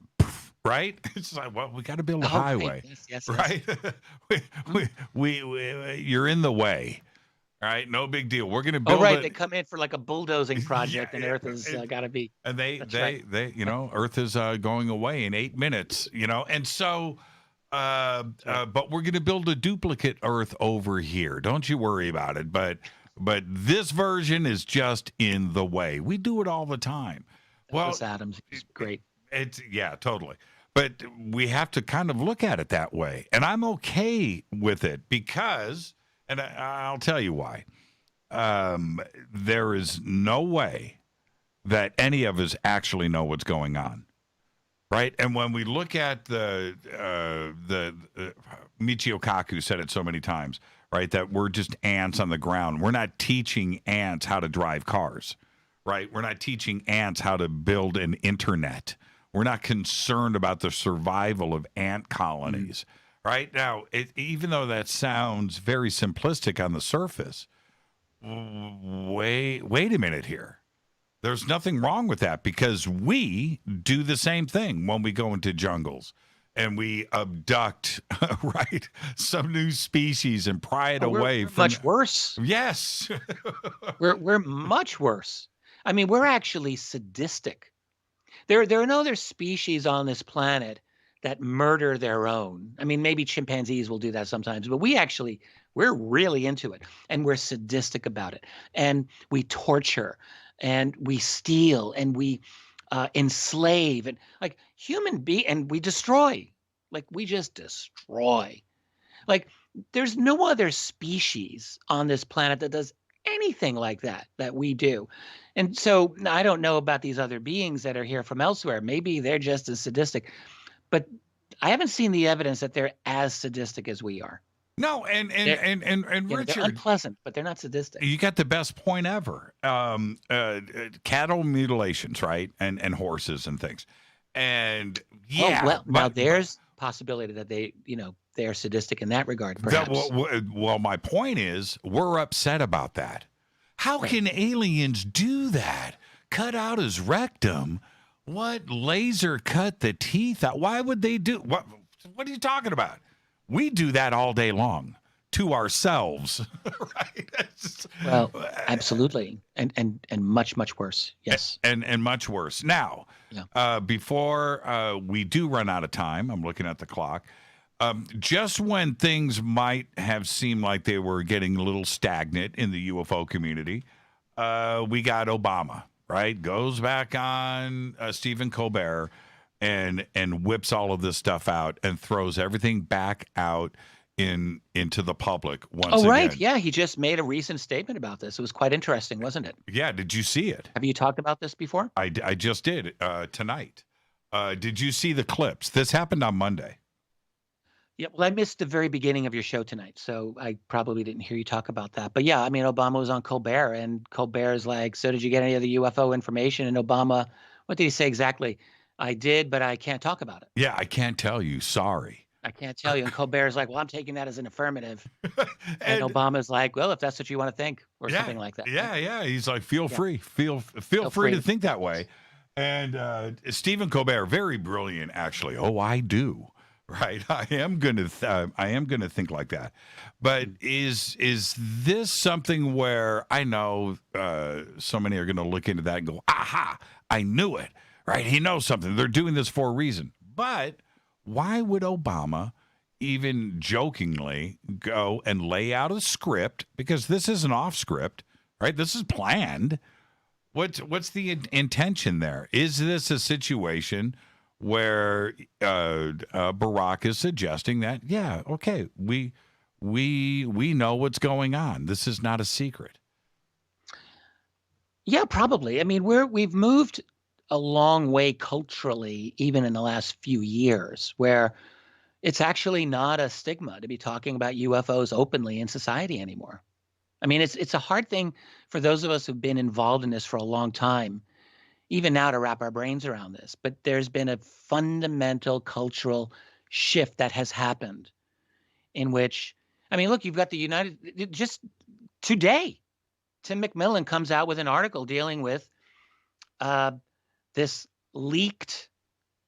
right? It's like, well, we got to build a highway, yes. right? we you're in the way, right? No big deal. We're going to build. Oh, right. They come in for like a bulldozing project, and Earth has got to be. And they, Earth is going away in 8 minutes, and so. But we're going to build a duplicate Earth over here. Don't you worry about it. But this version is just in the way. We do it all the time. Douglas Adams is great. Totally. But we have to kind of look at it that way. And I'm okay with it because, and I'll tell you why. There is no way that any of us actually know what's going on. Right, and when we look at the Michio Kaku said it so many times, right, that we're just ants on the ground. We're not teaching ants how to drive cars, right? We're not teaching ants how to build an internet. We're not concerned about the survival of ant colonies, right? Now, even though that sounds very simplistic on the surface, wait a minute here. There's nothing wrong with that because we do the same thing when we go into jungles and we abduct, right, some new species and pry it away. We're much worse. Yes. we're much worse. I mean, we're actually sadistic. There are no other species on this planet that murder their own. I mean, maybe chimpanzees will do that sometimes, but we're really into it, and we're sadistic about it, and we torture. And we steal and we enslave and like and we destroy. Like we just destroy. Like there's no other species on this planet that does anything like that we do. And so I don't know about these other beings that are here from elsewhere. Maybe they're just as sadistic, but I haven't seen the evidence that they're as sadistic as we are. No, and Richard, they're unpleasant, but they're not sadistic. You got the best point ever. Cattle mutilations, right, and horses and things, and now there's possibility that they are sadistic in that regard. Perhaps. Well, my point is, we're upset about that. How can aliens do that? Cut out his rectum? What, laser cut the teeth out? Why would they do what? What are you talking about? We do that all day long to ourselves, right? Well, absolutely, and much worse. Yes, and much worse. Now, before we do run out of time, I'm looking at the clock. Just when things might have seemed like they were getting a little stagnant in the UFO community, we got Obama, right? Goes back on Stephen Colbert and whips all of this stuff out and throws everything back out into the public once again. Right. Yeah, he just made a recent statement about this. It was quite interesting, wasn't it? Yeah. Did you see it? Have you talked about this before? I just did tonight. Did you see the clips? This happened on Monday. Yeah, well, I missed the very beginning of your show tonight, so I probably didn't hear you talk about that. But yeah, I mean, Obama was on Colbert, and Colbert's like, so did you get any of the UFO information? And Obama, what did he say exactly? I did, but I can't talk about it. Yeah, I can't tell you. Sorry. I can't tell you. And Colbert's like, well, I'm taking that as an affirmative. and Obama's like, well, if that's what you want to think, or something like that. Yeah. He's like, feel free. Feel free to think that way. And Stephen Colbert, very brilliant, actually. Oh, I do. Right, I am gonna think like that, but is this something where I know so many are gonna look into that and go, aha, I knew it, right? He knows something. They're doing this for a reason. But why would Obama even jokingly go and lay out a script? Because this isn't off script, right? This is planned. What's the intention there? Is this a situation where Barack is suggesting that, yeah, okay, we know what's going on. This is not a secret. Yeah, probably. I mean, we've moved a long way culturally, even in the last few years, where it's actually not a stigma to be talking about UFOs openly in society anymore. I mean, it's a hard thing for those of us who've been involved in this for a long time, even now, to wrap our brains around this. But there's been a fundamental cultural shift that has happened in which, I mean, look, you've got just today, Tim McMillan comes out with an article dealing with this leaked,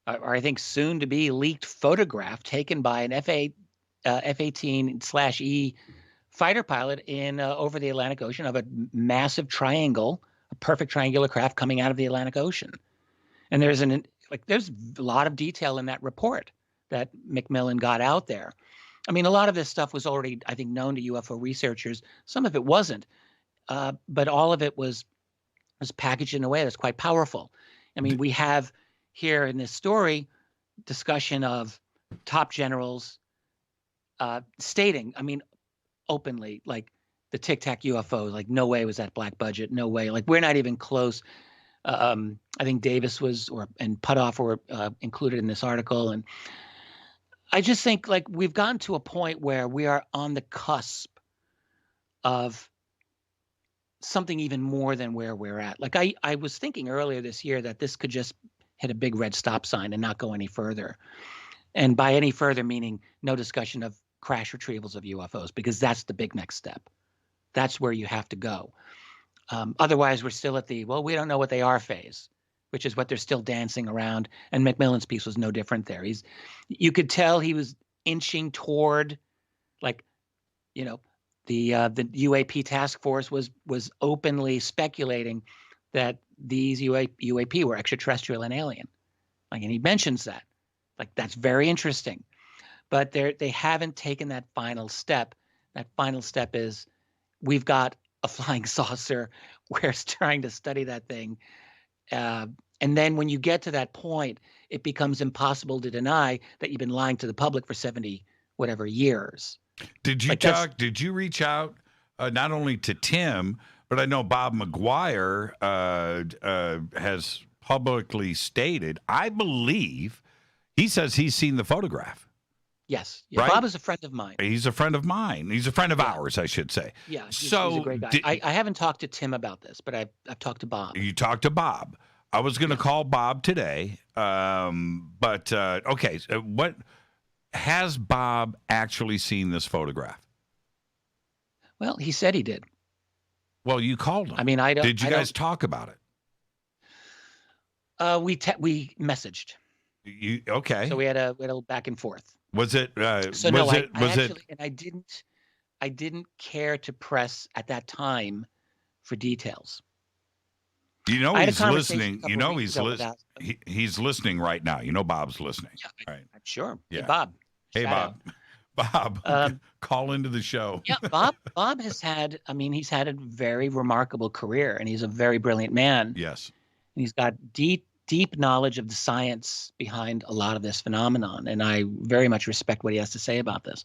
or I think soon to be leaked photograph taken by an F-18/E fighter pilot in over the Atlantic Ocean of a massive triangle, a perfect triangular craft coming out of the Atlantic Ocean. And there's a lot of detail in that report that McMillan got out there. I mean, a lot of this stuff was already, I think, known to UFO researchers. Some of it wasn't, but all of it was packaged in a way that's quite powerful. I mean, we have here in this story discussion of top generals stating, I mean, openly, like, the Tic Tac UFO, like, no way was that black budget, no way. Like, we're not even close. I think Davis and Puthoff were included in this article. And I just think, like, we've gotten to a point where we are on the cusp of something even more than where we're at. Like, I was thinking earlier this year that this could just hit a big red stop sign and not go any further. And by any further, meaning no discussion of crash retrievals of UFOs, because that's the big next step. That's where you have to go. Otherwise, we're still at the, well, we don't know what they are phase, which is what they're still dancing around. And McMillan's piece was no different there. You could tell he was inching toward, like, you know, the UAP task force was openly speculating that these UAP were extraterrestrial and alien. Like, and he mentions that. Like, that's very interesting. But they haven't taken that final step. That final step is, we've got a flying saucer. We're trying to study that thing. And then when you get to that point, it becomes impossible to deny that you've been lying to the public for 70 whatever years. Did you reach out not only to Tim, but I know Bob McGuire has publicly stated, I believe, he says he's seen the photograph. Yes. Yeah, right? Bob is a friend of mine. He's a friend of mine. He's a friend of ours, I should say. Yeah, he's a great guy. I haven't talked to Tim about this, but I've talked to Bob. You talked to Bob. I was going to call Bob today, but okay. So what has Bob actually seen this photograph? Well, he said he did. Well, you called him. I mean, Did you guys talk about it? We messaged. Okay. So we had a back and forth. Was it? And I didn't. I didn't care to press at that time for details. You know he's listening. You know he's listening. listening. He's listening right now. You know Bob's listening. Yeah, right. Sure. Yeah. Hey, Bob. Hey, Shout Bob. Bob, call into the show. Yeah, Bob has had, he's had a very remarkable career, and he's a very brilliant man. Yes. And he's got deep knowledge of the science behind a lot of this phenomenon, and I very much respect what he has to say about this.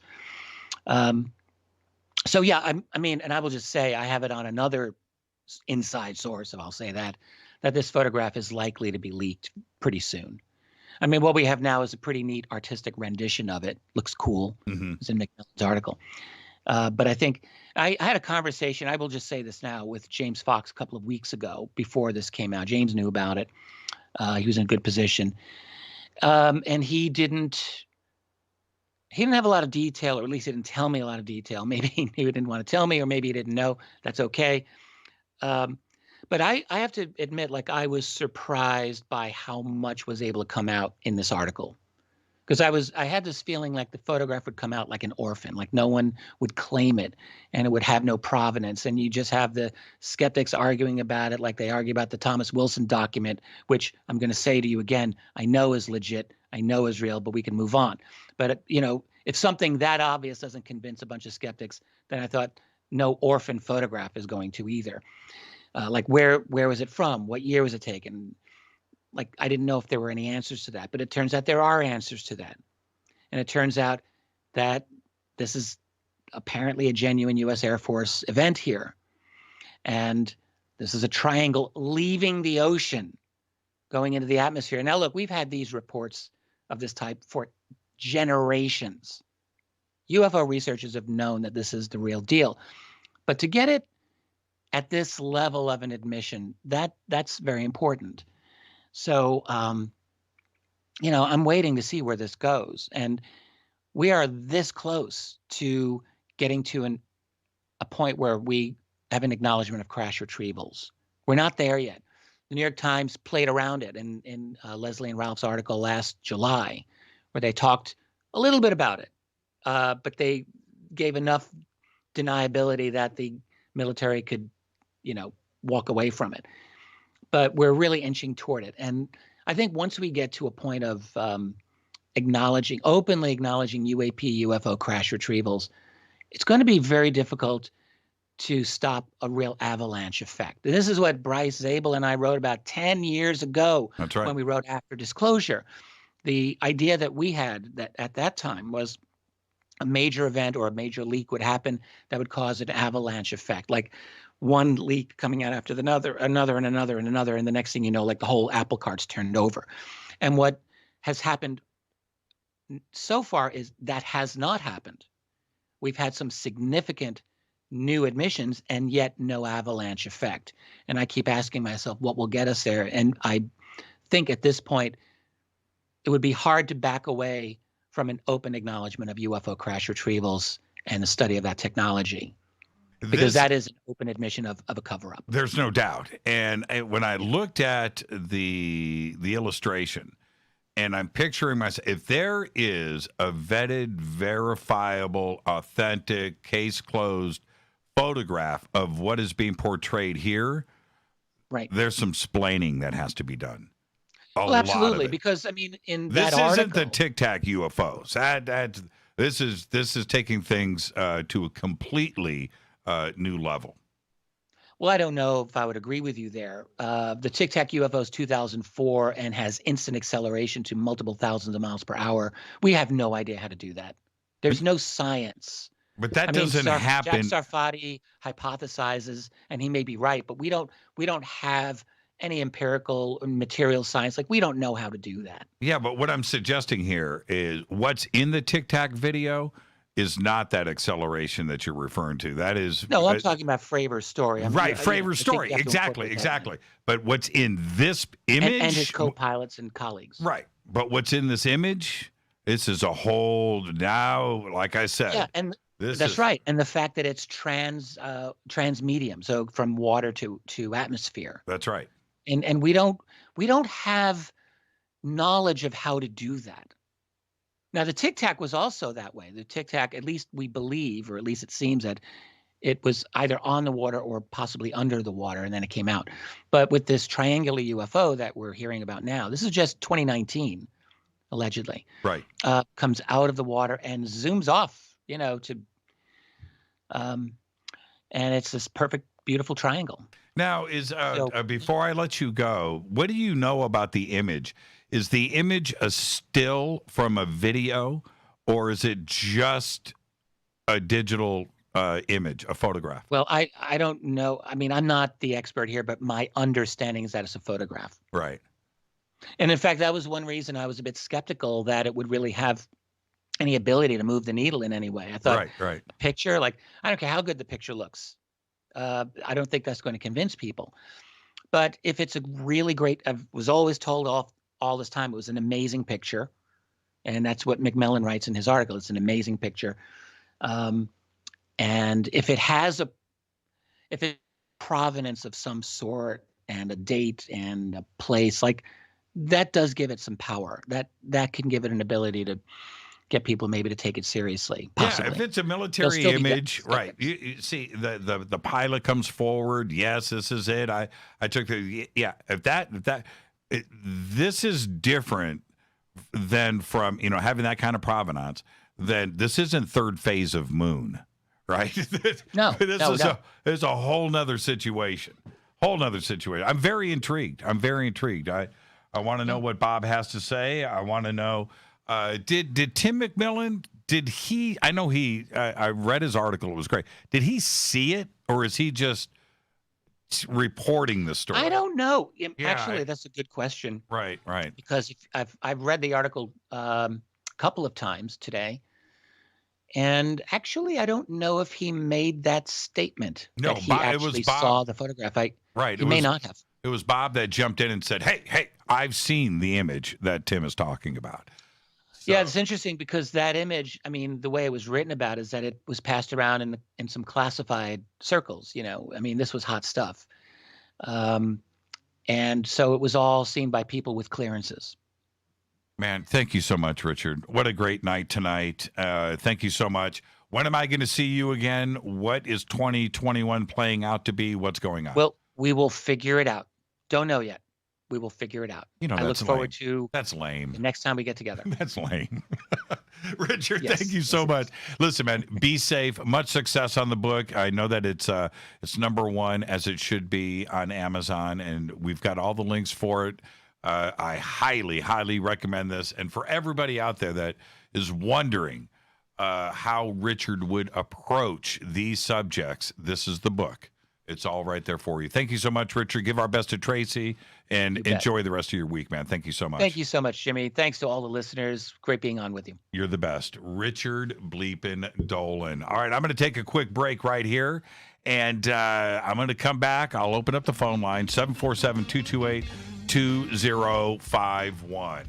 So yeah, and I will just say I have it on another inside source, if I'll say that this photograph is likely to be leaked pretty soon. I mean, what we have now is a pretty neat artistic rendition of it. Looks cool. Mm-hmm. It's in McMillan's article. But I think I had a conversation, I will just say this now, with James Fox a couple of weeks ago before this came out. James knew about it. He was in a good position. And he didn't have a lot of detail, or at least he didn't tell me a lot of detail. Maybe he didn't want to tell me, or maybe he didn't know. That's okay. But I have to admit, like, I was surprised by how much was able to come out in this article. Because I had this feeling like the photograph would come out like an orphan, like no one would claim it, and it would have no provenance. And you just have the skeptics arguing about it like they argue about the Thomas Wilson document, which I'm going to say to you again, I know is legit, I know is real, but we can move on. But, if something that obvious doesn't convince a bunch of skeptics, then I thought no orphan photograph is going to either. Like where was it from? What year was it taken? Like, I didn't know if there were any answers to that, but it turns out there are answers to that. And it turns out that this is apparently a genuine U.S. Air Force event here. And this is a triangle leaving the ocean, going into the atmosphere. Now, look, we've had these reports of this type for generations. UFO researchers have known that this is the real deal. But to get it at this level of an admission, that's very important. So, I'm waiting to see where this goes. And we are this close to getting to a point where we have an acknowledgement of crash retrievals. We're not there yet. The New York Times played around it in Leslie and Ralph's article last July, where they talked a little bit about it. But they gave enough deniability that the military could, walk away from it. But we're really inching toward it. And I think once we get to a point of openly acknowledging UAP, UFO crash retrievals, it's going to be very difficult to stop a real avalanche effect. This is what Bryce Zabel and I wrote about 10 years ago. That's right. When we wrote After Disclosure. The idea that we had that at that time was a major event or a major leak would happen that would cause an avalanche effect, like one leak coming out after another, and the next thing you know, like the whole apple cart's turned over. And what has happened so far is that has not happened. We've had some significant new admissions and yet no avalanche effect. And I keep asking myself, what will get us there? And I think at this point, it would be hard to back away from an open acknowledgement of UFO crash retrievals and the study of that technology. Because that is an open admission of a cover-up. There's no doubt. And when I looked at the illustration, and I'm picturing myself, if there is a vetted, verifiable, authentic, case-closed photograph of what is being portrayed here, right, there's some splaining that has to be done. Well, absolutely, because in that article, this isn't the Tic Tac UFOs. This is taking things to a completely new level. Well, I don't know if I would agree with you there. The Tic Tac UFO is 2004 and has instant acceleration to multiple thousands of miles per hour. We have no idea how to do that. There's no science. But that doesn't happen. Jack Sarfati hypothesizes, and he may be right, but we don't have any empirical material science. Like, we don't know how to do that. Yeah, but what I'm suggesting here is what's in the Tic Tac video is not that acceleration that you're referring to. That is... No, I'm talking about Fravor's story. Right, Fravor's story. Exactly. But what's in this image... And his co-pilots and colleagues. Right. But what's in this image, this is a whole... Now, like I said... Yeah, and that's right. And the fact that it's trans medium, so from water to atmosphere. That's right. And we don't have knowledge of how to do that. Now, the Tic Tac was also that way. The Tic Tac, at least we believe, or at least it seems that it was either on the water or possibly under the water, and then it came out. But with this triangular UFO that we're hearing about now, this is just 2019, allegedly. Right. Comes out of the water and zooms off, and it's this perfect, beautiful triangle. Now, before I let you go, what do you know about the image? Is the image a still from a video, or is it just a digital image, a photograph? Well, I don't know. I mean, I'm not the expert here, but my understanding is that it's a photograph. Right. And in fact, that was one reason I was a bit skeptical that it would really have any ability to move the needle in any way. I thought right. A picture, I don't care how good the picture looks. I don't think that's going to convince people. But if it's a really great, I was always told all this time it was an amazing picture. And that's what McMillan writes in his article. It's an amazing picture. And if it has provenance of some sort and a date and a place, that does give it some power. That can give it an ability to get people maybe to take it seriously. Possibly. Yeah, if it's a military image, right? You see, the pilot comes forward. Yes, this is it. I took the this is different than from having that kind of provenance. Then this isn't third phase of Moon, right? No, this is a whole nother situation. I'm very intrigued. I want to know what Bob has to say. I want to know. Did Tim McMillan, I read his article. It was great. Did he see it, or is he just reporting the story? I don't know. Actually, that's a good question. Right. Because I've read the article a couple of times today. And actually, I don't know if he made that statement. No, that he actually saw the photograph. He may not have. It was Bob that jumped in and said, hey, I've seen the image that Tim is talking about. So. Yeah, it's interesting because that image, the way it was written about is that it was passed around in some classified circles, this was hot stuff. And so it was all seen by people with clearances. Man, thank you so much, Richard. What a great night tonight. Thank you so much. When am I going to see you again? What is 2021 playing out to be? What's going on? Well, we will figure it out. Don't know yet. We will figure it out. I look forward to. That's lame. The next time we get together. That's lame. Richard, thank you so much. Listen, man, be safe. Much success on the book. I know that it's #1 as it should be on Amazon, and we've got all the links for it. I highly, highly recommend this. And for everybody out there that is wondering how Richard would approach these subjects, this is the book. It's all right there for you. Thank you so much, Richard. Give our best to Tracy, and enjoy the rest of your week, man. Thank you so much. Thank you so much, Jimmy. Thanks to all the listeners. Great being on with you. You're the best. Richard Bleepin' Dolan. All right, I'm going to take a quick break right here, and I'm going to come back. I'll open up the phone line, 747-228-2051.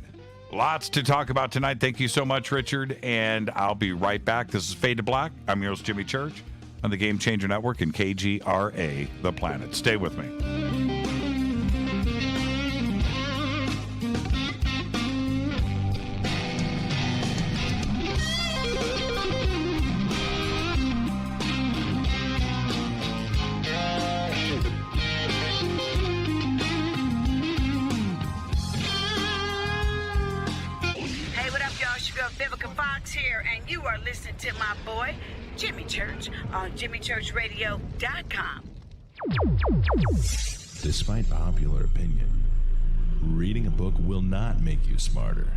Lots to talk about tonight. Thank you so much, Richard, and I'll be right back. This is Fade to Black. I'm your host, Jimmy Church, on the Game Changer Network and KGRA, The Planet. Stay with me. Hey, what up, y'all? It's your girl Vivica Fox here, and you are listening to my boy, Jimmy Church, on JimmyChurchRadio.com. Despite popular opinion, reading a book will not make you smarter.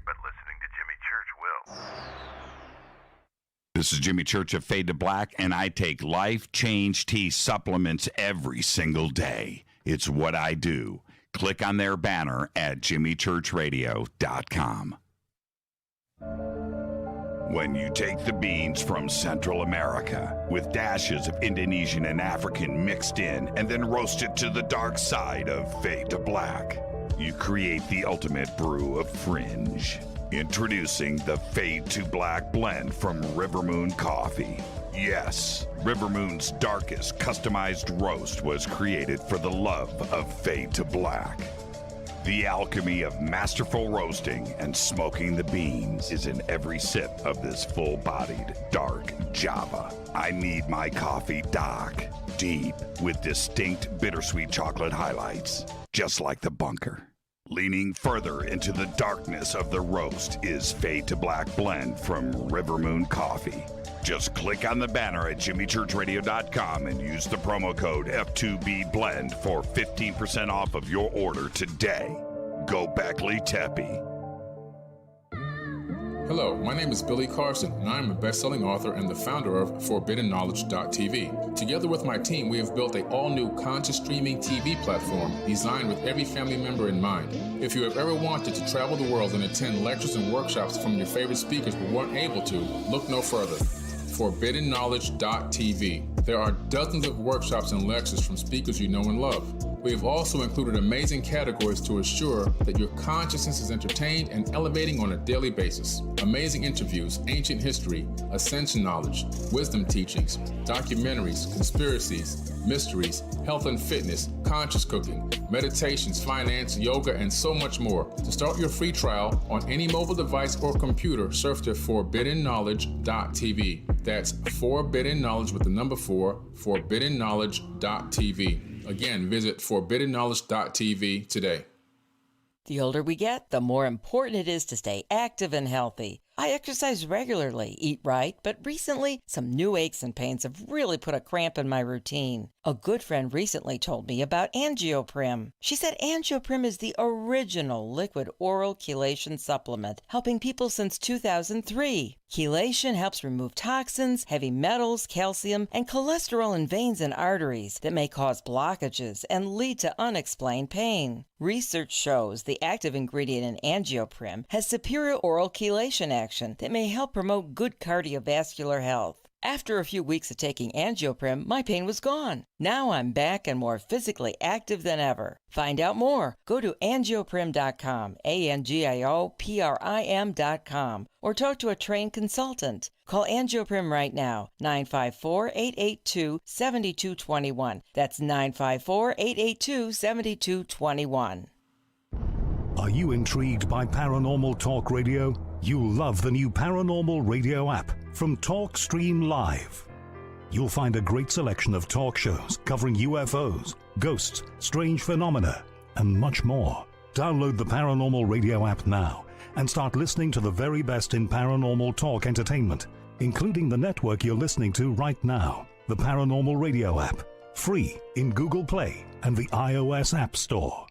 But listening to Jimmy Church will. This is Jimmy Church of Fade to Black, and I take Life Change Tea supplements every single day. It's what I do. Click on their banner at JimmyChurchRadio.com. When you take the beans from Central America with dashes of Indonesian and African mixed in and then roast it to the dark side of Fade to Black, you create the ultimate brew of fringe. Introducing the Fade to Black blend from River Moon Coffee. Yes, River Moon's darkest customized roast was created for the love of Fade to Black. The alchemy of masterful roasting and smoking the beans is in every sip of this full-bodied, dark Java. I need my coffee dark, deep, with distinct bittersweet chocolate highlights, just like the bunker. Leaning further into the darkness of the roast is Fade to Black Blend from River Moon Coffee. Just click on the banner at jimmychurchradio.com and use the promo code F2BBLEND for 15% off of your order today. Go Beckley Teppy. Hello, my name is Billy Carson, and I am a best-selling author and the founder of ForbiddenKnowledge.tv. Together with my team, we have built an all-new conscious streaming TV platform designed with every family member in mind. If you have ever wanted to travel the world and attend lectures and workshops from your favorite speakers but weren't able to, look no further. ForbiddenKnowledge.tv. There are dozens of workshops and lectures from speakers you know and love. We have also included amazing categories to assure that your consciousness is entertained and elevating on a daily basis. Amazing interviews, ancient history, ascension knowledge, wisdom teachings, documentaries, conspiracies, mysteries, health and fitness, conscious cooking, meditations, finance, yoga, and so much more. To start your free trial on any mobile device or computer, surf to ForbiddenKnowledge.tv. That's Forbidden Knowledge with the number 4, ForbiddenKnowledge.tv. Again, visit ForbiddenKnowledge.tv today. The older we get, the more important it is to stay active and healthy. I exercise regularly, eat right, but recently some new aches and pains have really put a cramp in my routine. A good friend recently told me about Angioprim. She said Angioprim is the original liquid oral chelation supplement, helping people since 2003. Chelation helps remove toxins, heavy metals, calcium, and cholesterol in veins and arteries that may cause blockages and lead to unexplained pain. Research shows the active ingredient in Angioprim has superior oral chelation action that may help promote good cardiovascular health. After a few weeks of taking Angioprim, my pain was gone. Now I'm back and more physically active than ever. Find out more. Go to angioprim.com, ANGIOPRIM.com, or talk to a trained consultant. Call Angioprim right now, 954-882-7221. That's 954-882-7221. Are you intrigued by Paranormal Talk Radio? You'll love the new Paranormal Radio app from TalkStream Live. You'll find a great selection of talk shows covering UFOs, ghosts, strange phenomena, and much more. Download the Paranormal Radio app now and start listening to the very best in paranormal talk entertainment, including the network you're listening to right now, the Paranormal Radio app, free in Google Play and the iOS App Store.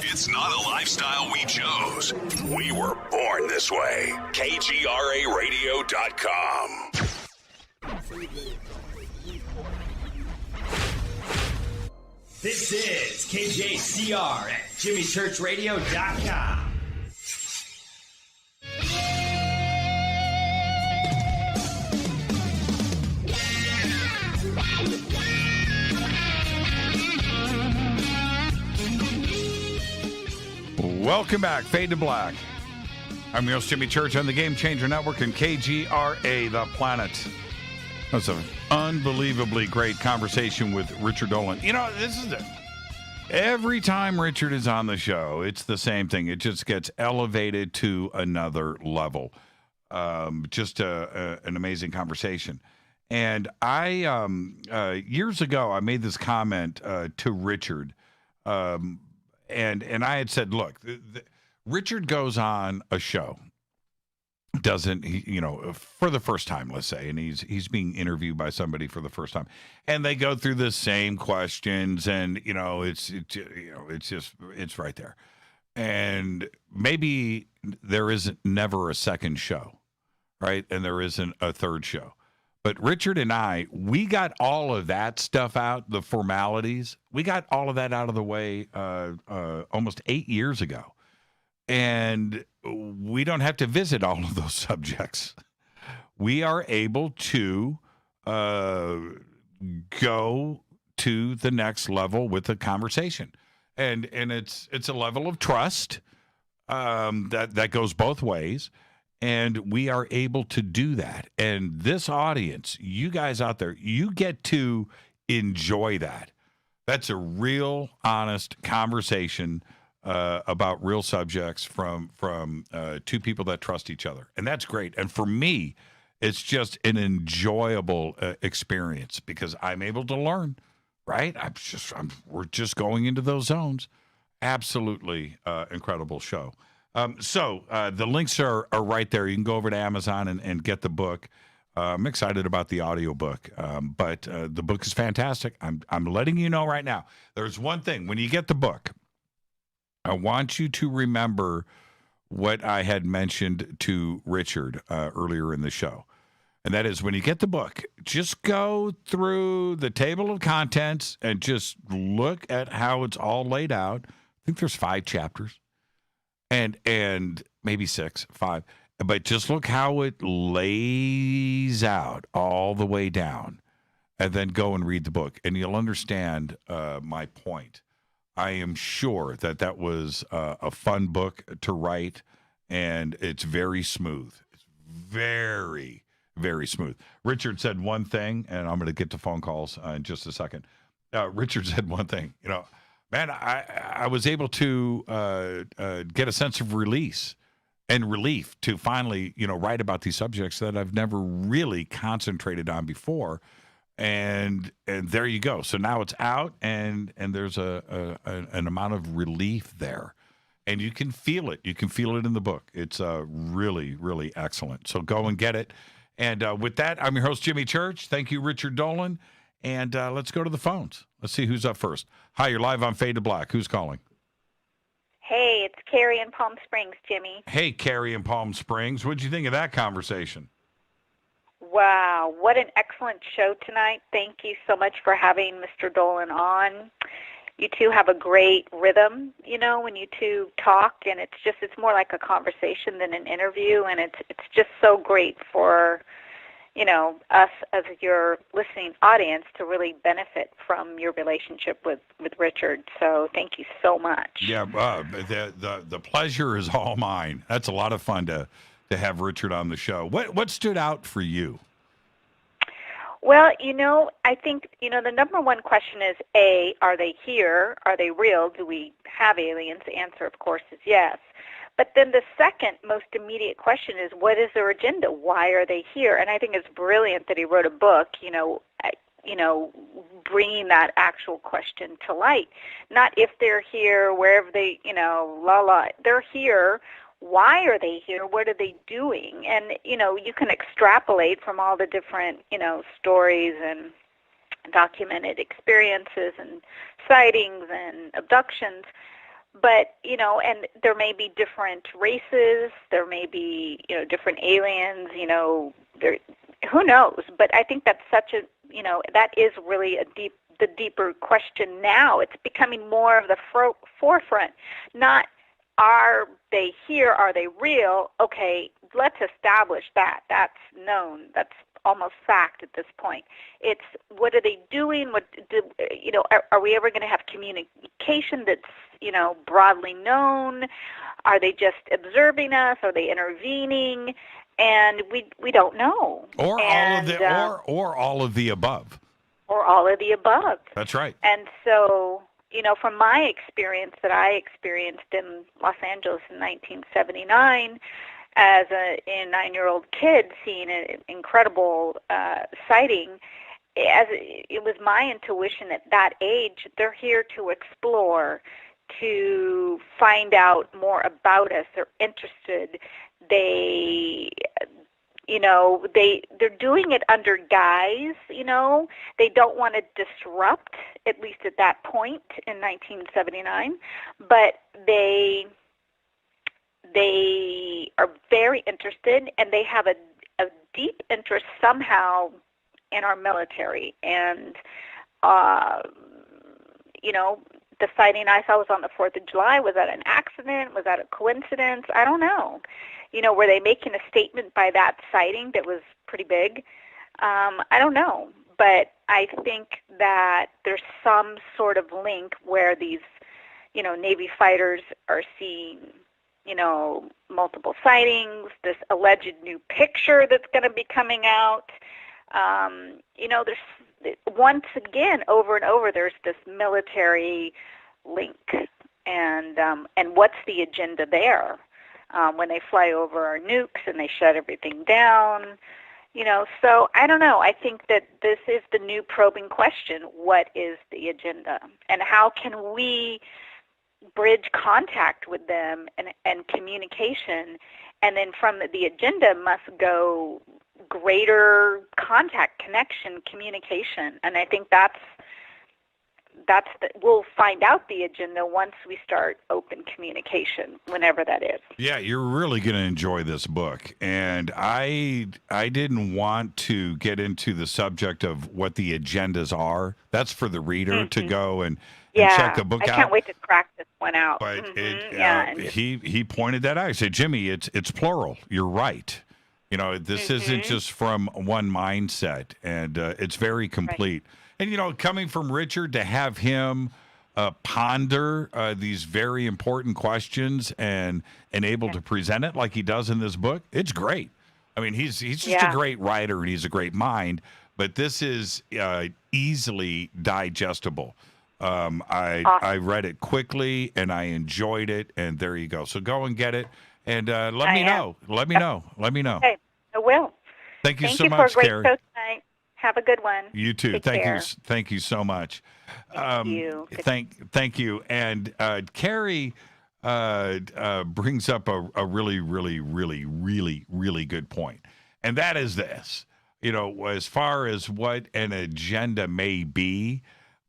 It's not a lifestyle we chose. We were born this way. KGRARadio.com. This is KJCR at JimmyChurchRadio.com. Welcome back, Fade to Black. I'm your host, Jimmy Church, on the Game Changer Network and KGRA, The Planet. That's an unbelievably great conversation with Richard Dolan. You know, this is it. Every time Richard is on the show, it's the same thing. It just gets elevated to another level. Just an amazing conversation. And I, years ago, I made this comment to Richard. And I had said, look, Richard goes on a show, doesn't he, you know, for the first time, let's say, and he's being interviewed by somebody for the first time, and they go through the same questions, and it's right there, and maybe there isn't never a second show, right, and there isn't a third show. But Richard and I, we got all of that stuff out, the formalities. We got all of that out of the way almost 8 years ago. And we don't have to visit all of those subjects. We are able to go to the next level with the conversation. And it's a level of trust that goes both ways. And we are able to do that. And this audience, you guys out there, you get to enjoy that. That's a real, honest conversation about real subjects from two people that trust each other. And that's great. And for me, it's just an enjoyable experience because I'm able to learn, right? We're just going into those zones. Absolutely incredible show. So the links are right there. You can go over to Amazon and get the book. I'm excited about the audiobook, but the book is fantastic. I'm letting you know right now. There's one thing. When you get the book, I want you to remember what I had mentioned to Richard earlier in the show. And that is when you get the book, just go through the table of contents and just look at how it's all laid out. I think there's 5 chapters and maybe 6, 5. But just look how it lays out all the way down and then go and read the book. And you'll understand my point. I am sure that was a fun book to write, and it's very smooth. It's very, very smooth. Richard said one thing, and I'm going to get to phone calls in just a second. Richard said one thing. You know, man, I was able to get a sense of release and relief to finally, write about these subjects that I've never really concentrated on before. And there you go. So now it's out, and there's an amount of relief there, and you can feel it. You can feel it in the book. It's really, really excellent. So go and get it. And with that, I'm your host, Jimmy Church. Thank you, Richard Dolan. And let's go to the phones. Let's see who's up first. Hi, you're live on Fade to Black. Who's calling? Hey, it's Carrie in Palm Springs, Jimmy. Hey, Carrie in Palm Springs. What'd you think of that conversation? Wow, what an excellent show tonight. Thank you so much for having Mr. Dolan on. You two have a great rhythm, when you two talk, and it's more like a conversation than an interview, and it's just so great for, us as your listening audience to really benefit from your relationship with Richard. So thank you so much. Yeah, the pleasure is all mine. That's a lot of fun to have Richard on the show. What stood out for you? Well, I think, the number one question is, A, are they here? Are they real? Do we have aliens? The answer, of course, is yes. But then the second most immediate question is, what is their agenda? Why are they here? And I think it's brilliant that he wrote a book, bringing that actual question to light. Not if they're here, wherever they, they're here. Why are they here? What are they doing? And, you can extrapolate from all the different, stories and documented experiences and sightings and abductions. But, and there may be different races, there may be, different aliens, who knows? But I think that's such a, that is really the deeper question now. It's becoming more of the forefront, not are they here, are they real? Okay, let's establish that. That's known. That's almost fact at this point. It's what are they doing? Are we ever going to have communication that's, broadly known? Are they just observing us? Are they intervening? And we don't know. Or all of the above. Or all of the above. That's right. And so, from my experience that I experienced in Los Angeles in 1979, as a 9-year-old kid seeing an incredible sighting, it was my intuition at that age, they're here to explore, to find out more about us. They're interested. They're doing it under guise, They don't want to disrupt, at least at that point in 1979, but they are very interested, and they have a deep interest somehow in our military. And, the sighting I saw was on the 4th of July. Was that an accident? Was that a coincidence? I don't know. Were they making a statement by that sighting that was pretty big? I don't know. But I think that there's some sort of link where these, Navy fighters are seeing, multiple sightings, this alleged new picture that's going to be coming out. There's once again, over and over, there's this military link, and what's the agenda there? When they fly over our nukes and they shut everything down, so I don't know. I think that this is the new probing question. What is the agenda? And how can we bridge contact with them and communication? And then from the agenda must go greater contact, connection, communication. And I think we'll find out the agenda once we start open communication, whenever that is. Yeah, you're really going to enjoy this book. And I didn't want to get into the subject of what the agendas are. That's for the reader to go and check the book out. I can't wait to crack this one out. But he pointed that out. He said, Jimmy, it's plural. You're right. This isn't just from one mindset, and it's very complete. Right. And, coming from Richard, to have him ponder these very important questions and able to present it like he does in this book, it's great. I mean, he's just a great writer, and he's a great mind, but this is easily digestible. Awesome. I read it quickly, and I enjoyed it, and there you go. So go and get it, and let me know. Let me know. Okay, I will. Thank you so much, much, for a great Carrie. show tonight. Have a good one. You too. Take Thank care. you. Thank you so much. Thank you. Thank you. And Carrie brings up a really, really, really, really, really good point, and that is this. As far as what an agenda may be,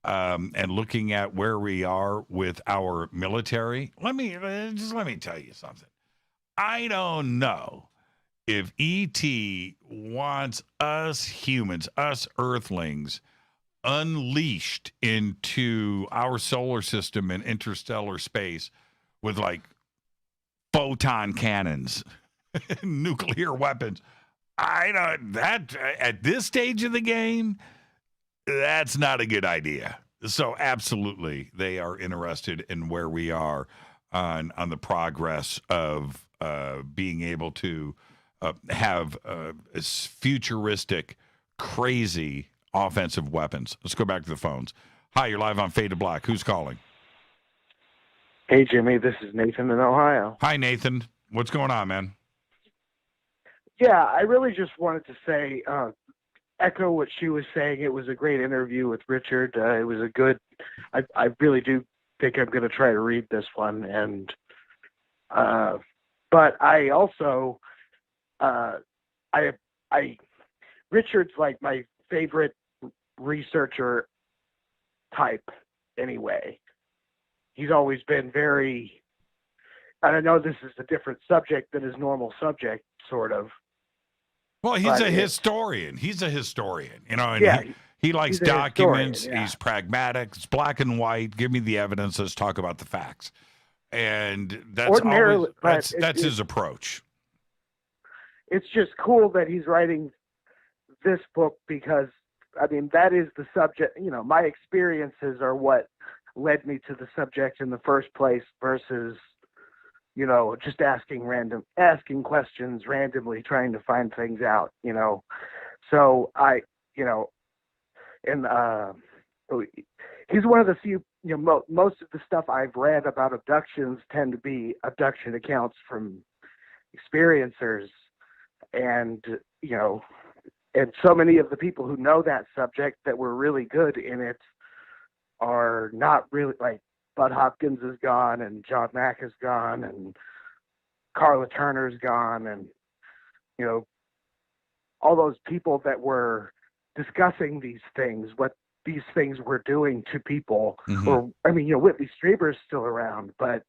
and looking at where we are with our military, let me tell you something. I don't know if E.T. wants us humans, us Earthlings, unleashed into our solar system and interstellar space with like photon cannons, nuclear weapons. At this stage of the game, that's not a good idea. So absolutely, they are interested in where we are on the progress of being able to have futuristic, crazy offensive weapons. Let's go back to the phones. Hi, you're live on Fade to Black. Who's calling? Hey, Jimmy, this is Nathan in Ohio. Hi, Nathan. What's going on, man? Yeah, I really just wanted to say, echo what she was saying. It was a great interview with Richard. It was a good, I really do think I'm going to try to read this one. And, but I also, Richard's like my favorite researcher type anyway. He's always been very, and I know this is a different subject than his normal subject, sort of. Well, he's a historian. He's a historian, and he likes documents. He's pragmatic. It's black and white. Give me the evidence. Let's talk about the facts. And that's his approach. It's just cool that he's writing this book because, I mean, that is the subject. My experiences are what led me to the subject in the first place versus, just asking questions randomly, trying to find things out, So he's one of the few, most of the stuff I've read about abductions tend to be abduction accounts from experiencers. And, and so many of the people who know that subject that were really good in it are not really, like Bud Hopkins is gone and John Mack is gone and Carla Turner's gone. And, all those people that were discussing these things, what these things were doing to people, or, Whitley Strieber's still around, but,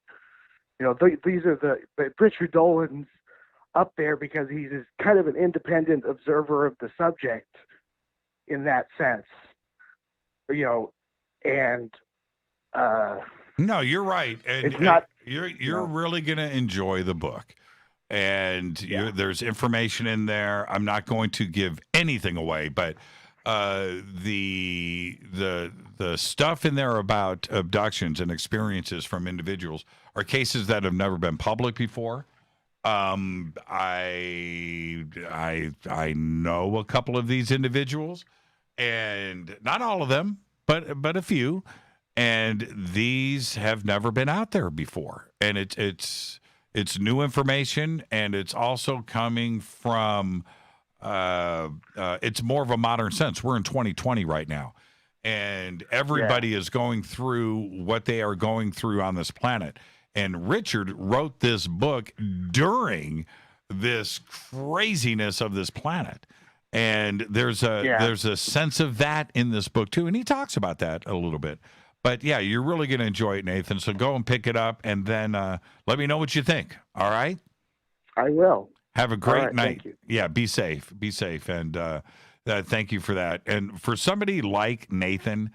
these are but Richard Dolan's up there because he's kind of an independent observer of the subject in that sense, and no, you're right, and it's not. You're really going to enjoy the book, and there's information in there. I'm not going to give anything away, but the the stuff in there about abductions and experiences from individuals are cases that have never been public before. I know a couple of these individuals, and not all of them, but a few, and these have never been out there before, and it's new information, and it's also coming from it's more of a modern sense. We're in 2020 right now, and everybody is going through what they are going through on this planet. And Richard wrote this book during this craziness of this planet. And there's a sense of that in this book, too. And he talks about that a little bit. But, yeah, you're really going to enjoy it, Nathan. So go and pick it up, and then let me know what you think. All right? I will. Have a great night. Thank you. Yeah, be safe. Be safe. And thank you for that. And for somebody like Nathan,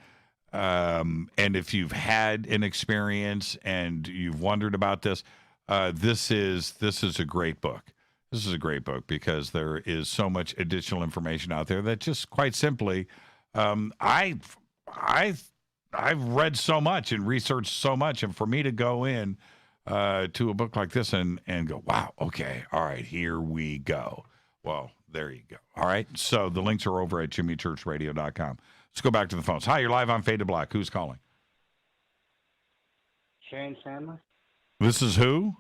and if you've had an experience and you've wondered about this, this is a great book. This is a great book because there is so much additional information out there that just quite simply, I've read so much and researched so much, and for me to go in to a book like this and go, wow, okay, all right, here we go. Well, there you go. All right, so the links are over at jimmychurchradio.com. Let's go back to the phones. Hi, you're live on Fade to Black. Who's calling? James Handler. This is who?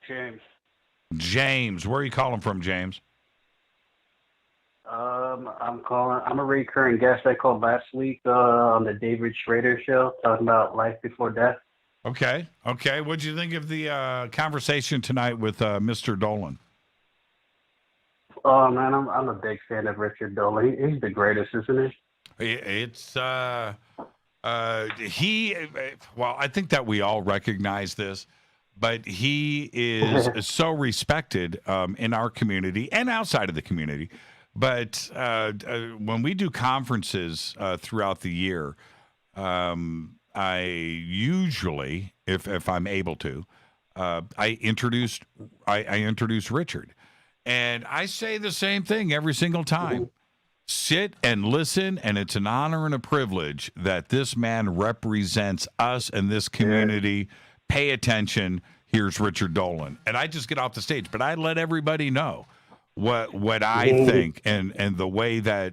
James. James. Where are you calling from, James? I'm calling. I'm a recurring guest. I called last week on the David Schrader show, talking about life before death. Okay. What'd you think of the conversation tonight with Mr. Dolan? Oh man, I'm a big fan of Richard Dolan. He's the greatest, isn't he? It's he. Well, I think that we all recognize this, but he is so respected in our community and outside of the community. But when we do conferences throughout the year, I usually, if I'm able to, I introduce Richard. And I say the same thing every single time. Sit and listen, and it's an honor and a privilege that this man represents us and this community. Pay attention. Here's Richard Dolan. And I just get off the stage, but I let everybody know what I think and the way that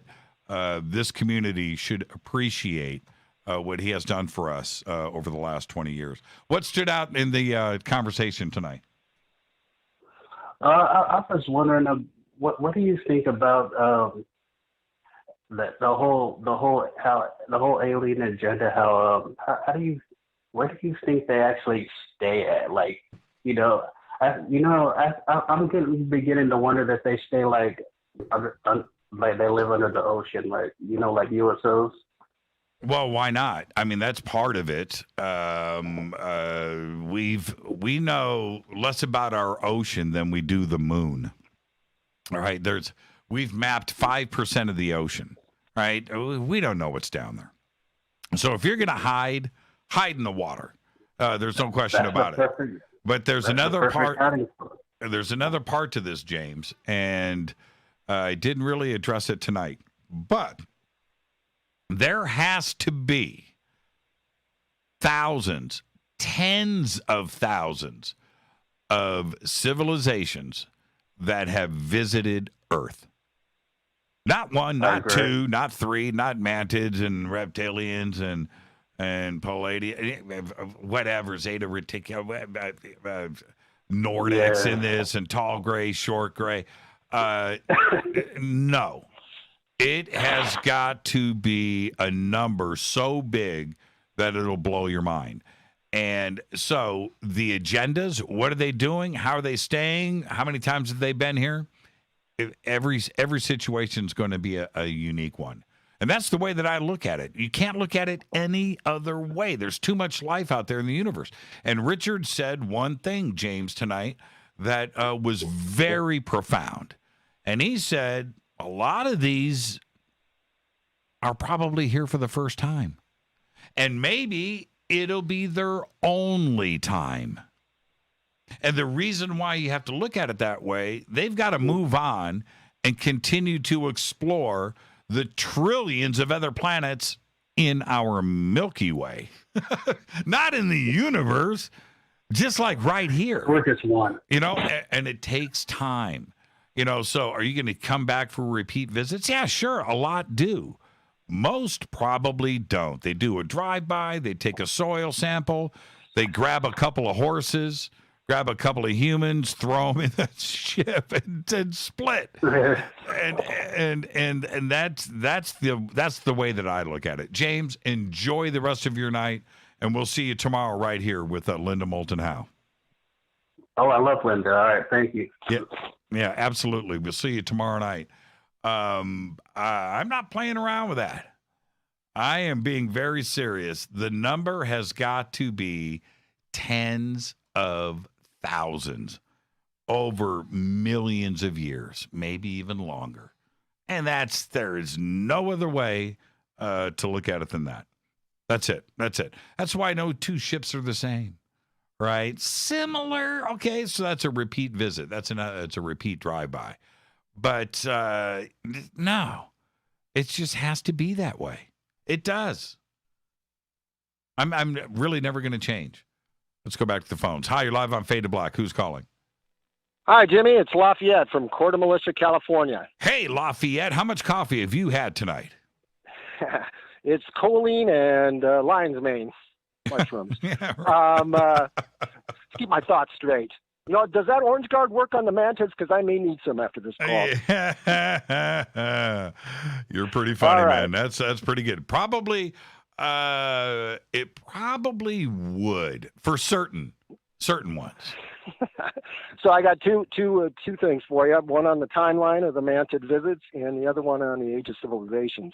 this community should appreciate what he has done for us over the last 20 years. What stood out in the conversation tonight? I was wondering, what do you think about the whole alien agenda? Where do you think they actually stay at? Like, I'm beginning to wonder that they stay like they live under the ocean, like UFOs. Well, why not? I mean, that's part of it. We know less about our ocean than we do the moon. All right, we've mapped 5% of the ocean. Right, we don't know what's down there. So if you're going to hide in the water. There's no question about it. But there's another part. There's another part to this, James, and I didn't really address it tonight, but there has to be thousands, tens of thousands of civilizations that have visited Earth. Not one, not two, not three, not mantids and reptilians and Palladium, whatever, Zeta Reticuli, Nordics in this, and tall gray, short gray. No. It has got to be a number so big that it'll blow your mind. And so the agendas, what are they doing? How are they staying? How many times have they been here? Every situation is going to be a unique one. And that's the way that I look at it. You can't look at it any other way. There's too much life out there in the universe. And Richard said one thing, James, tonight that was very profound. And he said, a lot of these are probably here for the first time. And maybe it'll be their only time. And the reason why you have to look at it that way, they've got to move on and continue to explore the trillions of other planets in our Milky Way, not in the universe, just like right here. We're just one. You know, and it takes time. You know, so are you going to come back for repeat visits? Yeah, sure. A lot do. Most probably don't. They do a drive-by. They take a soil sample. They grab a couple of horses, grab a couple of humans, throw them in the ship, and split. And that's the way that I look at it. James, enjoy the rest of your night, and we'll see you tomorrow right here with Linda Moulton Howe. Oh, I love Linda. All right, thank you. Yeah, absolutely. We'll see you tomorrow night. I'm not playing around with that. I am being very serious. The number has got to be tens of thousands over millions of years, maybe even longer. And there is no other way to look at it than that. That's it. That's why no two ships are the same. Right? Similar. Okay, so that's a repeat visit. It's a repeat drive-by. But no, it just has to be that way. It does. I'm really never going to change. Let's go back to the phones. Hi, you're live on Fade to Black. Who's calling? Hi, Jimmy. It's Lafayette from Corte Militia, California. Hey, Lafayette. How much coffee have you had tonight? It's choline and lion's mane mushrooms. Yeah, right. To keep my thoughts straight. You know, does that Orange Guard work on the mantas? Because I may need some after this call. You're pretty funny, right, man. That's pretty good. Probably, it probably would for certain ones. So I got two things for you. One on the timeline of the mantid visits, and the other one on the age of civilizations.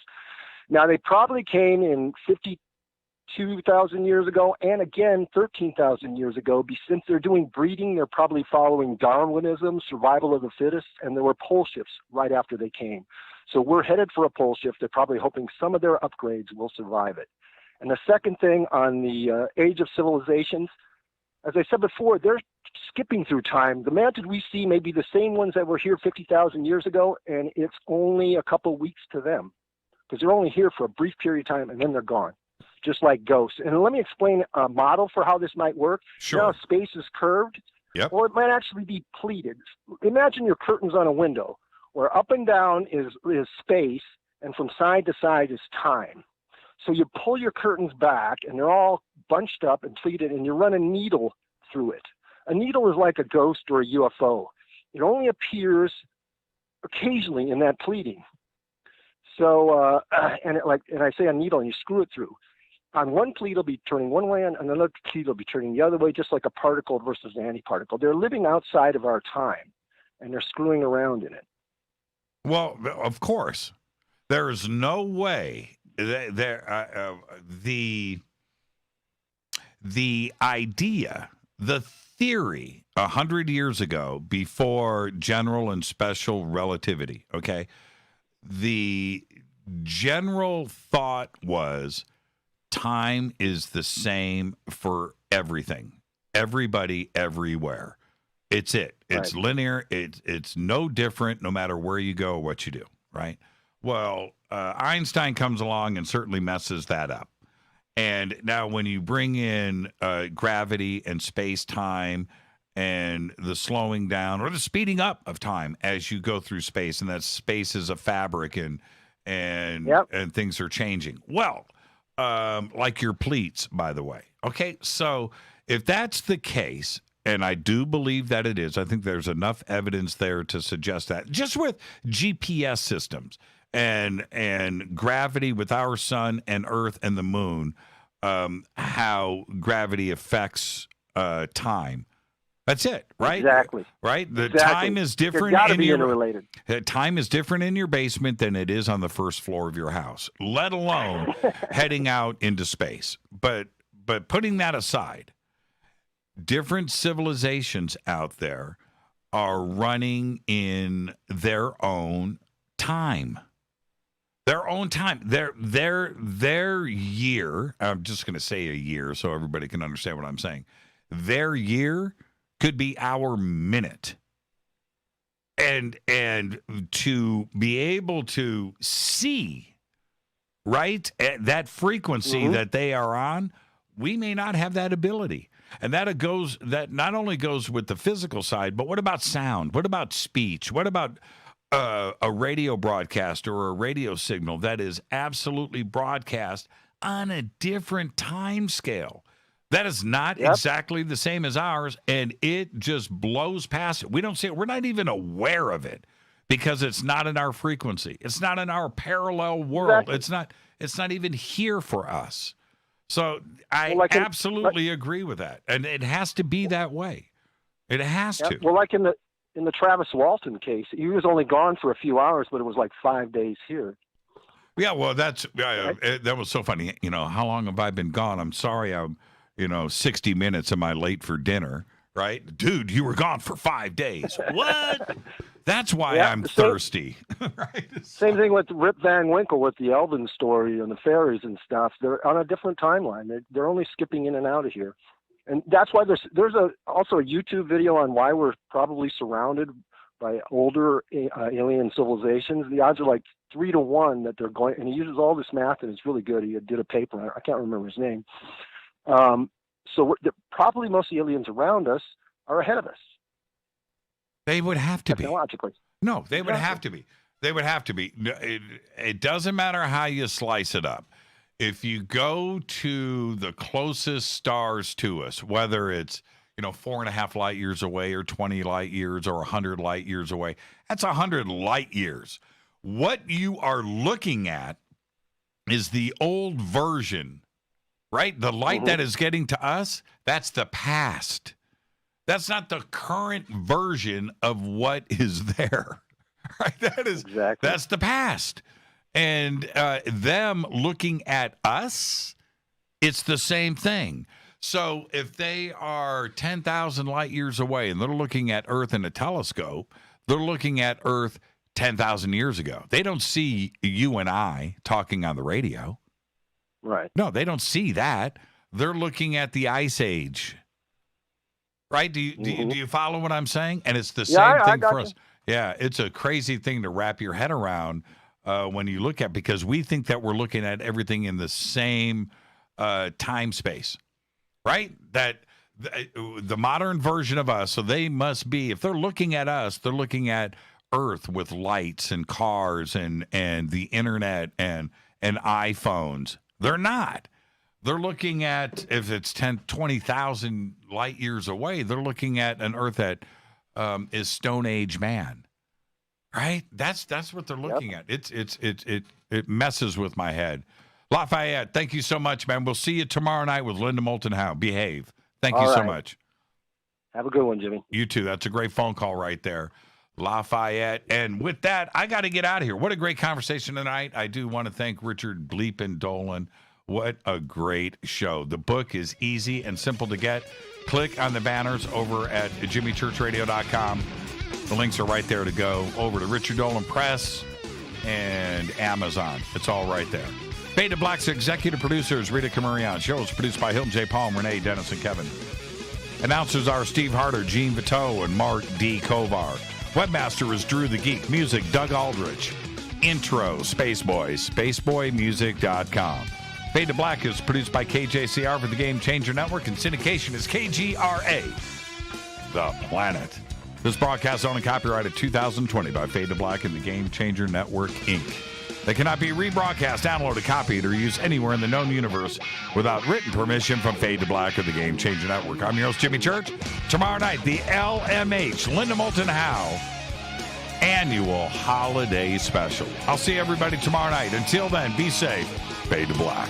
Now, they probably came in 52,000 years ago, and again 13,000 years ago. Since they're doing breeding, they're probably following Darwinism, survival of the fittest, and there were pole shifts right after they came. So we're headed for a pole shift. They're probably hoping some of their upgrades will survive it. And the second thing on the age of civilizations, as I said before, they're skipping through time. The mantid we see may be the same ones that were here 50,000 years ago, and it's only a couple weeks to them because they're only here for a brief period of time, and then they're gone, just like ghosts. And let me explain a model for how this might work. Sure. Now, space is curved, or it might actually be pleated. Imagine your curtains on a window, where up and down is space, and from side to side is time. So you pull your curtains back, and they're all bunched up and pleated, and you run a needle through it. A needle is like a ghost or a UFO. It only appears occasionally in that pleating. So, and I say a needle, and you screw it through. On one pleat, it'll be turning one way, and another pleat will be turning the other way, just like a particle versus an antiparticle. They're living outside of our time, and they're screwing around in it. Well, of course, there is no way the idea, the theory 100 years ago, before general and special relativity, okay, the general thought was time is the same for everything, everybody, everywhere. It's Right. linear. It's no different no matter where you go or what you do, right? Well, Einstein comes along and certainly messes that up. And now when you bring in gravity and space-time and the slowing down or the speeding up of time as you go through space, and that space is a fabric and things are changing. Well, like your pleats, by the way. Okay, so if that's the case, and I do believe that it is, I think there's enough evidence there to suggest that. Just with GPS systems and gravity with our sun and Earth and the moon, how gravity affects time. That's it, right? Exactly. Right? The Exactly. time is different. It's gotta be interrelated. Time is different in your basement than it is on the first floor of your house, let alone heading out into space. But putting that aside, different civilizations out there are running in their own time. Their own time. Their year, I'm just going to say a year so everybody can understand what I'm saying. Their year could be our minute. And to be able to see right? At that frequency that they are on, we may not have that ability. And that not only goes with the physical side, but what about sound? What about speech? What about a radio broadcast or a radio signal that is absolutely broadcast on a different time scale? That is not exactly the same as ours, and it just blows past it. We don't see it. We're not even aware of it because it's not in our frequency. It's not in our parallel world. Exactly. It's not even here for us. So I absolutely agree with that, and it has to be that way. It has to. Well, like in the Travis Walton case, he was only gone for a few hours, but it was like 5 days here. Yeah, well, that was so funny. You know, how long have I been gone? I'm sorry, I'm 60 minutes. Am I late for dinner? Right, dude, you were gone for 5 days. What? That's why I'm thirsty. Right? Same thing with Rip Van Winkle with the Elvin story and the fairies and stuff. They're on a different timeline. They're only skipping in and out of here. And that's why there's also a YouTube video on why we're probably surrounded by older alien civilizations. The odds are like 3 to 1 that they're going, and he uses all this math, and it's really good. He did a paper. I can't remember his name. So probably most of the aliens around us are ahead of us. They would have to be. Technologically. No, they would have to be. They would have to be. It doesn't matter how you slice it up. If you go to the closest stars to us, whether it's 4.5 light years away or 20 light years or 100 light years away, that's 100 light years. What you are looking at is the old version, right? The light that is getting to us, that's the past. That's not the current version of what is there, right? That's the past. And them looking at us, it's the same thing. So if they are 10,000 light years away and they're looking at Earth in a telescope, they're looking at Earth 10,000 years ago. They don't see you and I talking on the radio. Right. No, they don't see that. They're looking at the Ice Age. Right? Do you follow what I'm saying? And it's the same thing for us. Yeah, it's a crazy thing to wrap your head around when you look at, because we think that we're looking at everything in the same time space, right? That the modern version of us, so they must be, if they're looking at us, they're looking at Earth with lights and cars and the internet and iPhones. They're not. They're looking at, if it's 20,000 light years away, they're looking at an Earth that is Stone Age man, right? That's what they're looking at. It messes with my head. Lafayette, thank you so much, man. We'll see you tomorrow night with Linda Moulton Howe. Behave. Thank you so much. Have a good one, Jimmy. You too. That's a great phone call right there. Lafayette. And with that, I got to get out of here. What a great conversation tonight. I do want to thank Richard Bleepin Dolan. What a great show. The book is easy and simple to get. Click on the banners over at jimmychurchradio.com. The links are right there to go over to Richard Dolan Press and Amazon. It's all right there. Fade to Black's executive producers, Rita Camarion. Show is produced by Hilton J. Palm, Renee, Dennis, and Kevin. Announcers are Steve Harder, Gene Viteau, and Mark D. Kovar. Webmaster is Drew the Geek. Music, Doug Aldrich. Intro, Spaceboys, spaceboymusic.com. Fade to Black is produced by KJCR for the Game Changer Network, and syndication is KGRA, The Planet. This broadcast is owned and copyrighted 2020 by Fade to Black and the Game Changer Network, Inc. They cannot be rebroadcast, downloaded, copied, or used anywhere in the known universe without written permission from Fade to Black or the Game Changer Network. I'm your host, Jimmy Church. Tomorrow night, the LMH, Linda Moulton Howe annual holiday special. I'll see everybody tomorrow night. Until then, be safe. Fade to Black.